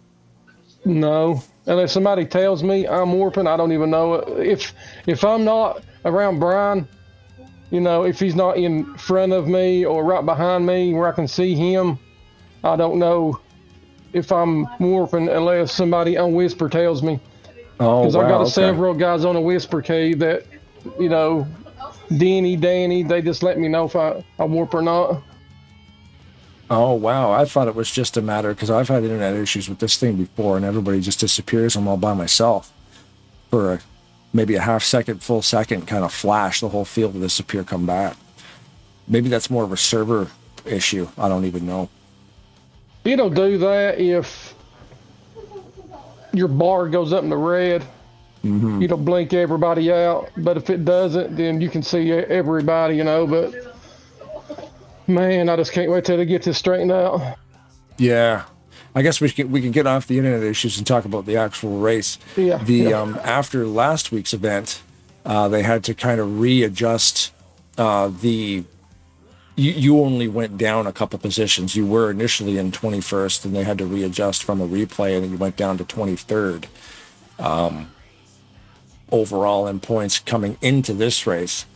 S26: no, unless somebody tells me I'm warping, I don't even know it. If I'm not around Brian, you know, if he's not in front of me or right behind me where I can see him, I don't know if I'm warping unless somebody on Whisper tells me.
S5: Oh,
S26: because I got several guys on a Whisper key that, you know, Danny, they just let me know if I warp or not.
S5: Oh, wow. I thought it was just a matter, because I've had internet issues with this thing before, and everybody just disappears. I'm all by myself for maybe a half second, full second kind of flash. The whole field will disappear, come back. Maybe that's more of a server issue. I don't even know.
S26: It'll do that if your bar goes up in the red.
S5: Mm-hmm.
S26: It'll blink everybody out. But if it doesn't, then you can see everybody, you know. But, man, I just can't wait till they get this straightened out.
S5: Yeah. I guess we can get off the internet issues and talk about the actual race.
S26: Yeah.
S5: After last week's event, they had to kind of readjust the... You only went down a couple positions. You were initially in 21st, and they had to readjust from a replay, and then you went down to 23rd overall in points coming into this race.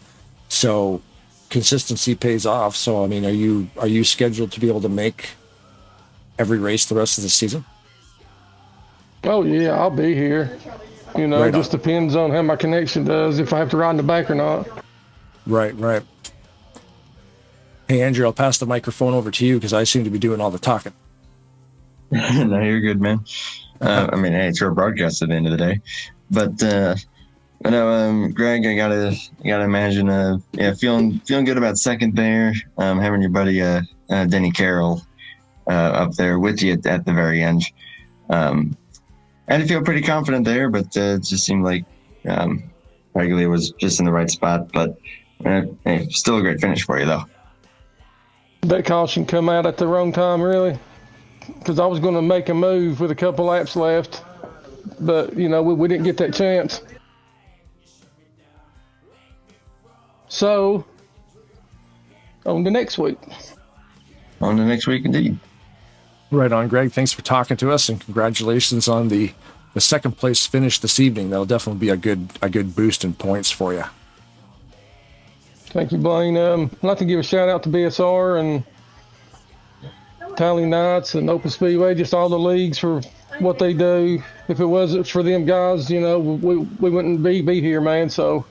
S5: So consistency pays off. So, I mean, are you scheduled to be able to make every race the rest of the season?
S26: Oh, yeah, I'll be here. You know,
S5: Right
S26: it just depends on how my connection does, if I have to ride in the back or not.
S5: Right. Hey, Andrew, I'll pass the microphone over to you because I seem to be doing all the talking.
S6: No, you're good, man. I mean, hey, it's your broadcast at the end of the day. But Greg, I gotta imagine, feeling good about second there. Having your buddy Denny Carroll up there with you at the very end. I had to feel pretty confident there, but it just seemed like Regularly was just in the right spot. But hey, still a great finish for you, though.
S26: That caution come out at the wrong time, really, because I was going to make a move with a couple laps left, but we didn't get that chance. So on to next week.
S6: On to next week, indeed.
S5: Right on, Greg. Thanks for talking to us, and congratulations on the second place finish this evening. That'll definitely be a good boost in points for you.
S26: Thank you, Blaine. I'd like to give a shout out to BSR and Tally Knights and Open Speedway, just all the leagues for what they do. If it wasn't for them guys, we wouldn't be here, man. So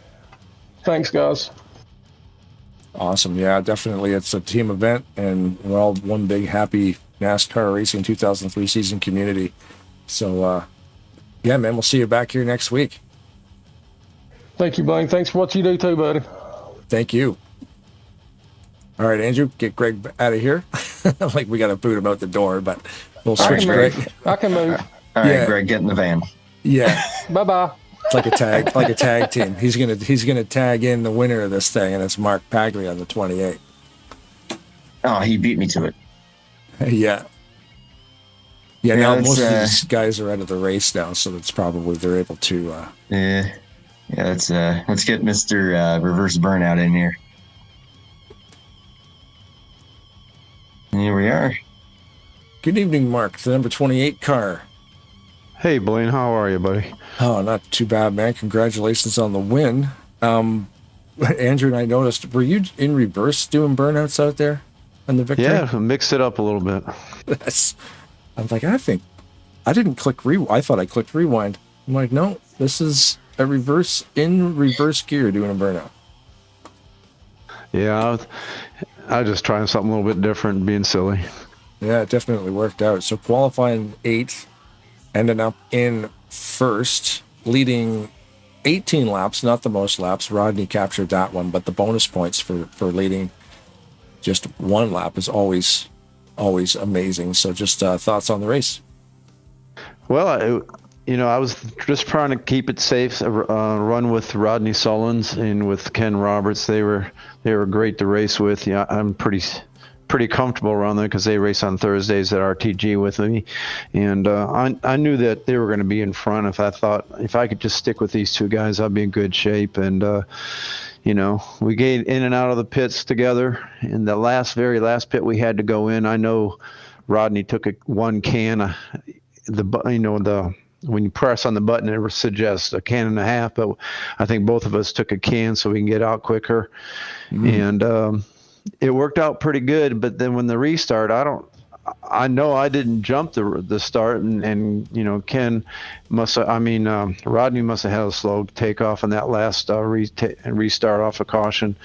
S26: thanks, guys.
S5: Awesome. Yeah, definitely. It's a team event, and we're all one big happy NASCAR Racing 2003 season community. So, yeah, man, we'll see you back here next week.
S26: Thank you, Blaine. Thanks for what you do too, buddy.
S5: Thank you. All right, Andrew, get Greg out of here. Like we got to boot him out the door, but we'll switch Greg.
S26: I can move.
S6: All right, Greg, get in the van.
S5: Yeah.
S26: Bye-bye.
S5: It's like a tag team. He's gonna tag in the winner of this thing, and it's Mark Paglia on the 28.
S6: Oh, he beat me to it.
S5: Yeah. Yeah, now most of these guys are out of the race now, so that's probably they're able to.
S6: Yeah, let's get Mr. Reverse Burnout in here. And here we are.
S5: Good evening, Mark. The number 28 car.
S16: Hey, Blaine. How are you, buddy?
S5: Oh, not too bad, man. Congratulations on the win. Andrew and I noticed, were you in reverse doing burnouts out there on the victory?
S16: Yeah, mixed it up a little bit.
S5: I'm like, I didn't click rewind. I thought I clicked rewind. I'm like, no, this is a reverse gear doing a burnout.
S16: Yeah, I was just trying something a little bit different, being silly.
S5: Yeah, it definitely worked out. So qualifying 8th, ending up in first, leading 18 laps, not the most laps. Rodney captured that one, but the bonus points for leading just one lap is always amazing. So just thoughts on the race?
S16: Well, I was just trying to keep it safe. Run with Rodney Sullins and with Ken Roberts. They were great to race with. Yeah, I'm pretty comfortable around them because they race on Thursdays at RTG with me, and I knew that they were going to be in front. If I could just stick with these two guys, I'd be in good shape. And we get in and out of the pits together. In the very last pit we had to go in, I know Rodney took one can. When you press on the button, it suggests a can and a half, but I think both of us took a can so we can get out quicker. Mm-hmm. And it worked out pretty good. But then when the restart, I know I didn't jump the start, and Ken Rodney must have had a slow takeoff in that last restart off a caution,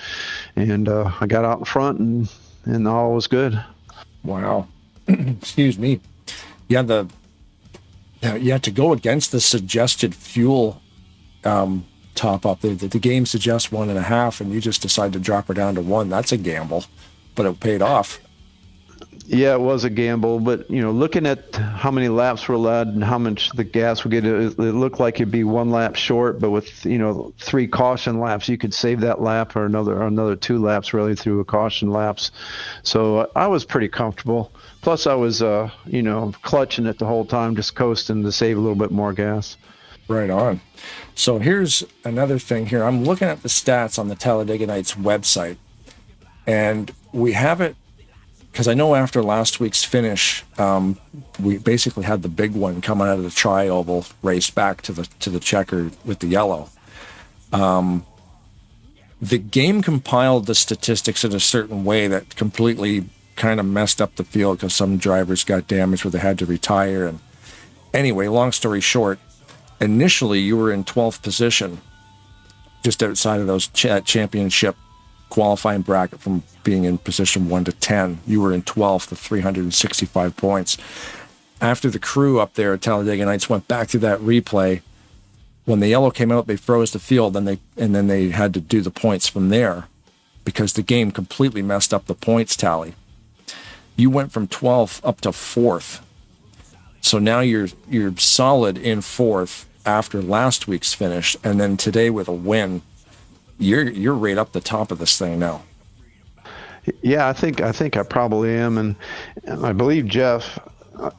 S16: and I got out in front, and all was good.
S5: Wow. Excuse me. Yeah, you had to go against the suggested fuel top up. The game suggests 1.5, and you just decide to drop her down to 1. That's a gamble, but it paid off.
S16: Yeah, it was a gamble, but looking at how many laps were allowed and how much the gas would get, it looked like it'd be 1 lap short. But with 3 caution laps, you could save that lap or another 2 laps really through a caution laps. So I was pretty comfortable. Plus, I was clutching it the whole time, just coasting to save a little bit more gas.
S5: Right on. So here's another thing here. I'm looking at the stats on the Talladega Nights website, and we have it because I know after last week's finish, we basically had the big one coming out of the tri-oval race back to the checker with the yellow. The game compiled the statistics in a certain way that completely kind of messed up the field because some drivers got damaged where they had to retire. And anyway, long story short, initially you were in 12th position, just outside of those championship qualifying bracket from being in position 1 to 10. You were in 12th with 365 points. After the crew up there at Talladega Nights went back through that replay, when the yellow came out, they froze the field, and then they had to do the points from there because the game completely messed up the points tally. You went from 12th up to 4th. So now you're solid in 4th after last week's finish, and then today with a win, you're right up the top of this thing now.
S16: Yeah, I think I probably am, and I believe Jeff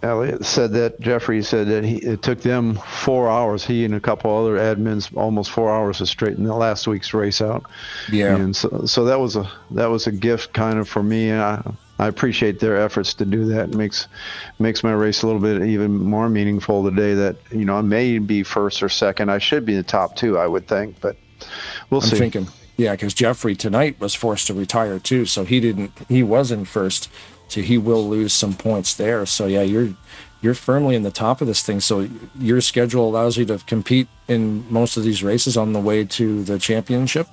S16: Elliott said that. Jeffrey said that it took them 4 hours. He and a couple other admins almost 4 hours to straighten the last week's race out.
S5: Yeah,
S16: and so that was a gift kind of for me. I appreciate their efforts to do that. It makes my race a little bit even more meaningful today. That I may be first or second. I should be in the top 2, I would think, but we'll see.
S5: I'm thinking, yeah, because Jeffrey tonight was forced to retire too, so he wasn't first, so he will lose some points there. So yeah, you're firmly in the top of this thing. So your schedule allows you to compete in most of these races on the way to the championship.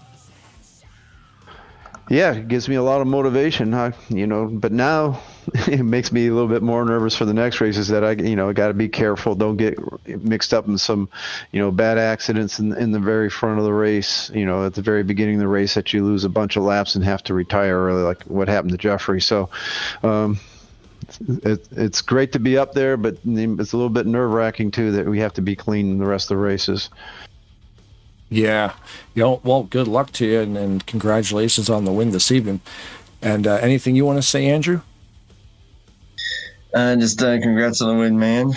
S16: yeah, it gives me a lot of motivation. But now it makes me a little bit more nervous for the next races that I got to be careful. Don't get mixed up in some, bad accidents in the very front of the race, at the very beginning of the race that you lose a bunch of laps and have to retire early, like what happened to Jeffrey. So, it's great to be up there, but it's a little bit nerve-wracking too that we have to be clean in the rest of the races.
S5: Yeah. Well, good luck to you, and congratulations on the win this evening. And anything you want to say, Andrew?
S6: Just congrats on the win, man.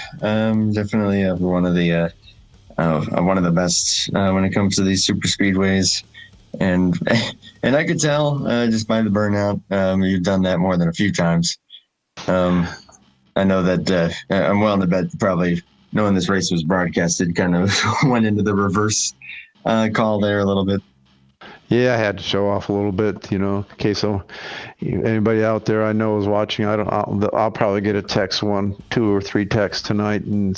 S6: Definitely one of the best when it comes to these super speedways, and I could tell just by the burnout, you've done that more than a few times. I know that I'm willing to bet probably knowing this race was broadcasted kind of went into the reverse call there a little bit.
S16: Yeah, I had to show off a little bit, in case anybody out there I know is watching. I'll probably get a text, 1, 2, or 3 texts tonight, and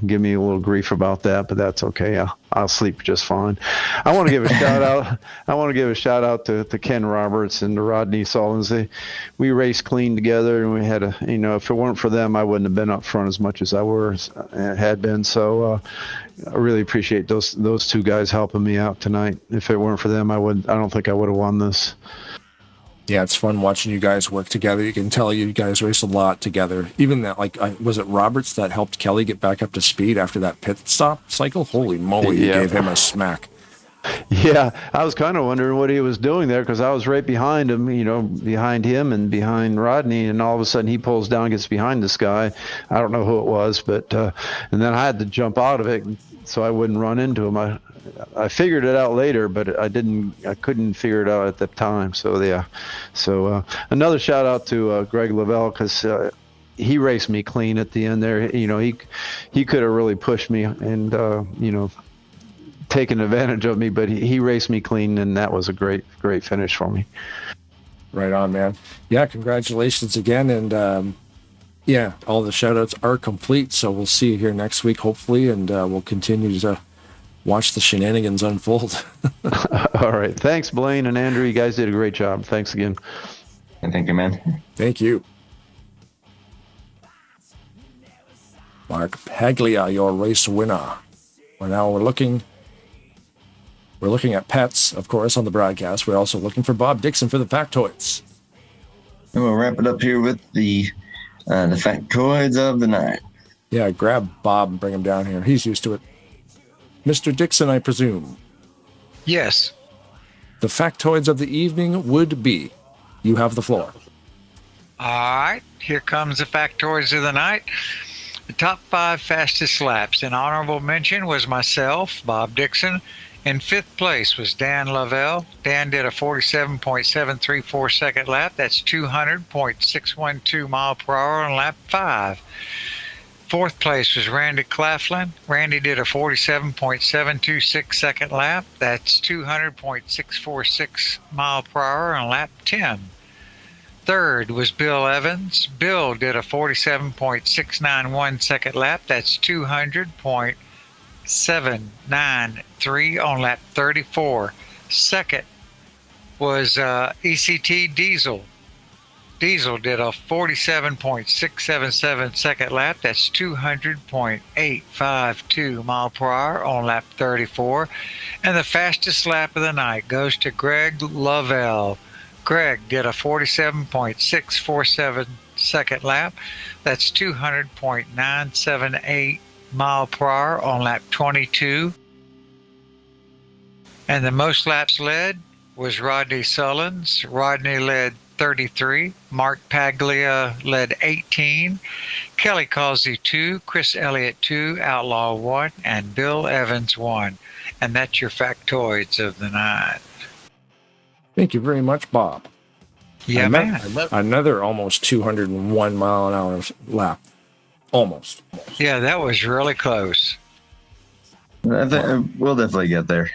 S16: give me a little grief about that, but that's okay. I'll sleep just fine. I want to give a shout out. I want to give a shout out to Ken Roberts and to Rodney Solins. We raced clean together, and we had if it weren't for them, I wouldn't have been up front as much as I had been. So I really appreciate those two guys helping me out tonight. If it weren't for them, I don't think I would have won this.
S5: Yeah, it's fun watching you guys work together. You can tell you guys race a lot together. Even that, was it Roberts that helped Kelly get back up to speed after that pit stop cycle? Holy moly, you gave him a smack.
S16: Yeah, I was kind of wondering what he was doing there because I was right behind him, behind him and behind Rodney, and all of a sudden he pulls down, gets behind this guy. I don't know who it was, but and then I had to jump out of it so I wouldn't run into him. I figured it out later, but I couldn't figure it out at the time. So yeah, another shout out to Greg Lavelle because he raced me clean at the end there. He could have really pushed me and taken advantage of me, but he raced me clean, and that was a great finish for me.
S5: Right on, man. Yeah, congratulations again, and all the shout outs are complete, so we'll see you here next week hopefully, and we'll continue to watch the shenanigans unfold.
S16: All right, thanks Blaine and Andrew, you guys did a great job. Thanks again.
S6: And thank you, man.
S5: Thank you. Mark Paglia, your race winner. We're looking at pets, of course, on the broadcast. We're also looking for Bob Dixon for the factoids.
S6: And we'll wrap it up here with the factoids of the night.
S5: Yeah, grab Bob and bring him down here. He's used to it. Mr. Dixon, I presume.
S15: Yes.
S5: The factoids of the evening would be, you have the floor.
S15: All right, here comes the factoids of the night. The top 5 fastest laps. In honorable mention was myself, Bob Dixon. In 5th place was Dan Lavelle. Dan did a 47.734 second lap. That's 200.612 mile per hour on lap 5. 4th place was Randy Claflin. Randy did a 47.726 second lap. That's 200.646 mile per hour on lap 10. 3rd was Bill Evans. Bill did a 47.691 second lap. That's 200.793 on lap 34. 2nd was ECT Diesel. Diesel did a 47.677 second lap. That's 200.852 mile per hour on lap 34. And the fastest lap of the night goes to Greg Lavelle. Greg did a 47.647 second lap. That's 200.978 mile per hour on lap 22. And the most laps led was Rodney Sullins. Rodney led 33. Mark Paglia led 18. Kelly Causey 2. Chris Elliott 2. Outlaw 1. And Bill Evans 1. And that's your factoids of the night.
S5: Thank you very much, Bob.
S15: Yeah, man.
S5: Another almost 201 mile an hour lap. Almost.
S15: Yeah, that was really close.
S6: I think we'll definitely get there.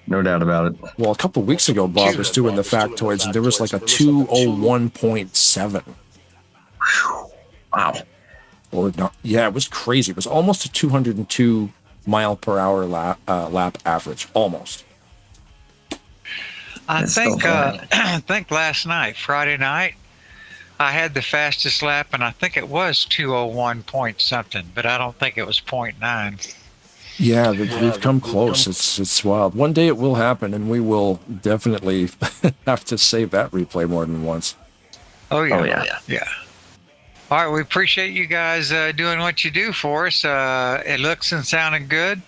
S6: No doubt about it.
S5: Well, a couple of weeks ago, Bob was doing the factoids, and there was like a 201.7.
S6: Wow.
S5: Or not? Yeah, it was crazy. It was almost a 202 mile per hour lap average. Almost.
S15: I
S6: It's
S15: think
S6: still fun.
S15: I think last night, Friday night, I had the fastest lap, and I think it was 2:01 point something, but I don't think it was 0.9.
S5: Yeah, we've come close. It's wild. One day it will happen, and we will definitely have to save that replay more than once.
S15: Oh yeah,
S6: Oh, yeah.
S15: yeah. All right, we appreciate you guys doing what you do for us. It looks and sounded good.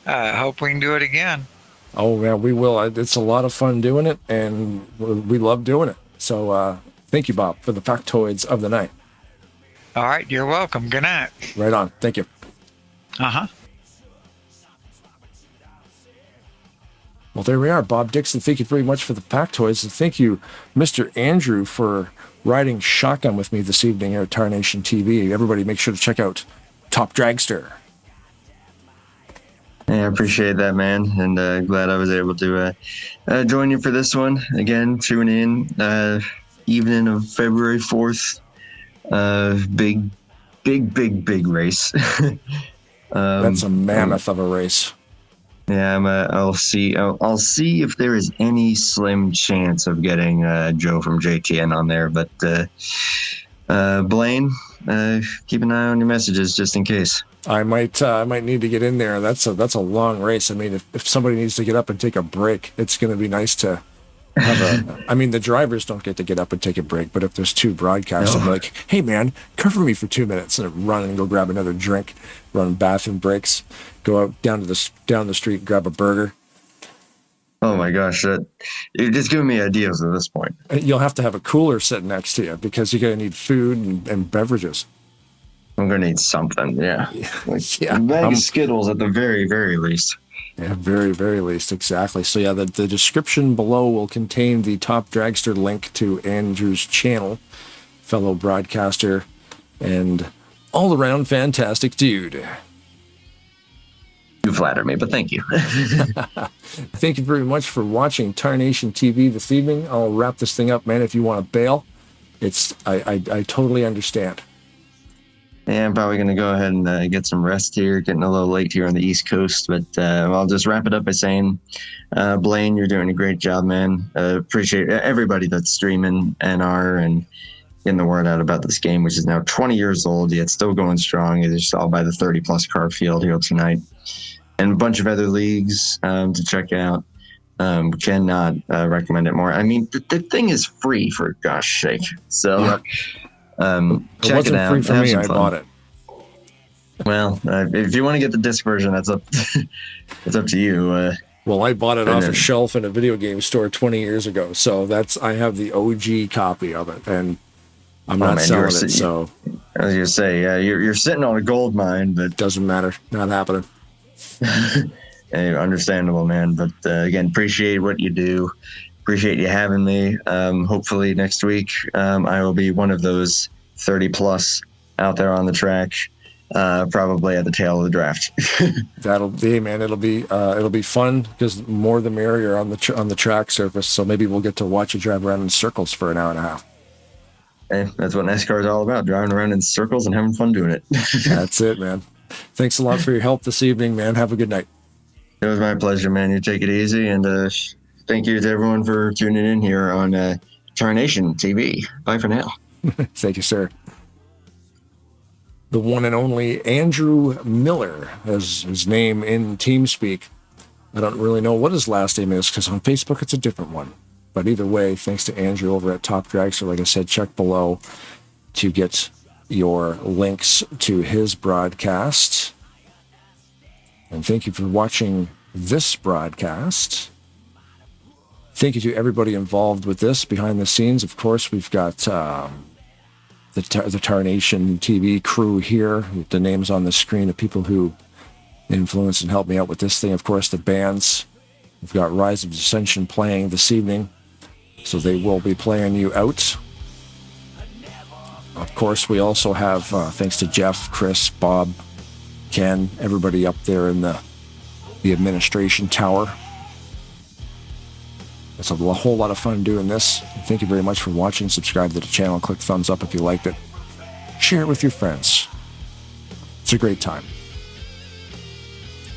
S15: Hope we can do it again.
S5: Oh yeah, we will. It's a lot of fun doing it, and we love doing it. So thank you, Bob, for the factoids of the night.
S15: All right, you're welcome. Good night.
S5: Right on. Thank you.
S15: Uh-huh.
S5: Well, there we are. Bob Dixon, thank you very much for the factoids. And thank you, Mr. Andrew, for riding shotgun with me this evening here at Tarnation TV. Everybody make sure to check out Top Dragster.
S6: Yeah, I appreciate that, man, and glad I was able to join you for this one. Again, tune in evening of February 4th. Big race.
S5: That's a mammoth of a race.
S6: Yeah, I'll see if there is any slim chance of getting Joe from JTN on there, but Blaine, keep an eye on your messages just in case.
S5: I might need to get in there. That's a long race. I mean, if somebody needs to get up and take a break, it's going to be nice to have I mean, the drivers don't get to get up and take a break, but if there's two broadcasts, I'm like, hey man, cover me for 2 minutes, and run and go grab another drink, run bathroom breaks, go out down the street, grab a burger.
S6: Oh my gosh, you're just giving me ideas at this point.
S5: You'll have to have a cooler sitting next to you because you're going to need food and beverages.
S6: I'm going to need something, yeah.
S5: Yeah.
S6: A bag of Skittles at the very, very least.
S5: Yeah, very, very least, exactly. So yeah, the description below will contain the Top Dragster link to Andrew's channel, fellow broadcaster, and all-around fantastic dude.
S6: You flatter me, but thank you.
S5: Thank you very much for watching Tarnation TV this evening. I'll wrap this thing up, man. If you want to bail, I totally understand.
S6: Yeah, I'm probably going to go ahead and get some rest here. Getting a little late here on the East Coast, but I'll just wrap it up by saying, Blaine, you're doing a great job, man. Appreciate everybody that's streaming NR and getting the word out about this game, which is now 20 years old, yet still going strong. It's all by the 30-plus car field here tonight. And a bunch of other leagues to check out. Cannot recommend it more. I mean, the thing is free, for gosh sake. So...
S5: Yep.
S6: Check
S5: it wasn't
S6: it out.
S5: free for
S6: Have
S5: me.
S6: some
S5: I
S6: fun.
S5: bought it.
S6: Well, if you want to get the disc version, that's up. It's up to you.
S5: Well, I bought it off a shelf in a video game store 20 years ago, so I have the OG copy of it, and I'm not selling it. So,
S6: as you say, yeah, you're sitting on a gold mine, but
S5: doesn't matter. Not happening.
S6: Understandable, man. But again, appreciate what you do. Appreciate you having me. Hopefully next week I will be one of those 30-plus out there on the track, probably at the tail of the draft.
S5: That'll be, man. It'll be fun because more the merrier on the track surface. So maybe we'll get to watch you drive around in circles for an hour and a half.
S6: Hey, that's what NASCAR is all about: driving around in circles and having fun doing it.
S5: That's it, man. Thanks a lot for your help this evening, man. Have a good night.
S6: It was my pleasure, man. You take it easy, and thank you to everyone for tuning in here on Tarnation TV. Bye for now.
S5: Thank you, sir. The one and only Andrew Miller, as his name in TeamSpeak. I don't really know what his last name is because on Facebook it's a different one. But either way, thanks to Andrew over at Top Dragster. Like I said, check below to get your links to his broadcast. And thank you for watching this broadcast. Thank you to everybody involved with this behind the scenes. Of course, we've got the Tarnation TV crew here. The names on the screen of people who influenced and helped me out with this thing. Of course, the bands. We've got Rise of Dissension playing this evening, so they will be playing you out. Of course, we also have, thanks to Jeff, Chris, Bob, Ken, everybody up there in the administration tower. It's a whole lot of fun doing this. Thank you very much for watching. Subscribe to the channel. Click thumbs up if you liked it. Share it with your friends. It's a great time.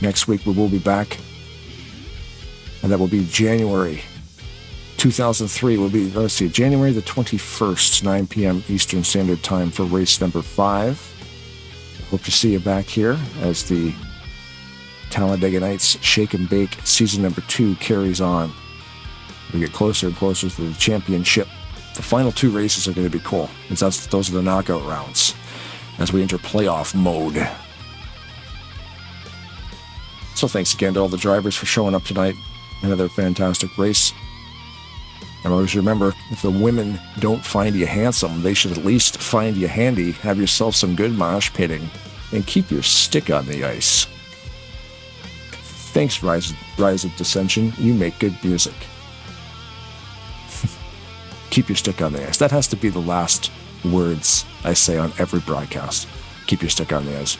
S5: Next week we will be back, and that will be January 2003 will be, let's see, January the 21st, 9 p.m. Eastern Standard Time for race number 5. Hope to see you back here as the Talladega Nights Shake and Bake season number 2 carries on. We get closer and closer to the championship. The final 2 races are going to be cool, because those are the knockout rounds as we enter playoff mode. So thanks again to all the drivers for showing up tonight. Another fantastic race. And always remember, if the women don't find you handsome, they should at least find you handy. Have yourself some good mosh pitting, and keep your stick on the ice. Thanks, Rise of Dissension. You make good music. Keep your stick on the ice. That has to be the last words I say on every broadcast. Keep your stick on the ice.